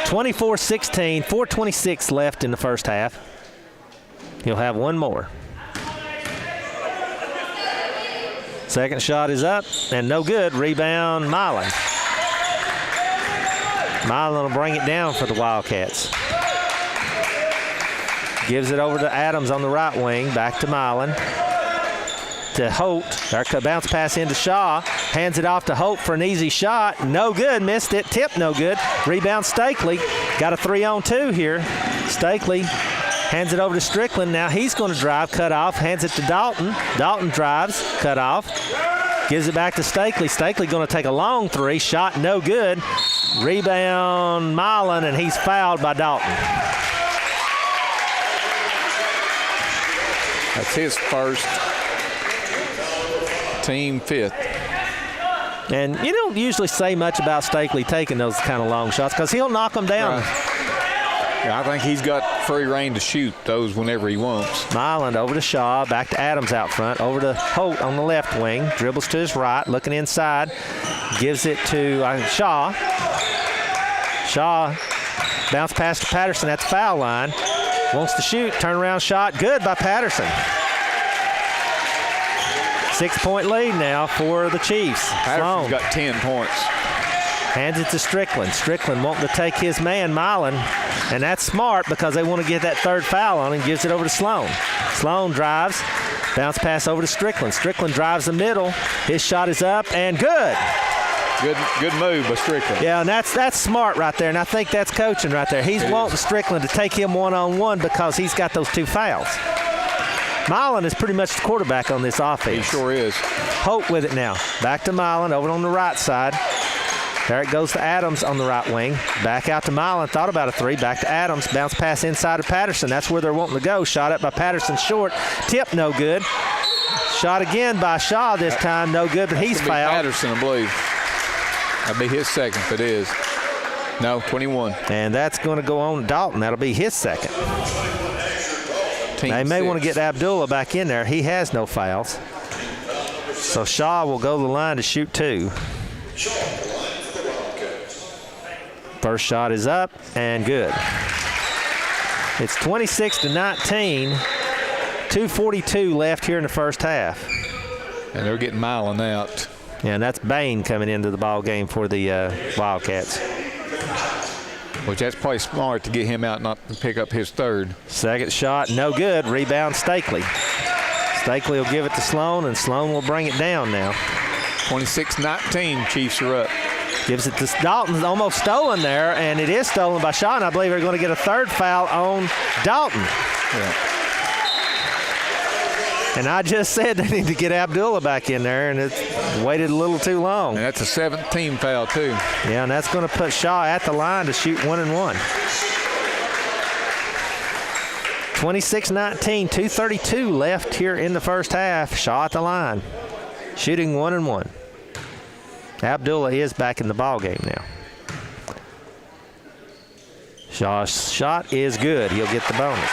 24-16, 4:26 left in the first half. He'll have one more. Second shot is up and no good. Rebound Milan. Milan will bring it down for the Wildcats. Gives it over to Adams on the right wing. Back to Milan. To Holt. There, bounce pass into Shaw. Hands it off to Holt for an easy shot. No good. Missed it. Tip no good. Rebound Stakely. Got a 3-on-2 here. Stakely hands it over to Strickland. Now he's going to drive. Cut off. Hands it to Dalton. Dalton drives. Cut off. Gives it back to Stakely. Stakely going to take a long 3. Shot no good. Rebound Milan, and he's fouled by Dalton. That's his first. Team 5th. And you don't usually say much about Stakely taking those kind of long shots because he'll knock them down. Right. Yeah, I think he's got free reign to shoot those whenever he wants. Myland over to Shaw, back to Adams out front, over to Holt on the left wing, dribbles to his right, looking inside, gives it to Shaw. Shaw bounce pass to Patterson at the foul line, wants to shoot, turnaround shot, good by Patterson. 6-point lead now for the Chiefs. Patterson's got 10 points. Hands it to Strickland. Strickland wanting to take his man, Milan, and that's smart because they want to get that third foul on him. Gives it over to Sloan. Sloan drives, bounce pass over to Strickland. Strickland drives the middle. His shot is up and good. Good move by Strickland. Yeah, and that's smart right there, and I think that's coaching right there. He's wanting Strickland to take him one-on-one because he's got those 2 fouls. Milan is pretty much the quarterback on this offense. He sure is. Holt with it now. Back to Milan, over on the right side. There it goes to Adams on the right wing. Back out to Milan, thought about a 3. Back to Adams, bounce pass inside of Patterson. That's where they're wanting to go. Shot up by Patterson short. Tip no good. Shot again by Shaw this time, no good, but he's fouled. Patterson, I believe. That'll be his second if it is. No, 21. And that's going to go on to Dalton. That'll be his second. They may want to get Abdullah back in there. He has no fouls. So Shaw will go to the line to shoot 2. First shot is up and good. It's 26-19. 2:42 left here in the first half. And they're getting Milan out. Yeah, and that's Bain coming into the ball game for the Wildcats. Which that's probably smart to get him out, not to pick up his third. Second shot, no good. Rebound Stakely. Stakely will give it to Sloan, and Sloan will bring it down now. 26-19, Chiefs are up. Gives it to Dalton, almost stolen there, and it is stolen by Shaw, and I believe they're going to get a third foul on Dalton. Yeah. And I just said they need to get Abdullah back in there, and it's waited a little too long. And that's a 7th-team foul, too. Yeah, and that's going to put Shaw at the line to shoot 1-and-1. 26-19, 2:32 left here in the first half. Shaw at the line. shooting 1-1. Abdullah is back in the ball game now. Shaw's shot is good. He'll get the bonus.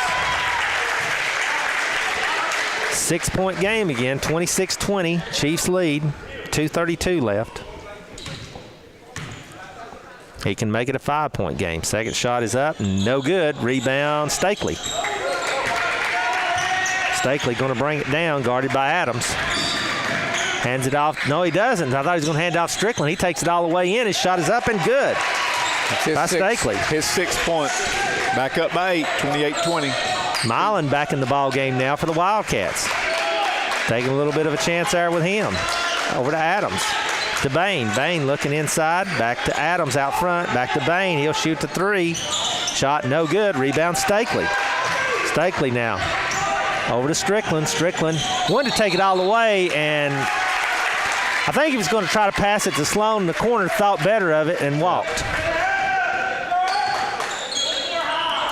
6-point game again, 26-20. Chiefs lead, 2:32 left. He can make it a 5-point game. Second shot is up, no good. Rebound, Stakely. Stakely going to bring it down, guarded by Adams. Hands it off. No, he doesn't. I thought he was going to hand it off Strickland. He takes it all the way in. His shot is up and good. By Stakely. His 6 point. Back up by 8, 28-20. Milan back in the ball game now for the Wildcats. Taking a little bit of a chance there with him. Over to Adams. To Bain. Bain looking inside. Back to Adams out front. Back to Bain. He'll shoot the 3. Shot no good. Rebound Stakely. Stakely now. Over to Strickland. Strickland wanted to take it all the way, and I think he was going to try to pass it to Sloan in the corner, thought better of it, and walked.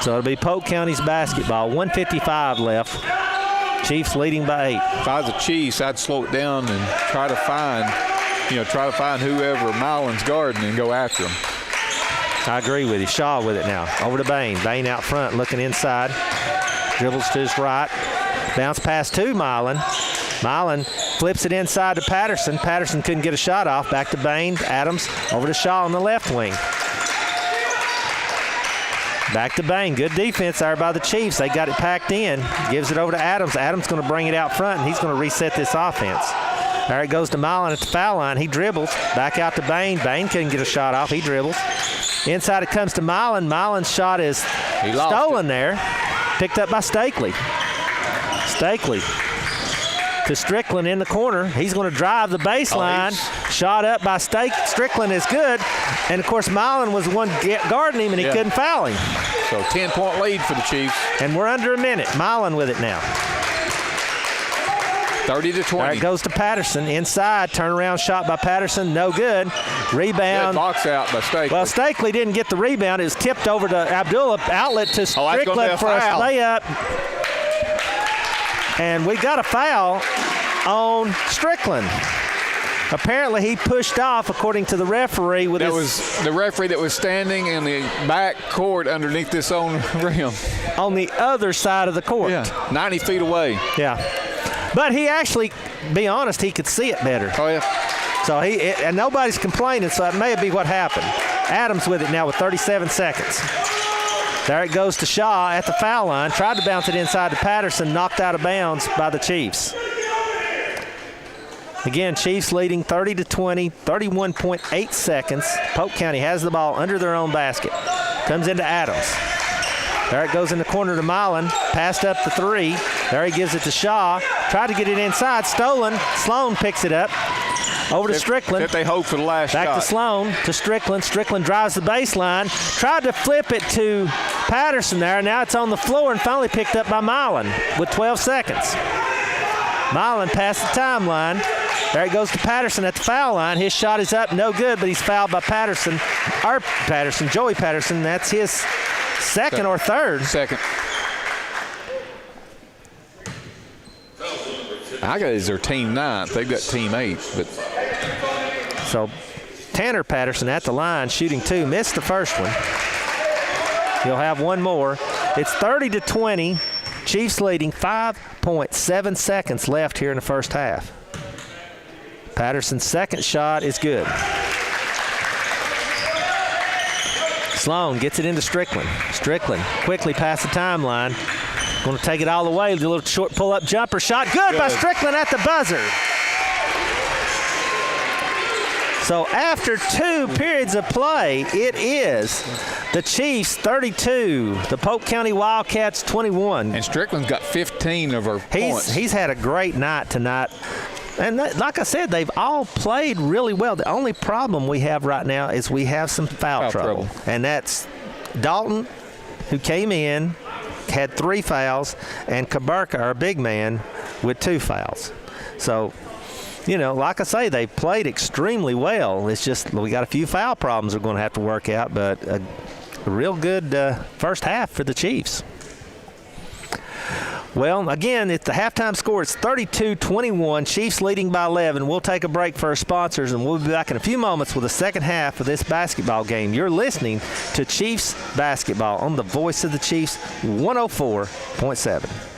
So it'll be Polk County's basketball. 1:55 left. Chiefs leading by 8. If I was the Chiefs, I'd slow it down and try to find whoever Milan's guarding and go after him. I agree with you. Shaw with it now. Over to Bain. Bain out front, looking inside. Dribbles to his right. Bounce pass to Milan. Milan flips it inside to Patterson. Patterson couldn't get a shot off. Back to Bain. Adams over to Shaw on the left wing. Back to Bain. Good defense there by the Chiefs. They got it packed in. Gives it over to Adams. Adams going to bring it out front, and he's going to reset this offense. There it goes to Milan at the foul line. He dribbles. Back out to Bain. Bain couldn't get a shot off. He dribbles. Inside it comes to Milan. Milan's shot is stolen there. Picked up by Stakely. Stakely to Strickland in the corner. He's going to drive the baseline. Shot up by Strickland is good. And, of course, Milan was the one guarding him, and he couldn't foul him. So 10-point lead for the Chiefs. And we're under a minute. Milan with it now. 30-20. There it goes to Patterson. Inside, turnaround shot by Patterson. No good. Rebound. Good box out by Stakely. Well, Stakely didn't get the rebound. It was tipped over to Abdullah. Outlet to Strickland for a layup. And we got a foul on Strickland. Apparently he pushed off, according to the referee. That was the referee that was standing in the back court underneath this own rim. On the other side of the court. Yeah, 90 feet away. Yeah. But he actually, be honest, he could see it better. Oh, yeah. So and nobody's complaining, so it may be what happened. Adams with it now with 37 seconds. There it goes to Shaw at the foul line. Tried to bounce it inside to Patterson, knocked out of bounds by the Chiefs. Again, Chiefs leading 30-20, 31.8 seconds. Polk County has the ball under their own basket. Comes into Adams. There it goes in the corner to Milan. Passed up the 3. There he gives it to Shaw. Tried to get it inside. Stolen. Sloan picks it up. Over to Strickland. If they hope for the last shot. Back to Sloan, to Strickland. Strickland drives the baseline. Tried to flip it to Patterson there. Now it's on the floor and finally picked up by Milan with 12 seconds. Milan past the timeline. There it goes to Patterson at the foul line. His shot is up, no good, but he's fouled by Joey Patterson. That's his second or third. Second. I got is their team 9th. They've got team 8, but so Tanner Patterson at the line shooting 2, missed the first one. He'll have one more. It's 30-20. Chiefs leading, 5.7 seconds left here in the first half. Patterson's second shot is good. Sloan gets it into Strickland. Strickland quickly past the timeline. Going to take it all the way. Do a little short pull-up jumper shot. Good by Strickland at the buzzer. So after 2 periods of play, it is the Chiefs 32, the Polk County Wildcats 21. And Strickland's got 15 of her points. He's had a great night tonight. And like I said, they've all played really well. The only problem we have right now is we have some foul trouble. And that's Dalton, who came in, had 3 fouls, and Kaburka, our big man, with 2 fouls. So, like I say, they played extremely well. It's just we got a few foul problems we're going to have to work out, but a real good first half for the Chiefs. Well, again, the halftime score is 32-21. Chiefs leading by 11. We'll take a break for our sponsors, and we'll be back in a few moments with the second half of this basketball game. You're listening to Chiefs Basketball on the Voice of the Chiefs, 104.7.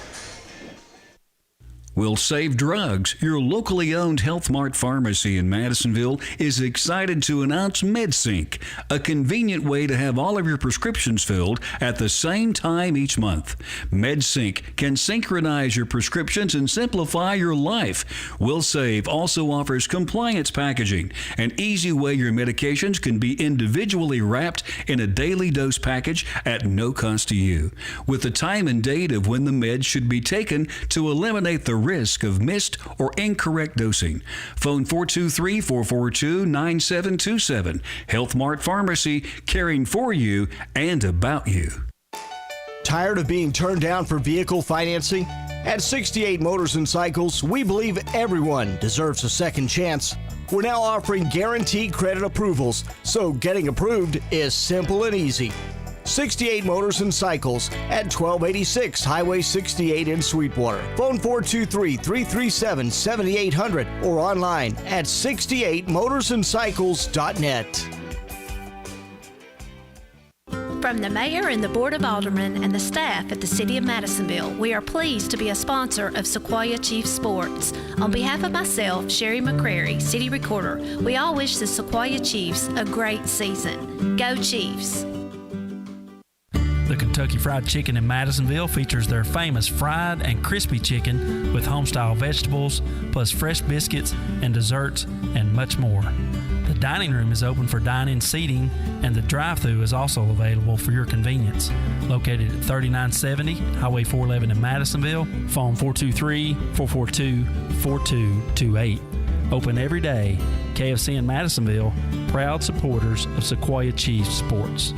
Will Save Drugs, your locally owned Health Mart pharmacy in Madisonville, is excited to announce MedSync, a convenient way to have all of your prescriptions filled at the same time each month. MedSync can synchronize your prescriptions and simplify your life. Will Save also offers compliance packaging, an easy way your medications can be individually wrapped in a daily dose package at no cost to you, with the time and date of when the meds should be taken to eliminate the risk of missed or incorrect dosing. Phone 423-442-9727. Health Mart Pharmacy, caring for you and about you. Tired of being turned down for vehicle financing? At 68 Motors and Cycles, we believe everyone deserves a second chance. We're now offering guaranteed credit approvals, so getting approved is simple and easy. 68 Motors and Cycles at 1286 Highway 68 in Sweetwater. Phone 423-337-7800 or online at 68motorsandcycles.net. From the Mayor and the Board of Aldermen and the staff at the City of Madisonville, we are pleased to be a sponsor of Sequoia Chiefs Sports. On behalf of myself, Sherry McCrary, City Recorder, we all wish the Sequoia Chiefs a great season. Go Chiefs! The Kentucky Fried Chicken in Madisonville features their famous fried and crispy chicken with home-style vegetables, plus fresh biscuits and desserts, and much more. The dining room is open for dine-in seating, and the drive-thru is also available for your convenience. Located at 3970 Highway 411 in Madisonville, phone 423-442-4228. Open every day. KFC in Madisonville, proud supporters of Sequoia Chiefs Sports.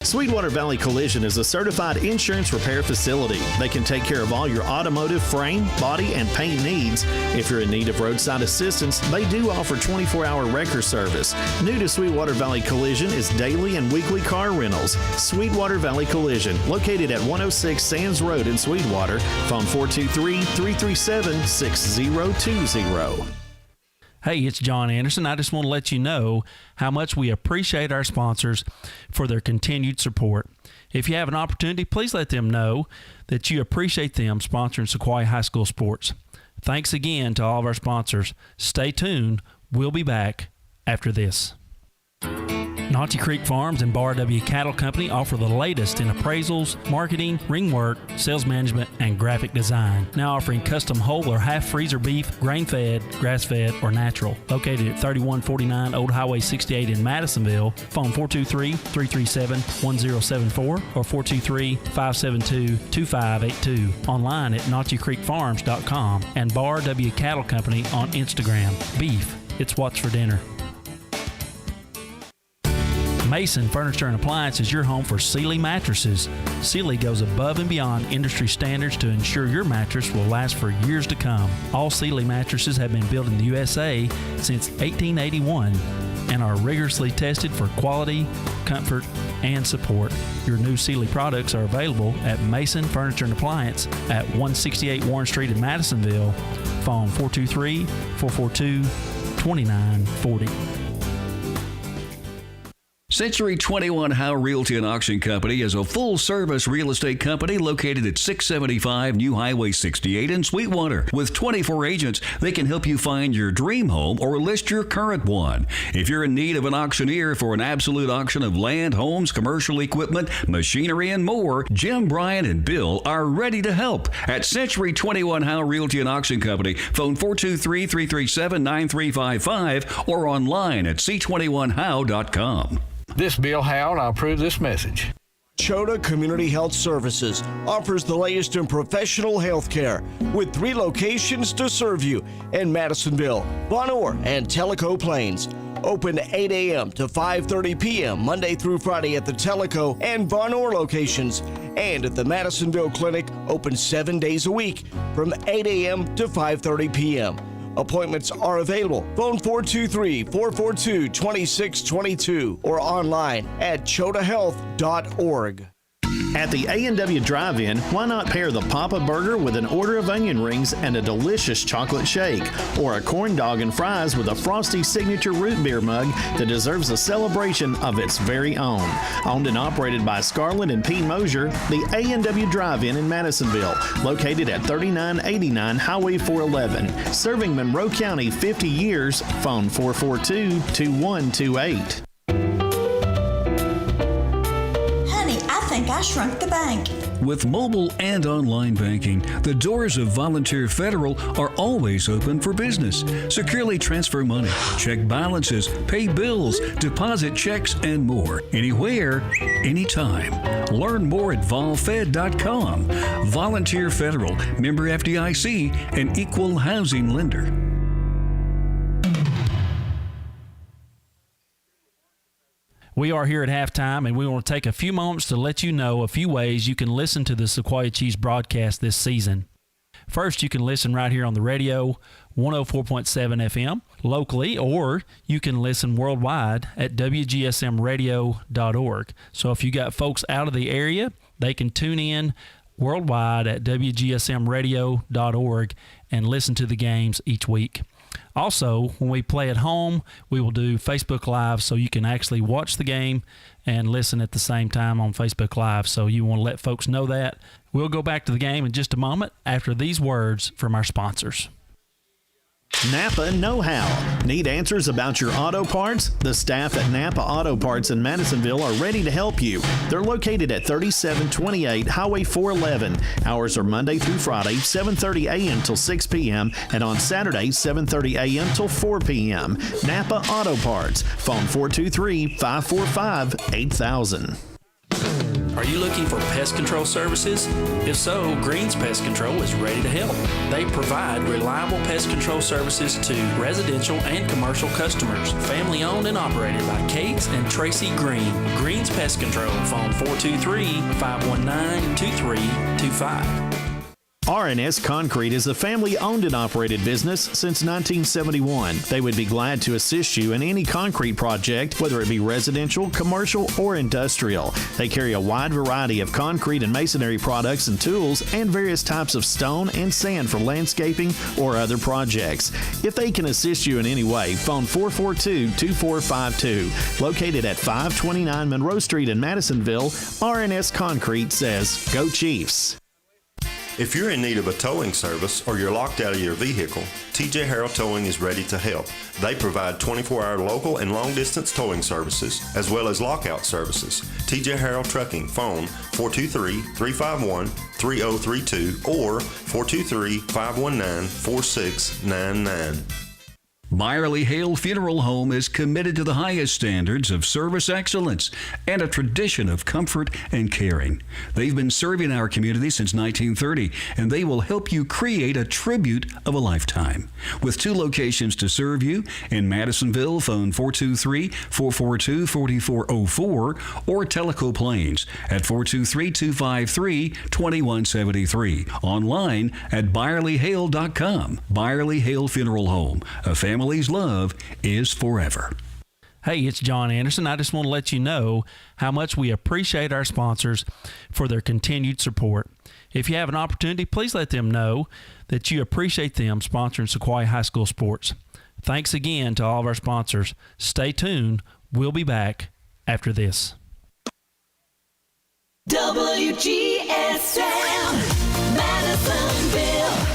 Sweetwater Valley Collision is a certified insurance repair facility. They can take care of all your automotive, frame, body, and paint needs. If you're in need of roadside assistance, they do offer 24-hour wrecker service. New to Sweetwater Valley Collision is daily and weekly car rentals. Sweetwater Valley Collision, located at 106 Sands Road in Sweetwater. Phone 423-337-6020. Hey, it's John Anderson. I just want to let you know how much we appreciate our sponsors for their continued support. If you have an opportunity, please let them know that you appreciate them sponsoring Sequoia High School sports. Thanks again to all of our sponsors. Stay tuned. We'll be back after this. Naughty Creek Farms and Bar W Cattle Company offer the latest in appraisals, marketing, ring work, sales management, and graphic design. Now offering custom whole or half freezer beef, grain-fed, grass-fed, or natural. Located at 3149 Old Highway 68 in Madisonville. Phone 423-337-1074 or 423-572-2582. Online at NaughtyCreekFarms.com and Bar W Cattle Company on Instagram. Beef, it's what's for dinner. Mason Furniture and Appliance is your home for Sealy mattresses. Sealy goes above and beyond industry standards to ensure your mattress will last for years to come. All Sealy mattresses have been built in the USA since 1881 and are rigorously tested for quality, comfort, and support. Your new Sealy products are available at Mason Furniture and Appliance at 168 Warren Street in Madisonville. Phone 423-442-2940. Century 21 Howe Realty and Auction Company is a full-service real estate company located at 675 New Highway 68 in Sweetwater. With 24 agents, they can help you find your dream home or list your current one. If you're in need of an auctioneer for an absolute auction of land, homes, commercial equipment, machinery, and more, Jim, Brian, and Bill are ready to help. At Century 21 Howe Realty and Auction Company, phone 423-337-9355 or online at c21how.com. This Bill Howe, and I approve this message. Chota Community Health Services offers the latest in professional health care with 3 locations to serve you in Madisonville, Von Orr, and Tellico Plains. Open 8 a.m. to 5:30 p.m. Monday through Friday at the Tellico and Von Orr locations, and at the Madisonville Clinic, open 7 days a week from 8 a.m. to 5:30 p.m. Appointments are available. Phone 423-442-2622 or online at chotahealth.org. At the A&W Drive-In, why not pair the Papa Burger with an order of onion rings and a delicious chocolate shake, or a corn dog and fries with a Frosty signature root beer mug that deserves a celebration of its very own. Owned and operated by Scarlett and Pete Mosier, the A&W Drive-In in Madisonville, located at 3989 Highway 411, serving Monroe County 50 years. Phone 442-2128. I shrunk the bank. With mobile and online banking, the doors of Volunteer Federal are always open for business. Securely transfer money, check balances, pay bills, deposit checks, and more. Anywhere, anytime. Learn more at volfed.com. Volunteer Federal, member FDIC, and equal housing lender. We are here at halftime, and we want to take a few moments to let you know a few ways you can listen to the Sequoia Chiefs broadcast this season. First, you can listen right here on the radio, 104.7 FM, locally, or you can listen worldwide at wgsmradio.org. So if you got folks out of the area, they can tune in worldwide at wgsmradio.org and listen to the games each week. Also, when we play at home, we will do Facebook Live, so you can actually watch the game and listen at the same time on Facebook Live. So you want to let folks know that. We'll go back to the game in just a moment after these words from our sponsors. Napa Know-How. Need answers about your auto parts? The staff at Napa Auto Parts in Madisonville are ready to help you. They're located at 3728 Highway 411. Hours are Monday through Friday, 7:30 a.m. till 6 p.m. and on Saturday, 7:30 a.m. till 4 p.m. Napa Auto Parts. Phone 423-545-8000. Are you looking for pest control services? If so, Green's Pest Control is ready to help. They provide reliable pest control services to residential and commercial customers. Family owned and operated by Kate and Tracy Green. Green's Pest Control, phone 423-519-2325. R&S Concrete is a family-owned and operated business since 1971. They would be glad to assist you in any concrete project, whether it be residential, commercial, or industrial. They carry a wide variety of concrete and masonry products and tools and various types of stone and sand for landscaping or other projects. If they can assist you in any way, phone 442-2452. Located at 529 Monroe Street in Madisonville, R&S Concrete says, "Go Chiefs." If you're in need of a towing service or you're locked out of your vehicle, TJ Harrell Towing is ready to help. They provide 24-hour local and long-distance towing services, as well as lockout services. TJ Harrell Trucking, phone 423-351-3032 or 423-519-4699. Byerly Hale Funeral Home is committed to the highest standards of service excellence and a tradition of comfort and caring. They've been serving our community since 1930, and they will help you create a tribute of a lifetime. With 2 locations to serve you, in Madisonville, phone 423-442-4404, or Tellico Plains at 423-253-2173. Online at ByerlyHale.com. Byerly Hale Funeral Home. A family's love is forever. Hey, it's John Anderson. I just want to let you know how much we appreciate our sponsors for their continued support. If you have an opportunity, please let them know that you appreciate them sponsoring Sequoia High School sports. Thanks again to all of our sponsors. Stay tuned. We'll be back after this. WGSM, Madisonville.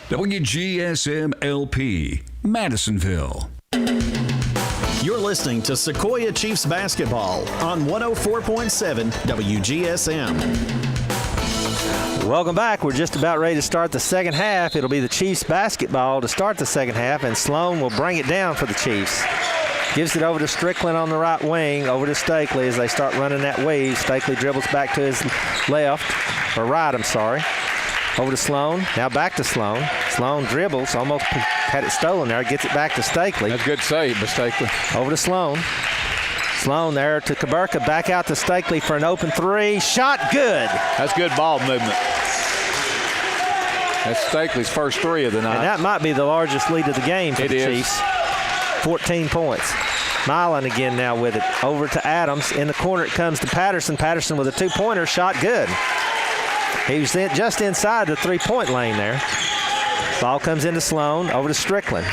WGSM LP, Madisonville. You're listening to Sequoia Chiefs basketball on 104.7 WGSM. Welcome back. We're just about ready to start the second half. It'll be the Chiefs basketball to start the second half, and Sloan will bring it down for the Chiefs. Gives it over to Strickland on the right wing, over to Stakely as they start running that wave. Stakely dribbles back to his left, or right, I'm sorry. Over to Sloan. Now back to Sloan. Sloan dribbles, almost had it stolen there. Gets it back to Stakely. That's a good save by Stakely. Over to Sloan. Sloan there to Kaburka. Back out to Stakely for an open 3. Shot good. That's good ball movement. That's Stakely's first 3 of the night. And that might be the largest lead of the game for the Chiefs. 14 points. Milan again now with it. Over to Adams. In the corner it comes to Patterson. Patterson with a two-pointer. Shot good. He was just inside the three-point lane there. Ball comes into Sloan. Over to Strickland.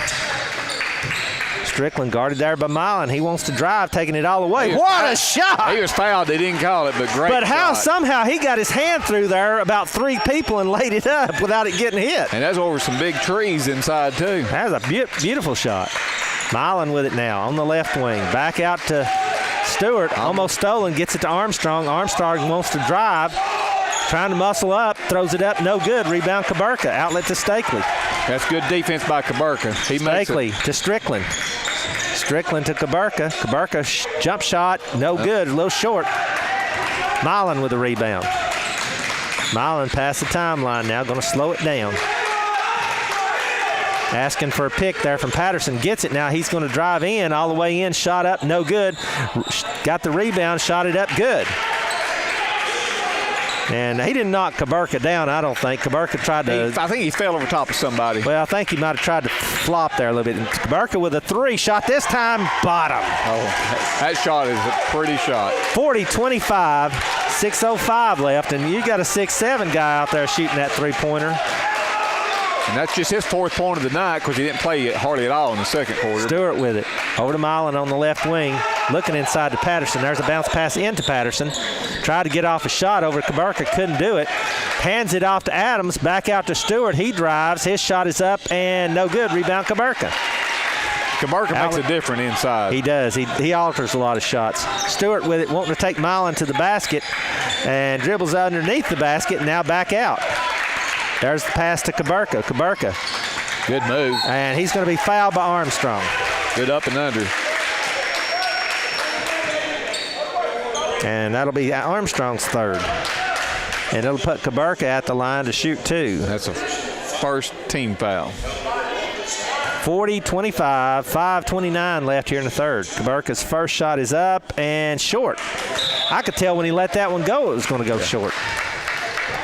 Strickland guarded there by Milan. He wants to drive, taking it all the way. What a shot! He was fouled. They didn't call it, but great But how shot. somehow he got his hand through there about three people and laid it up without it getting hit. And that's over some big trees inside, too. That was a beautiful shot. Milan with it now on the left wing. Back out to Stewart. Almost stolen. Gets it to Armstrong. Armstrong wants to drive. Trying to muscle up. Throws it up. No good. Rebound Kaburka. Outlet to Stakely. That's good defense by Kaburka. Stakely to Strickland. Strickland to Kaburka. Kaburka jump shot. No good. A little short. Milan with the rebound. Milan past the timeline now. Going to slow it down. Asking for a pick there from Patterson. Gets it now. He's going to drive in. All the way in. Shot up. No good. Got the rebound. Shot it up. Good. And he didn't knock Kaburka down, I don't think. Kaburka tried to... I think he fell over top of somebody. Well, I think he might have tried to flop there a little bit. And Kaburka with a three. Shot this time. Bottom. Oh, that shot is a pretty shot. 40-25. 6:05 left. And you got a 6'7" guy out there shooting that three-pointer. And that's just his fourth point of the night because he didn't play it hardly at all in the second quarter. Stewart with it. Over to Milan on the left wing. Looking inside to Patterson. There's a bounce pass into Patterson. Tried to get off a shot over to Kaburka. Couldn't do it. Hands it off to Adams. Back out to Stewart. He drives. His shot is up and no good. Rebound Kaburka. Kaburka makes a difference inside. He does. He alters a lot of shots. Stewart with it, wanting to take Milan to the basket and dribbles underneath the basket and now back out. There's the pass to Kaburka. Kaburka. Good move. And he's going to be fouled by Armstrong. Good up and under. And that'll be Armstrong's third. And it'll put Kaburka at the line to shoot two. That's a first team foul. 40-25, 5:29 left here in the third. Kaburka's first shot is up and short. I could tell when he let that one go it was going to go short.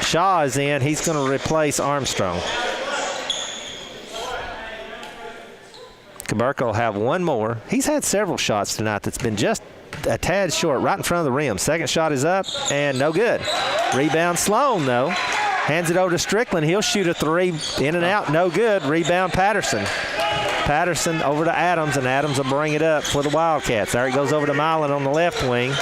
Shaw is in. He's going to replace Armstrong. Kaburka will have one more. He's had several shots tonight that's been just a tad short, right in front of the rim. Second shot is up and no good. Rebound Sloan, though. Hands it over to Strickland. He'll shoot a three. In and out. No good. Rebound Patterson. Patterson over to Adams, and Adams will bring it up for the Wildcats. There it goes over to Milan on the left wing.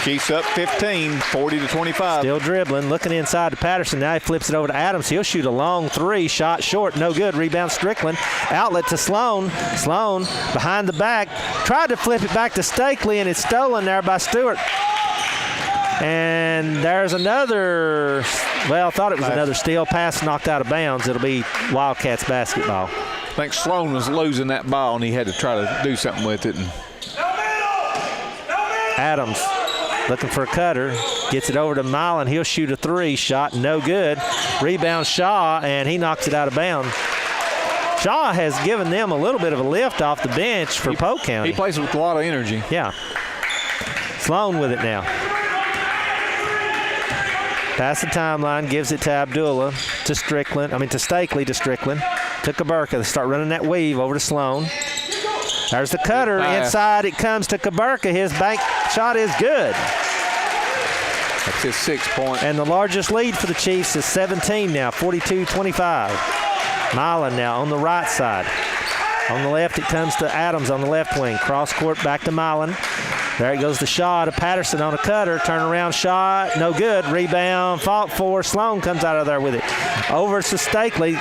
Chiefs up 15, 40-25. Still dribbling, looking inside to Patterson. Now he flips it over to Adams. He'll shoot a long three. Shot short. No good. Rebound Strickland. Outlet to Sloan. Sloan behind the back. Tried to flip it back to Stakely, and it's stolen there by Stewart. And there's another, well, I thought it was another steal. Pass knocked out of bounds. It'll be Wildcats basketball. I think Sloan was losing that ball, and he had to try to do something with it. Adams looking for a cutter. Gets it over to Milan. He'll shoot a three. Shot no good. Rebound Shaw, and he knocks it out of bounds. Shaw has given them a little bit of a lift off the bench for Polk County. He plays with a lot of energy. Yeah. Sloan with it now. Past the timeline, gives it to Abdullah, to Strickland. To Stakely, to Strickland. To Kaburka. They start running that weave over to Sloan. There's the cutter. Inside it comes to Kaburka. His bank shot is good. That's his 6 point. And the largest lead for the Chiefs is 17 now, 42-25. Milan now on the right side. On the left, it comes to Adams on the left wing. Cross court back to Milan. There it goes the shot of Patterson on a cutter. Turnaround shot. No good. Rebound. Fought for. Sloan comes out of there with it. Over to Stakely.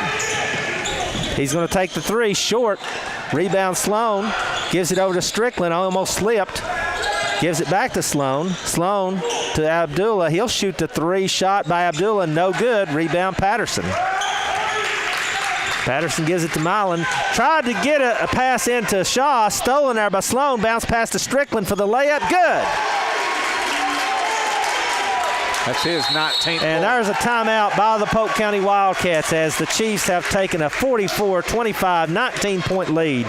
He's going to take the three. Short. Rebound Sloan. Gives it over to Strickland. Almost slipped. Gives it back to Sloan. Sloan to Abdullah. He'll shoot the three. Shot by Abdullah. No good. Rebound Patterson. Patterson gives it to Milan. Tried to get a pass into Shaw. Stolen there by Sloan. Bounce pass to Strickland for the layup. Good. That's his 19th. And there's a timeout by the Polk County Wildcats as the Chiefs have taken a 44-25, 19-point lead.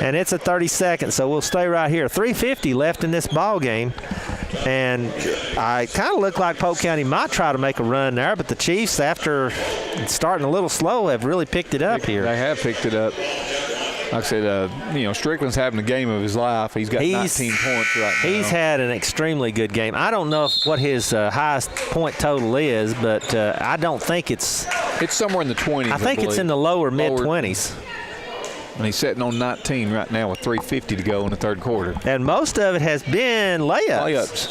And it's a 30-second, so we'll stay right here. 3:50 left in this ball game. And I kind of look like Polk County might try to make a run there, but the Chiefs, after starting a little slow, have really picked it up here. They have picked it up. Like I said, Strickland's having the game of his life. He's got 19 points right now. He's had an extremely good game. I don't know what his highest point total is, but I don't think it's somewhere in the 20s. I think it's in the lower mid-20s. And he's sitting on 19 right now with 3:50 to go in the third quarter. And most of it has been layups.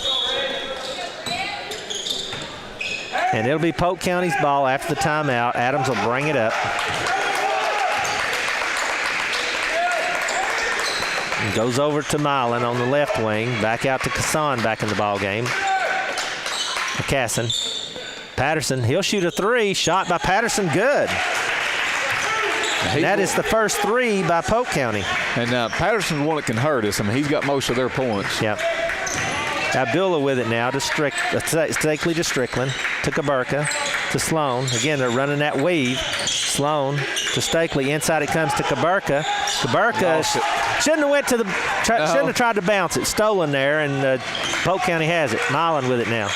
And it'll be Polk County's ball after the timeout. Adams will bring it up. And goes over to Milan on the left wing. Back out to Kassan back in the ball game. McCassin. Patterson, he'll shoot a three. Shot by Patterson, good. That is the first three by Polk County. And Patterson's one that can hurt us. I mean, he's got most of their points. Yep. Abdullah with it now to Stakely to Strickland, to Kaburka, to Sloan. Again, they're running that weave. Sloan to Stakely. Inside it comes to Kaburka. Kaburka shouldn't have went to shouldn't have tried to bounce it. Stolen there, and Polk County has it. Milan with it now.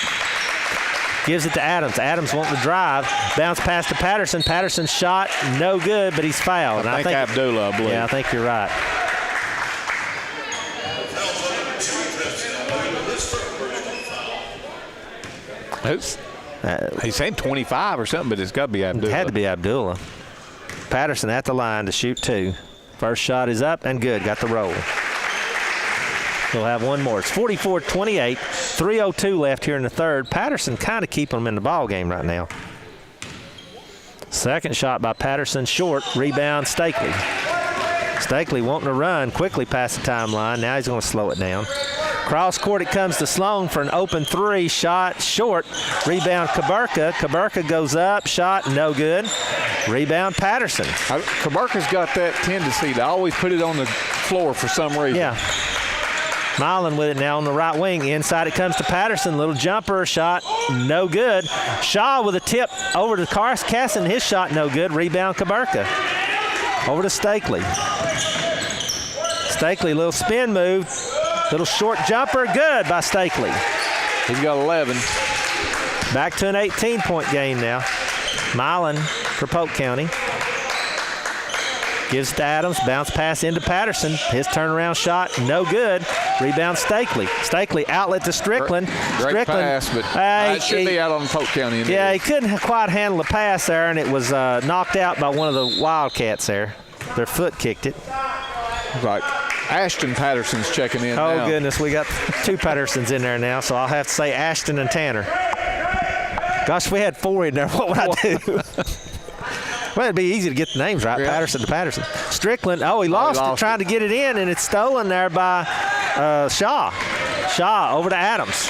Gives it to Adams. Adams wanting to drive. Bounce pass to Patterson. Patterson's shot, no good, but he's fouled. I think Abdullah, I believe. Yeah, I think you're right. He's saying 25 or something, but it's got to be Abdullah. It had to be Abdullah. Patterson at the line to shoot two. First shot is up and good. Got the roll. He'll have one more. It's 44-28. 3:02 left here in the third. Patterson kind of keeping them in the ball game right now. Second shot by Patterson, short. Rebound, Stakely. Stakely wanting to run quickly past the timeline. Now he's going to slow it down. Cross court, it comes to Sloan for an open three. Shot short. Rebound, Kaburka. Kaburka goes up. Shot, no good. Rebound, Patterson. Kaburka's got that tendency to always put it on the floor for some reason. Yeah. Milan with it now on the right wing. Inside it comes to Patterson. Little jumper shot, no good. Shaw with a tip over to Casson. His shot, no good. Rebound, Kaburka. Over to Stakely. Stakely, little spin move. Little short jumper, good by Stakely. He's got 11. Back to an 18-point game now. Milan for Polk County. Gives to Adams, bounce pass into Patterson. His turnaround shot, no good. Rebound, Stakely. Stakely outlet to Strickland. Great pass, but it should be out on Polk County. Yeah, he couldn't quite handle the pass there, and it was knocked out by one of the Wildcats there. Their foot kicked it. Right. Ashton Patterson's checking in now. Oh, goodness, we got two Pattersons in there now, so I'll have to say Ashton and Tanner. Gosh, if we had four in there, what would I do? Well, it'd be easy to get the names right. Yeah. Patterson to Patterson. Strickland, he lost it trying to get it in, and it's stolen there by Shaw. Shaw over to Adams.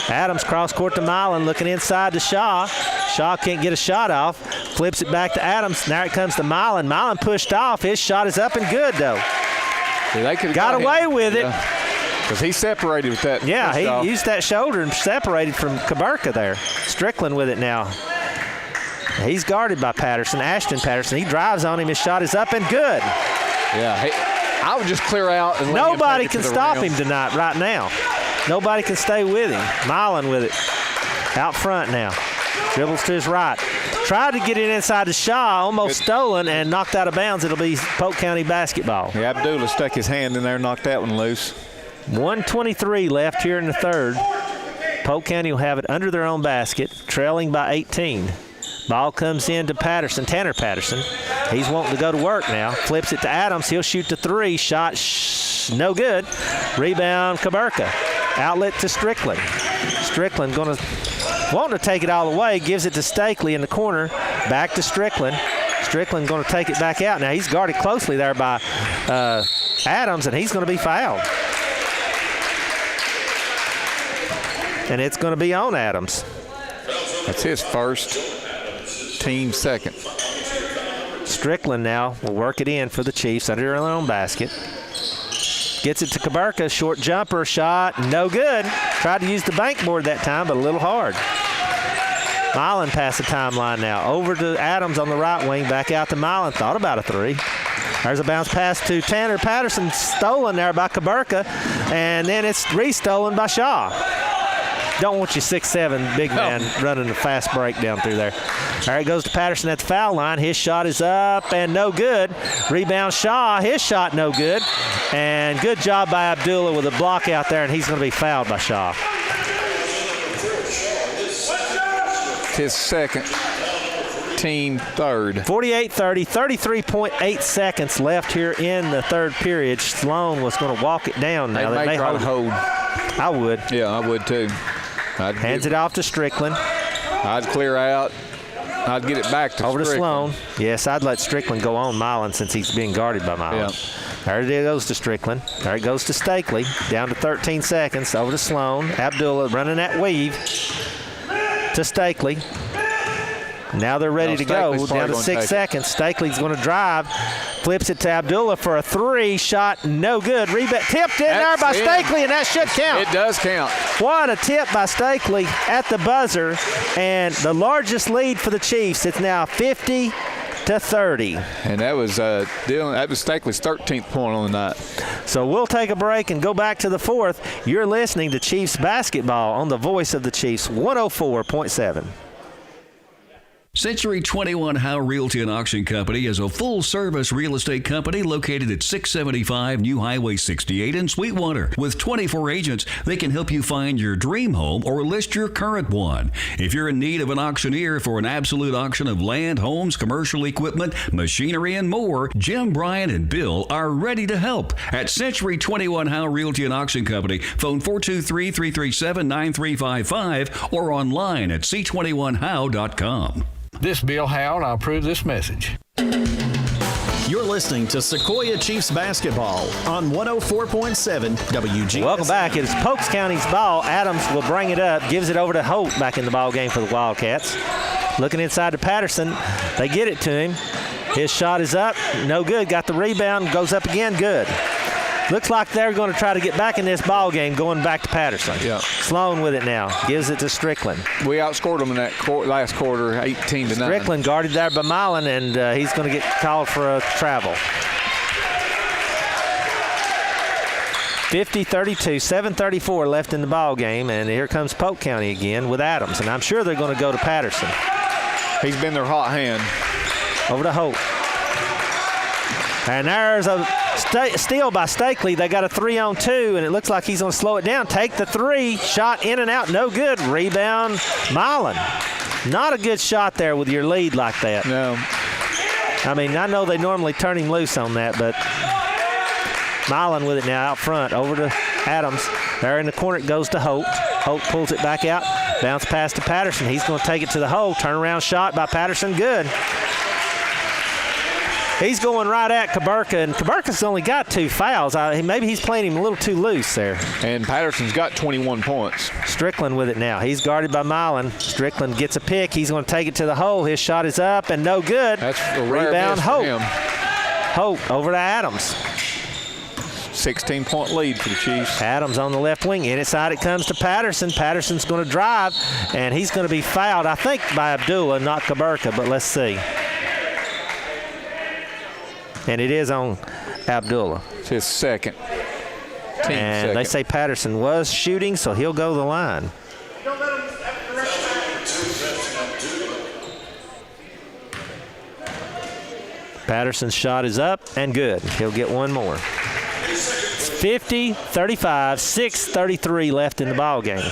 Adams cross court to Milan, looking inside to Shaw. Shaw can't get a shot off. Flips it back to Adams. Now it comes to Milan. Milan pushed off. His shot is up and good, though. Yeah, they could got away with it. Because he separated with that. Yeah, he used that shoulder and separated from Kaburka there. Strickland with it now. He's guarded by Patterson, Ashton Patterson. He drives on him. His shot is up and good. Yeah, I would just clear out. And nobody can stop him tonight, right now. Nobody can stay with him. Milan with it. Out front now. Dribbles to his right. Tried to get it inside to Shaw, almost stolen and knocked out of bounds. It'll be Polk County basketball. Yeah, Abdullah stuck his hand in there and knocked that one loose. 1:23 left here in the third. Polk County will have it under their own basket, trailing by 18. Ball comes in to Patterson, Tanner Patterson. He's wanting to go to work now. Flips it to Adams. He'll shoot the three. Shot no good. Rebound, Kaburka. Outlet to Strickland. Strickland wanting to take it all the way. Gives it to Stakely in the corner. Back to Strickland. Strickland going to take it back out. Now he's guarded closely there by Adams, and he's going to be fouled. And it's going to be on Adams. That's his first, team second. Strickland now will work it in for the Chiefs under their own basket. Gets it to Kaburka, short jumper, shot, no good. Tried to use the bank board that time, but a little hard. Milan past the timeline now. Over to Adams on the right wing, back out to Milan. Thought about a three. There's a bounce pass to Tanner Patterson, stolen there by Kaburka, and then it's re-stolen by Shaw. Don't want your 6'7" big man running a fast break down through there. All right, goes to Patterson at the foul line. His shot is up and no good. Rebound Shaw. His shot no good. And good job by Abdullah with a block out there, and he's going to be fouled by Shaw. His second, team third. 48-30, 33.8 seconds left here in the third period. Sloan was going to walk it down now. They may try to hold. I would. Yeah, I would too. Hands it off to Strickland. I'd clear out. I'd get it back to Over to Strickland. Sloan. Yes, I'd let Strickland go on Milan since he's being guarded by Milan. Yeah. There it goes to Strickland. There it goes to Stakely. Down to 13 seconds. Over to Sloan. Abdullah running that weave to Stakely. Now they're ready to go. Down to 6 seconds. Stakely's going to drive. Flips it to Abdullah for a three. Shot no good. Rebound tipped in there by Stakely, and that should count. It does count. What a tip by Stakely at the buzzer. And the largest lead for the Chiefs. It's now 50-30. And that was Stakely's 13th point on the night. So we'll take a break and go back to the fourth. You're listening to Chiefs basketball on the voice of the Chiefs, 104.7. Century 21 Howe Realty and Auction Company is a full-service real estate company located at 675 New Highway 68 in Sweetwater. With 24 agents, they can help you find your dream home or list your current one. If you're in need of an auctioneer for an absolute auction of land, homes, commercial equipment, machinery, and more, Jim, Brian, and Bill are ready to help. At Century 21 Howe Realty and Auction Company, phone 423-337-9355 or online at c21how.com. This Bill Howe, and I approve this message. You're listening to Sequoia Chiefs basketball on 104.7 WGS. Welcome back. It is Polk County's ball. Adams will bring it up, gives it over to Holt back in the ball game for the Wildcats. Looking inside to Patterson. They get it to him. His shot is up. No good. Got the rebound. Goes up again. Good. Looks like they're going to try to get back in this ball game, going back to Patterson. Yeah. Sloan with it now. Gives it to Strickland. We outscored them in that last quarter, 18-9. Strickland guarded there by Milan, and he's going to get called for a travel. 50-32, 7:34 left in the ball game, and here comes Polk County again with Adams, and I'm sure they're going to go to Patterson. He's been their hot hand. Over to Holt. And there's a steal by Stakely. They got a 3-on-2, and it looks like he's going to slow it down. Take the three. Shot in and out. No good. Rebound, Milan. Not a good shot there with your lead like that. No. I mean, I know they normally turn him loose on that, but Milan with it now out front. Over to Adams. There in the corner it goes to Holt. Holt pulls it back out. Bounce pass to Patterson. He's going to take it to the hole. Turnaround shot by Patterson. Good. He's going right at Kaburka, and Kaburka's only got 2 fouls. Maybe he's playing him a little too loose there. And Patterson's got 21 points. Strickland with it now. He's guarded by Milan. Strickland gets a pick. He's going to take it to the hole. His shot is up and no good. That's a rare rebound. miss for him. Holt over to Adams. 16-point lead for the Chiefs. Adams on the left wing. Inside it comes to Patterson. Patterson's going to drive, and he's going to be fouled, I think, by Abdullah, not Kaburka, but let's see. And it is on Abdullah. It's his second. And they say Patterson was shooting, so he'll go to the line. Patterson's shot is up and good. He'll get one more. It's 50-35, 6:33 left in the ball game.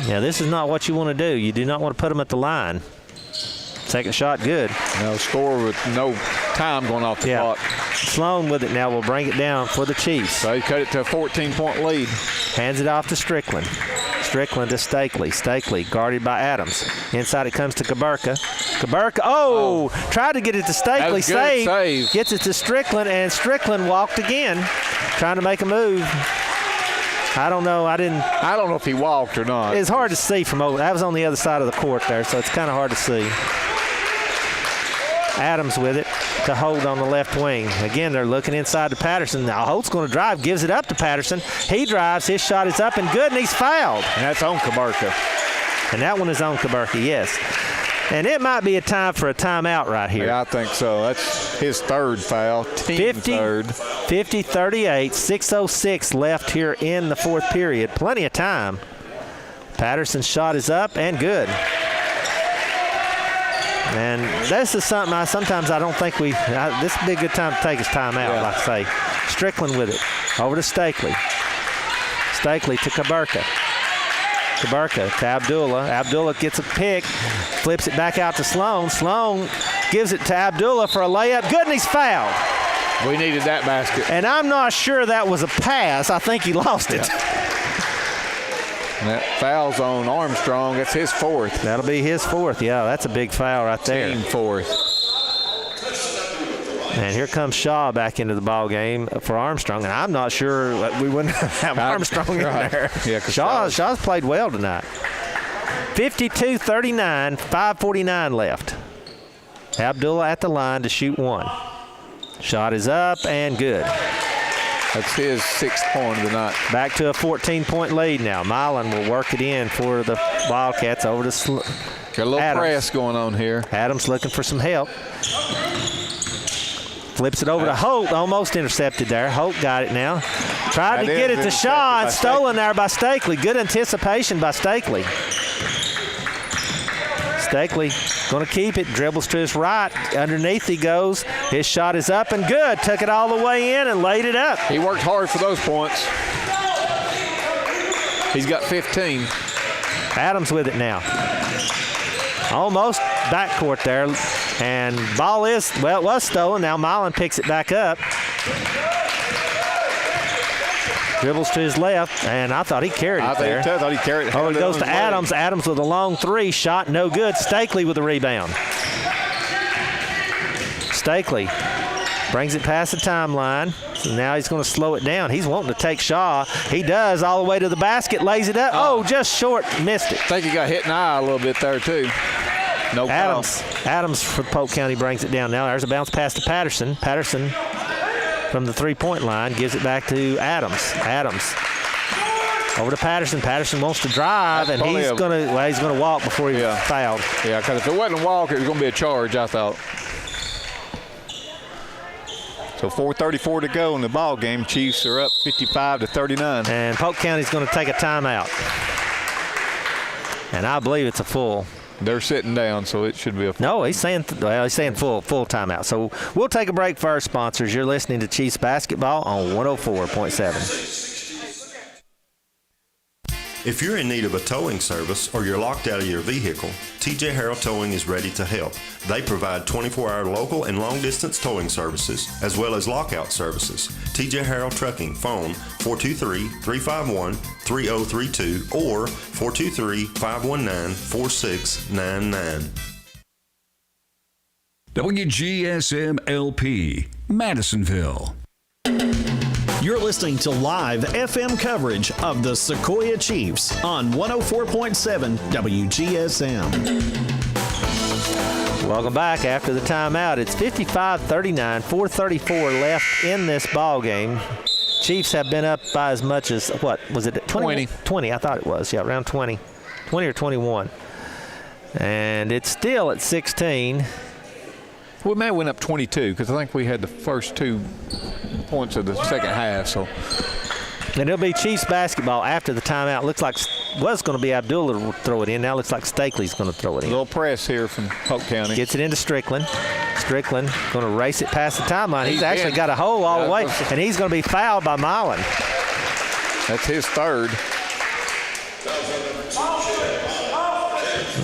Now, this is not what you want to do. You do not want to put them at the line. Second shot, good. No score with no time going off the clock. Sloan with it now will bring it down for the Chiefs. So he cut it to a 14-point lead. Hands it off to Strickland. Strickland to Stakely. Stakely guarded by Adams. Inside it comes to Kaburka. Kaburka, tried to get it to Stakely. Save. Gets it to Strickland, and Strickland walked again, trying to make a move. I don't know. I don't know if he walked or not. It's hard to see from over. That was on the other side of the court there, so it's kind of hard to see. Adams with it to Holt on the left wing. Again, they're looking inside to Patterson. Now Holt's going to drive, gives it up to Patterson. He drives, his shot is up and good, and he's fouled. And that's on Kaburka. And that one is on Kaburka, yes. And it might be a time for a timeout right here. Yeah, I think so. That's his third foul. Team third. 50-38, 6:06 left here in the fourth period. Plenty of time. Patterson's shot is up and good. And this is something sometimes I don't think this would be a good time to take his timeout, like I say. Strickland with it. Over to Stakely. Stakely to Kaburka. Kaburka to Abdullah. Abdullah gets a pick, flips it back out to Sloan. Sloan gives it to Abdullah for a layup. Good, and he's fouled. We needed that basket. And I'm not sure that was a pass. I think he lost it. And that foul's on Armstrong. That's his fourth. That'll be his fourth. Yeah, that's a big foul right there. Team fourth. And here comes Shaw back into the ball game for Armstrong. And I'm not sure we wouldn't have Armstrong in there. Yeah, Shaw's played well tonight. 52-39, 5:49 left. Abdullah at the line to shoot one. Shot is up and good. That's his sixth point of the night. Back to a 14-point lead now. Milan will work it in for the Wildcats over to Got a little press going on here. Adams looking for some help. Flips it over to Holt, almost intercepted there. Holt got it now. Tried to get it to Shaw, and stolen there by Stakely. Good anticipation by Stakely. Stakely going to keep it, dribbles to his right. Underneath he goes. His shot is up and good. Took it all the way in and laid it up. He worked hard for those points. He's got 15. Adams with it now. Almost backcourt there. And ball it was stolen. Now Milan picks it back up. Dribbles to his left, and I thought he carried it there. I thought he carried it. Oh, it goes to Adams. Adams with a long three. Shot no good. Stakely with the rebound. Stakely brings it past the timeline. So now he's going to slow it down. He's wanting to take Shaw. He does all the way to the basket. Lays it up. Oh, just short. Missed it. I think he got hit in the eye a little bit there, too. No Adams for Polk County brings it down now. There's a bounce pass to Patterson. Patterson from the three-point line gives it back to Adams. Adams over to Patterson. Patterson wants to drive, and he's going to walk before he's fouled. Yeah, because if it wasn't a walk, it was going to be a charge, I thought. So 4:34 to go in the ball game. Chiefs are up 55-39. And Polk County's going to take a timeout. And I believe it's a full. They're sitting down, so it should be a full. No, he's saying full timeout. So we'll take a break for our sponsors. You're listening to Chiefs Basketball on 104.7. If you're in need of a towing service or you're locked out of your vehicle, TJ Harrell Towing is ready to help. They provide 24-hour local and long-distance towing services, as well as lockout services. TJ Harrell Trucking, phone 423-351-3032 or 423-519-4699. WGSM LP, Madisonville. You're listening to live FM coverage of the Sequoia Chiefs on 104.7 WGSM. Welcome back after the timeout. It's 55-39, 4:34 left in this ball game. Chiefs have been up by as much as, what, was it 20? 20, I thought it was, yeah, around 20. 20 or 21. And it's still at 16. We may have went up 22 because I think we had the first 2 points of the second half. So, and it'll be Chiefs basketball after the timeout. Looks like was going to be Abdullah to throw it in. Now looks like Stakely's going to throw it in. A little press here from Polk County. Gets it into Strickland. Strickland going to race it past the timeline. He's actually got a hole all the way, and he's going to be fouled by Milan. That's his third.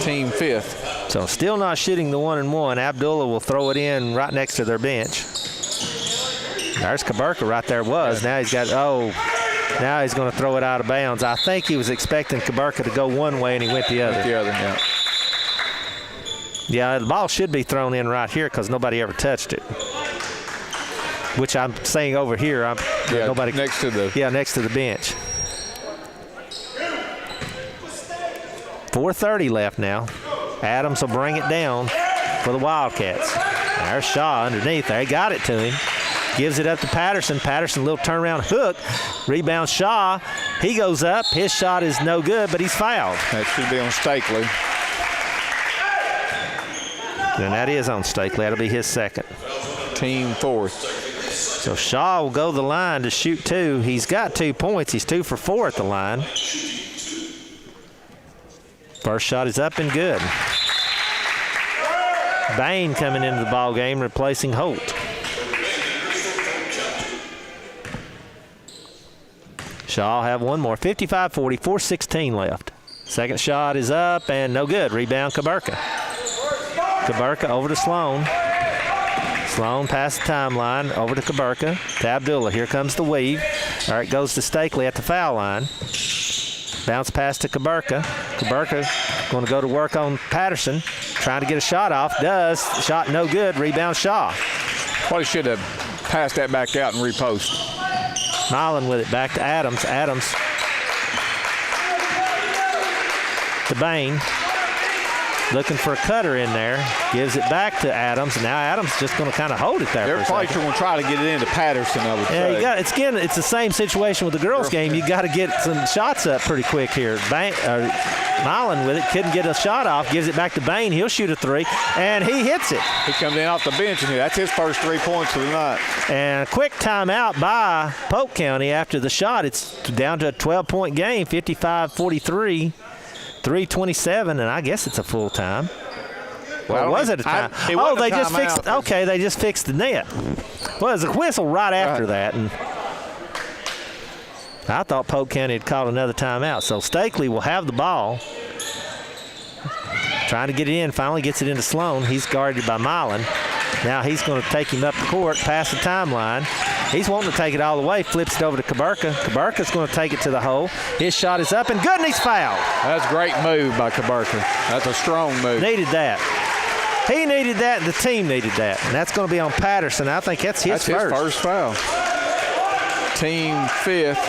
Team fifth. So still not shooting the 1-and-1. Abdullah will throw it in right next to their bench. There's Kaburka right there was. Now he's got, now he's going to throw it out of bounds. I think he was expecting Kaburka to go one way and he went the other. Yeah. Yeah, the ball should be thrown in right here because nobody ever touched it. Which I'm saying over here, nobody next to the next to the bench. 4:30 left now. Adams will bring it down for the Wildcats. There's Shaw underneath there. He got it to him. Gives it up to Patterson. Patterson, little turnaround hook. Rebound Shaw. He goes up. His shot is no good, but he's fouled. That should be on Stakely. And that is on Stakely. That'll be his second. Team fourth. So Shaw will go to the line to shoot 2. He's got 2 points. He's 2 for 4 at the line. First shot is up and good. Bain coming into the ball game, replacing Holt. Shaw have one more. 55-40, 4:16 left. Second shot is up and no good. Rebound Kaburka. Kaburka over to Sloan. Sloan past the timeline, over to Kaburka, to Abdullah. Here comes the weave. All right, goes to Stakely at the foul line. Bounce pass to Kaburka. Kaburka going to go to work on Patterson, trying to get a shot off. Does. Shot no good. Rebound Shaw. Probably should have passed that back out and repost. Milan with it back to Adams. Adams to Bain. Looking for a cutter in there. Gives it back to Adams. And now Adams just going to kind of hold it there. They're probably going to try to get it into Patterson, I would say. Yeah, it's the same situation with the girls' game. You got to get some shots up pretty quick here. Milan with it. Couldn't get a shot off. Gives it back to Bain. He'll shoot a 3. And he hits it. He comes in off the bench, and that's his first 3 points of the night. And a quick timeout by Polk County after the shot. It's down to a 12-point game, 55-43. 3:27, and I guess it's a full time. Well, was it a time? They just fixed. Out. Okay, they just fixed the net. Well, there's a whistle right after that, and I thought Polk County had called another timeout. So Stakely will have the ball, trying to get it in. Finally gets it into Sloan. He's guarded by Milan. Now he's going to take him up the court, past the timeline. He's wanting to take it all the way, flips it over to Kaburka. Kaburka's going to take it to the hole. His shot is up and good, and he's fouled. That's a great move by Kaburka. That's a strong move. Needed that. He needed that, and the team needed that. And that's going to be on Patterson. I think that's his first. His first foul. Team fifth.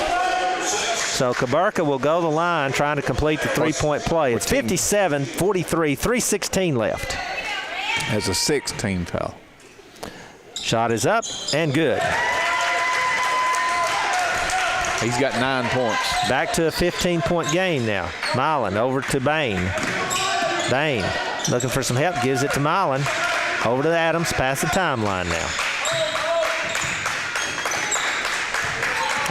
So Kaburka will go to the line trying to complete the three-point play. It's 57-43, 3:16 left. That's a 6-team foul. Shot is up and good. He's got 9 points. Back to a 15-point game now. Milan over to Bain. Bain looking for some help, gives it to Milan. Over to Adams, past the timeline now.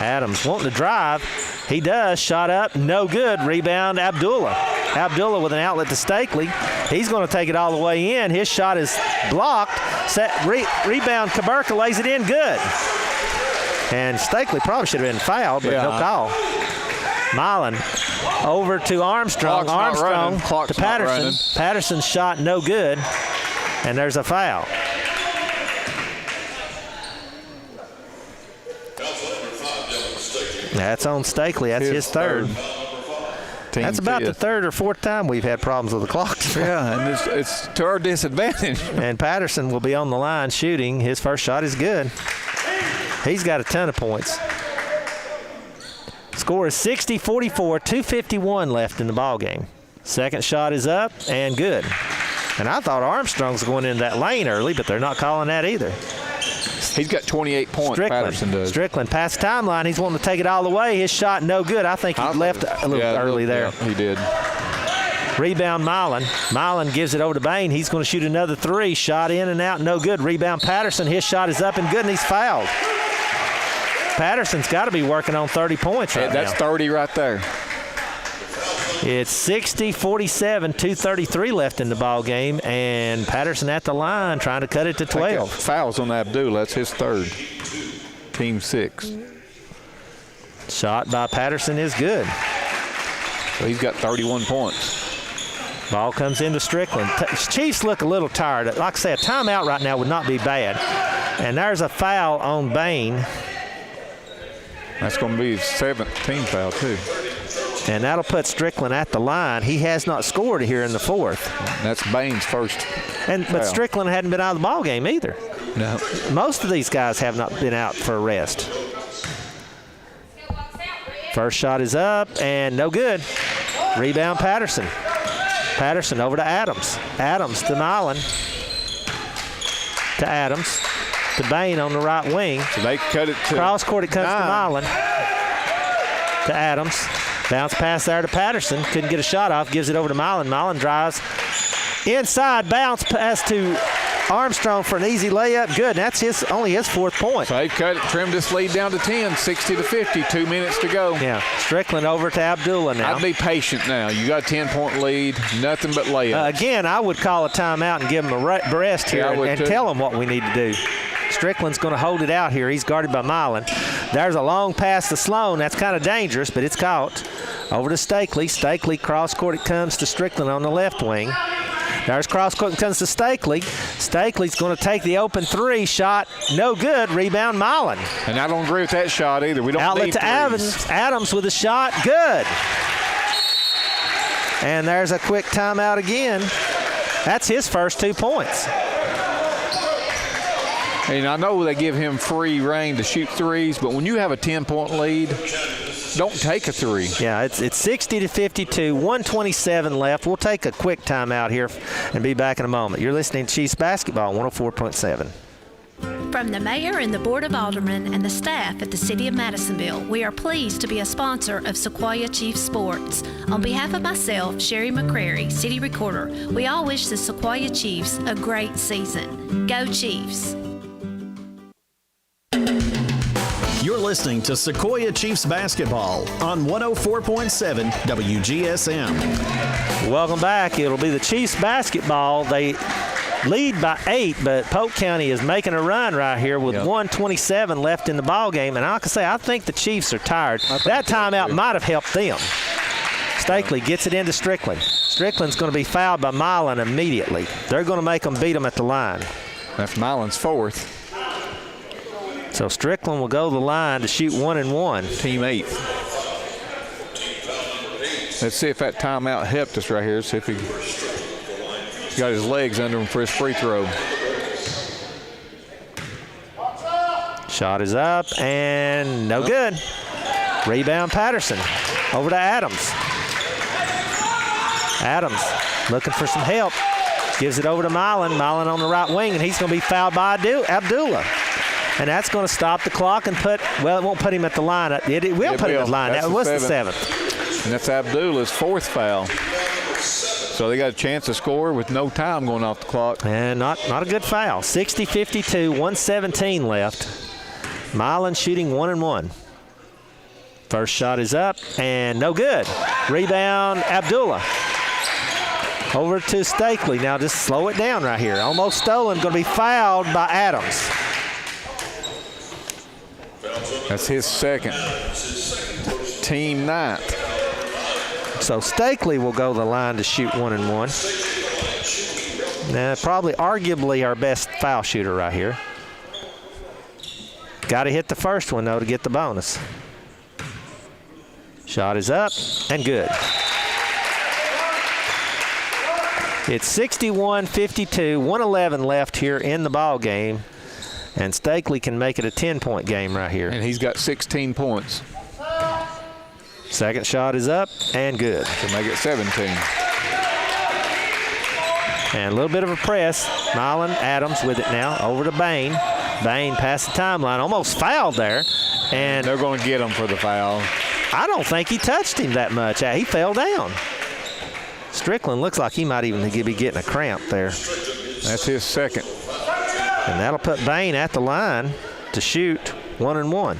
Adams wanting to drive. He does. Shot up, no good. Rebound Abdullah. Abdullah with an outlet to Stakely. He's going to take it all the way in. His shot is blocked. Rebound Kaburka lays it in, good. And Stakely probably should have been fouled, but no call. Milan over to Armstrong. Armstrong to Patterson. Patterson's shot no good, and there's a foul. That's on Stakely. That's his third. That's about the third or fourth time we've had problems with the clock. Yeah, and it's to our disadvantage. And Patterson will be on the line shooting. His first shot is good. He's got a ton of points. Score is 60-44, 2:51 left in the ball game. Second shot is up and good. And I thought Armstrong's going into that lane early, but they're not calling that either. He's got 28 points, Patterson does. Strickland past the timeline. He's wanting to take it all the way. His shot no good. I think he left a little early there. Yeah, he did. Rebound Milan. Milan gives it over to Bain. He's going to shoot another 3. Shot in and out, no good. Rebound Patterson. His shot is up and good, and he's fouled. Patterson's got to be working on 30 points right now. That's 30 right there. It's 60-47, 2:33 left in the ball game, and Patterson at the line trying to cut it to 12. Fouls on Abdullah. That's his third. Team 6. Shot by Patterson is good. So he's got 31 points. Ball comes into Strickland. Chiefs look a little tired. Like I say, a timeout right now would not be bad. And there's a foul on Bain. That's going to be his 7th team foul, too. And that'll put Strickland at the line. He has not scored here in the fourth. That's Bain's first. But Strickland hadn't been out of the ball game either. No. Most of these guys have not been out for a rest. First shot is up and no good. Rebound Patterson. Patterson over to Adams. Adams to Milan. To Adams. To Bain on the right wing. So they cut it to cross court. It comes to Milan. To Adams. Bounce pass there to Patterson. Couldn't get a shot off. Gives it over to Milan. Milan drives. Inside bounce pass to Armstrong for an easy layup. Good. That's only his 4th point. So they've trimmed this lead down to 10, 60-50, 2 minutes to go. Yeah. Strickland over to Abdullah now. I'd be patient now. You got a 10-point lead, nothing but layups. Again, I would call a timeout and give him a rest here and tell him what we need to do. Strickland's going to hold it out here. He's guarded by Milan. There's a long pass to Sloan. That's kind of dangerous, but it's caught. Over to Stakely. Stakely cross court. It comes to Strickland on the left wing. There's cross court and comes to Stakely. Stakely's going to take the open 3 shot. No good. Rebound Milan. And I don't agree with that shot either. We don't Outlet need to threes. Adams with a shot. Good. And there's a quick timeout again. That's his first 2 points. And I know they give him free reign to shoot threes, but when you have a 10-point lead, don't take a 3. Yeah, it's 60-52, 127 left. We'll take a quick timeout here and be back in a moment. You're listening to Chiefs Basketball 104.7. From the Mayor and the Board of Aldermen and the staff at the City of Madisonville, we are pleased to be a sponsor of Sequoia Chiefs Sports. On behalf of myself, Sherry McCrary, City Recorder, we all wish the Sequoia Chiefs a great season. Go Chiefs! You're listening to Sequoia Chiefs Basketball on 104.7 WGSM. Welcome back. It'll be the Chiefs Basketball. They lead by 8, but Polk County is making a run right here with 1:27 left in the ball game. And like I say, I think the Chiefs are tired. That timeout might have helped them. Stakely gets it into Strickland. Strickland's going to be fouled by Milan immediately. They're going to make them beat them at the line. That's Milan's 4th. So Strickland will go to the line to shoot 1 and 1. Team 8. Let's see if that timeout helped us right here. See if he got his legs under him for his free throw. Shot is up and no good. Rebound Patterson. Over to Adams. Adams looking for some help. Gives it over to Milan. Milan on the right wing, and he's going to be fouled by Abdullah. And that's going to stop the clock and it won't put him at the line. It will put him at the line. That was the 7th. And that's Abdullah's 4th foul. So they got a chance to score with no time going off the clock. And not a good foul. 60-52, 117 left. Milan shooting 1 and 1. First shot is up and no good. Rebound Abdullah. Over to Stakely. Now just slow it down right here. Almost stolen. Going to be fouled by Adams. That's his 2nd. Team 9th. So Stakely will go to the line to shoot 1 and 1. Now, probably arguably our best foul shooter right here. Got to hit the first one, though, to get the bonus. Shot is up and good. It's 61-52, 111 left here in the ball game. And Stakely can make it a 10-point game right here. And he's got 16 points. Second shot is up and good. To make it 17. And a little bit of a press. Milan, Adams with it now. Over to Bain. Bain past the timeline. Almost fouled there. And they're going to get him for the foul. I don't think he touched him that much. He fell down. Strickland looks like he might even be getting a cramp there. That's his 2nd. And that'll put Bain at the line to shoot 1 and 1.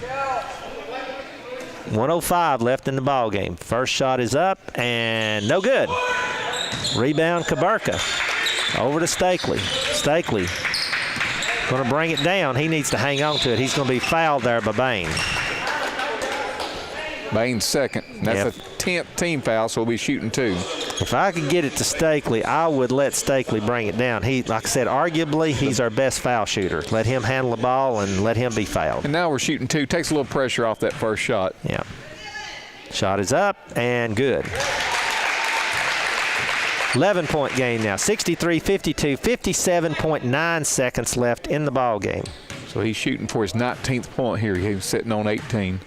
1:05 left in the ball game. First shot is up and no good. Rebound Kaburka. Over to Stakely. Stakely going to bring it down. He needs to hang on to it. He's going to be fouled there by Bain. Bain's 2nd. That's a 10th team foul, so we'll be shooting 2. If I could get it to Stakely, I would let Stakely bring it down. Like I said, arguably, he's our best foul shooter. Let him handle the ball and let him be fouled. And now we're shooting 2. Takes a little pressure off that first shot. Yeah. Shot is up and good. 11-point game now. 63-52, 57.9 seconds left in the ball game. So he's shooting for his 19th point here. He's sitting on 18.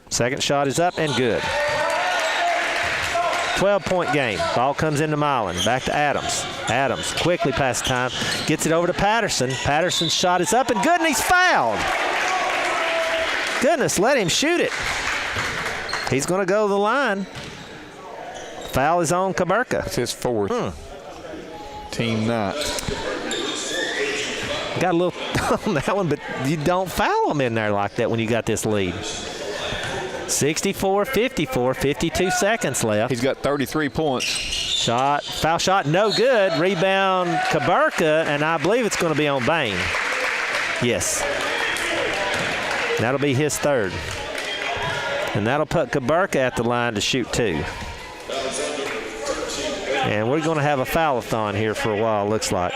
Second shot is up and good. 12-point game. Ball comes into Milan. Back to Adams. Adams quickly past time. Gets it over to Patterson. Patterson's shot is up and good, and he's fouled. Goodness, let him shoot it. He's going to go to the line. Foul is on Kaburka. That's his 4th. Team night. Got a little on that one, but you don't foul them in there like that when you got this lead. 64-54, 52 seconds left. He's got 33 points. Foul shot, no good. Rebound, Kaburka, and I believe it's going to be on Bain. Yes. That'll be his third. And that'll put Kaburka at the line to shoot 2. And we're going to have a foul-a-thon here for a while, looks like.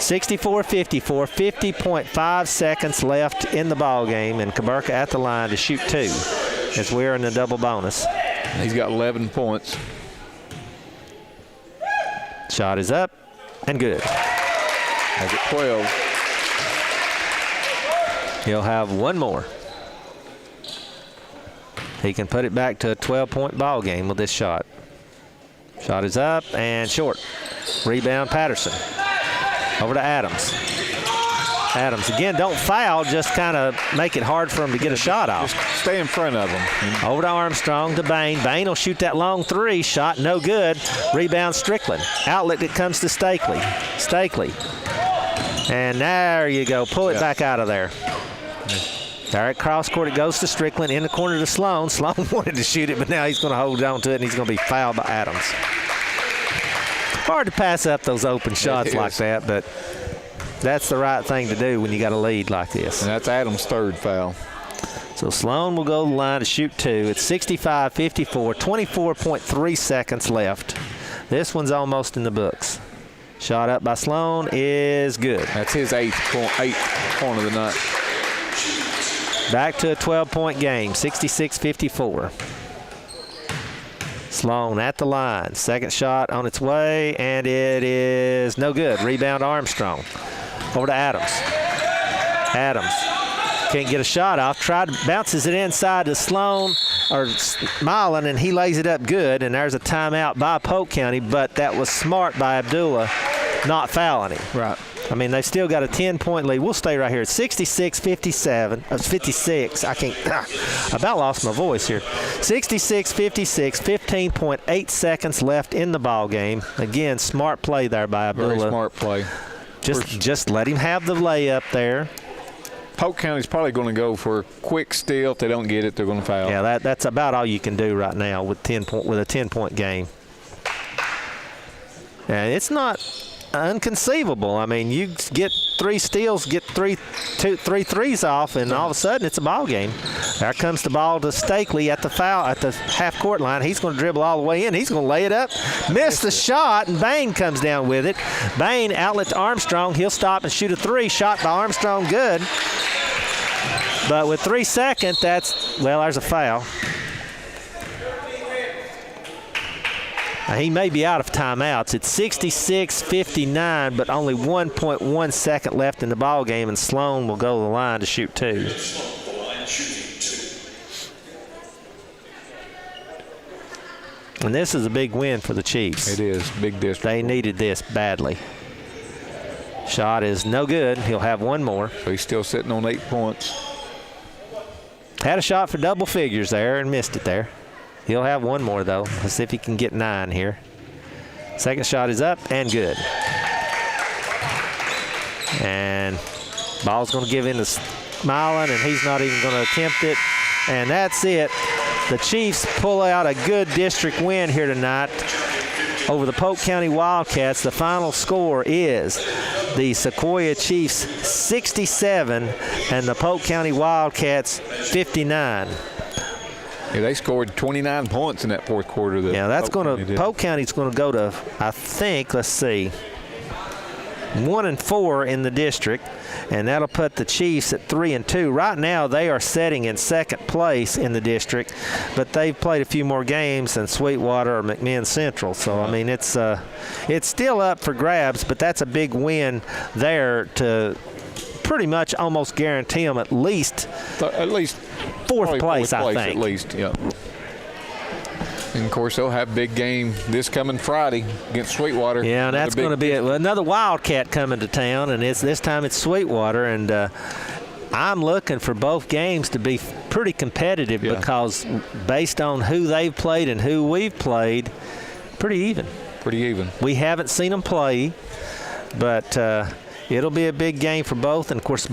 64-54, 50.5 seconds left in the ball game, and Kaburka at the line to shoot 2 as we're in the double bonus. He's got 11 points. Shot is up and good. Has it 12. He'll have one more. He can put it back to a 12-point ball game with this shot. Shot is up and short. Rebound, Patterson. Over to Adams. Adams, again, don't foul, just kind of make it hard for him to get a shot off. Just stay in front of him. Over to Armstrong, to Bain. Bain will shoot that long 3. Shot no good. Rebound, Strickland. Outlet, it comes to Stakely. Stakely. And there you go. Pull it back out of there. All right, cross court, it goes to Strickland. In the corner to Sloan. Sloan wanted to shoot it, but now he's going to hold on to it, and he's going to be fouled by Adams. Hard to pass up those open shots like that, but that's the right thing to do when you got a lead like this. And that's Adams' third foul. So Sloan will go to the line to shoot 2. It's 65-54, 24.3 seconds left. This one's almost in the books. Shot up by Sloan is good. That's his eighth point of the night. Back to a 12-point game, 66-54. Sloan at the line. Second shot on its way, and it is no good. Rebound, Armstrong. Over to Adams. Adams can't get a shot off. Bounces it inside to Sloan, or Milan, and he lays it up good, and there's a timeout by Polk County, but that was smart by Abdullah not fouling him. Right. I mean, they've still got a 10-point lead. We'll stay right here at 66-57. 56. I about lost my voice here. 66-56, 15.8 seconds left in the ball game. Again, smart play there by Abdullah. Very smart play. Just let him have the layup there. Polk County's probably going to go for a quick steal. If they don't get it, they're going to foul. Yeah, that's about all you can do right now with a 10-point game. And it's not unconceivable. I mean, you get 3 steals, get three threes off, and all of a sudden it's a ball game. There comes the ball to Stakely at the half-court line. He's going to dribble all the way in. He's going to lay it up, miss the shot, and Bain comes down with it. Bain outlet to Armstrong. He'll stop and shoot a 3. Shot by Armstrong, good. But with 3 seconds, there's a foul. He may be out of timeouts. It's 66-59, but only 1.1 second left in the ball game, and Sloan will go to the line to shoot 2. And this is a big win for the Chiefs. It is. Big district. They needed this badly. Shot is no good. He'll have one more. So he's still sitting on 8 points. Had a shot for double figures there and missed it there. He'll have one more, though. Let's see if he can get 9 here. Second shot is up and good. And ball's going to give in to Smilin, and he's not even going to attempt it. And that's it. The Chiefs pull out a good district win here tonight over the Polk County Wildcats. The final score is the Sequoia Chiefs 67 and the Polk County Wildcats 59. Yeah, they scored 29 points in that fourth quarter. Yeah, that's going to – Polk County's going to go to, I think, let's see, 1-4 in the district, and that'll put the Chiefs at 3-2. Right now, they are sitting in second place in the district, but they've played a few more games than Sweetwater or McMinn Central. So, I mean, it's still up for grabs, but that's a big win there to pretty much almost guarantee them at least fourth place, I think. At least, yeah. And, of course, they'll have a big game this coming Friday against Sweetwater. Yeah, and that's going to be another Wildcat coming to town, and this time it's Sweetwater. And I'm looking for both games to be pretty competitive because based on who they've played and who we've played, pretty even. Pretty even. We haven't seen them play, but it'll be a big game for both. And, of course,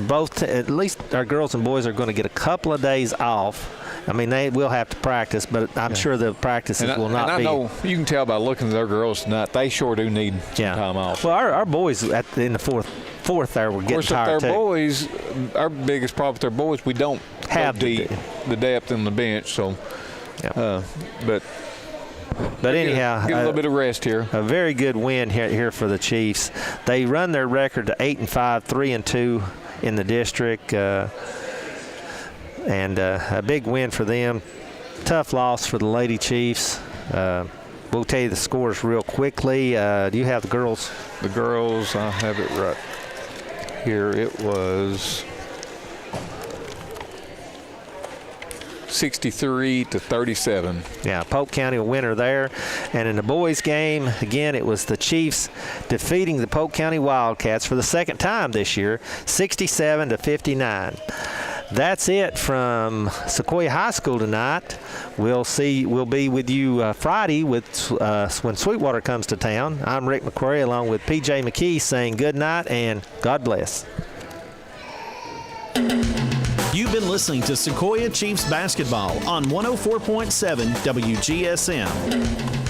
at least our girls and boys are going to get a couple of days off. I mean, they will have to practice, but I'm sure the practices will not be. And I know you can tell by looking at our girls tonight, they sure do need some time off. Well, our boys in the fourth there were getting tired, of course, too. their boys, our biggest problem with their boys, we don't have the depth in the bench. So, But anyhow, get a little bit of rest here. A very good win here for the Chiefs. They run their record to 8-5, 3-2 in the district, and a big win for them. Tough loss for the Lady Chiefs. We'll tell you the scores real quickly. Do you have the girls? The girls, I have it right here. It was 63-37. Yeah, Polk County a winner there. And in the boys' game, again, it was the Chiefs defeating the Polk County Wildcats for the second time this year, 67-59. That's it from Sequoia High School tonight. We'll be with you Friday when Sweetwater comes to town. I'm Rick McQuarrie along with PJ McKee saying good night and God bless. You've been listening to Sequoia Chiefs basketball on 104.7 WGSM.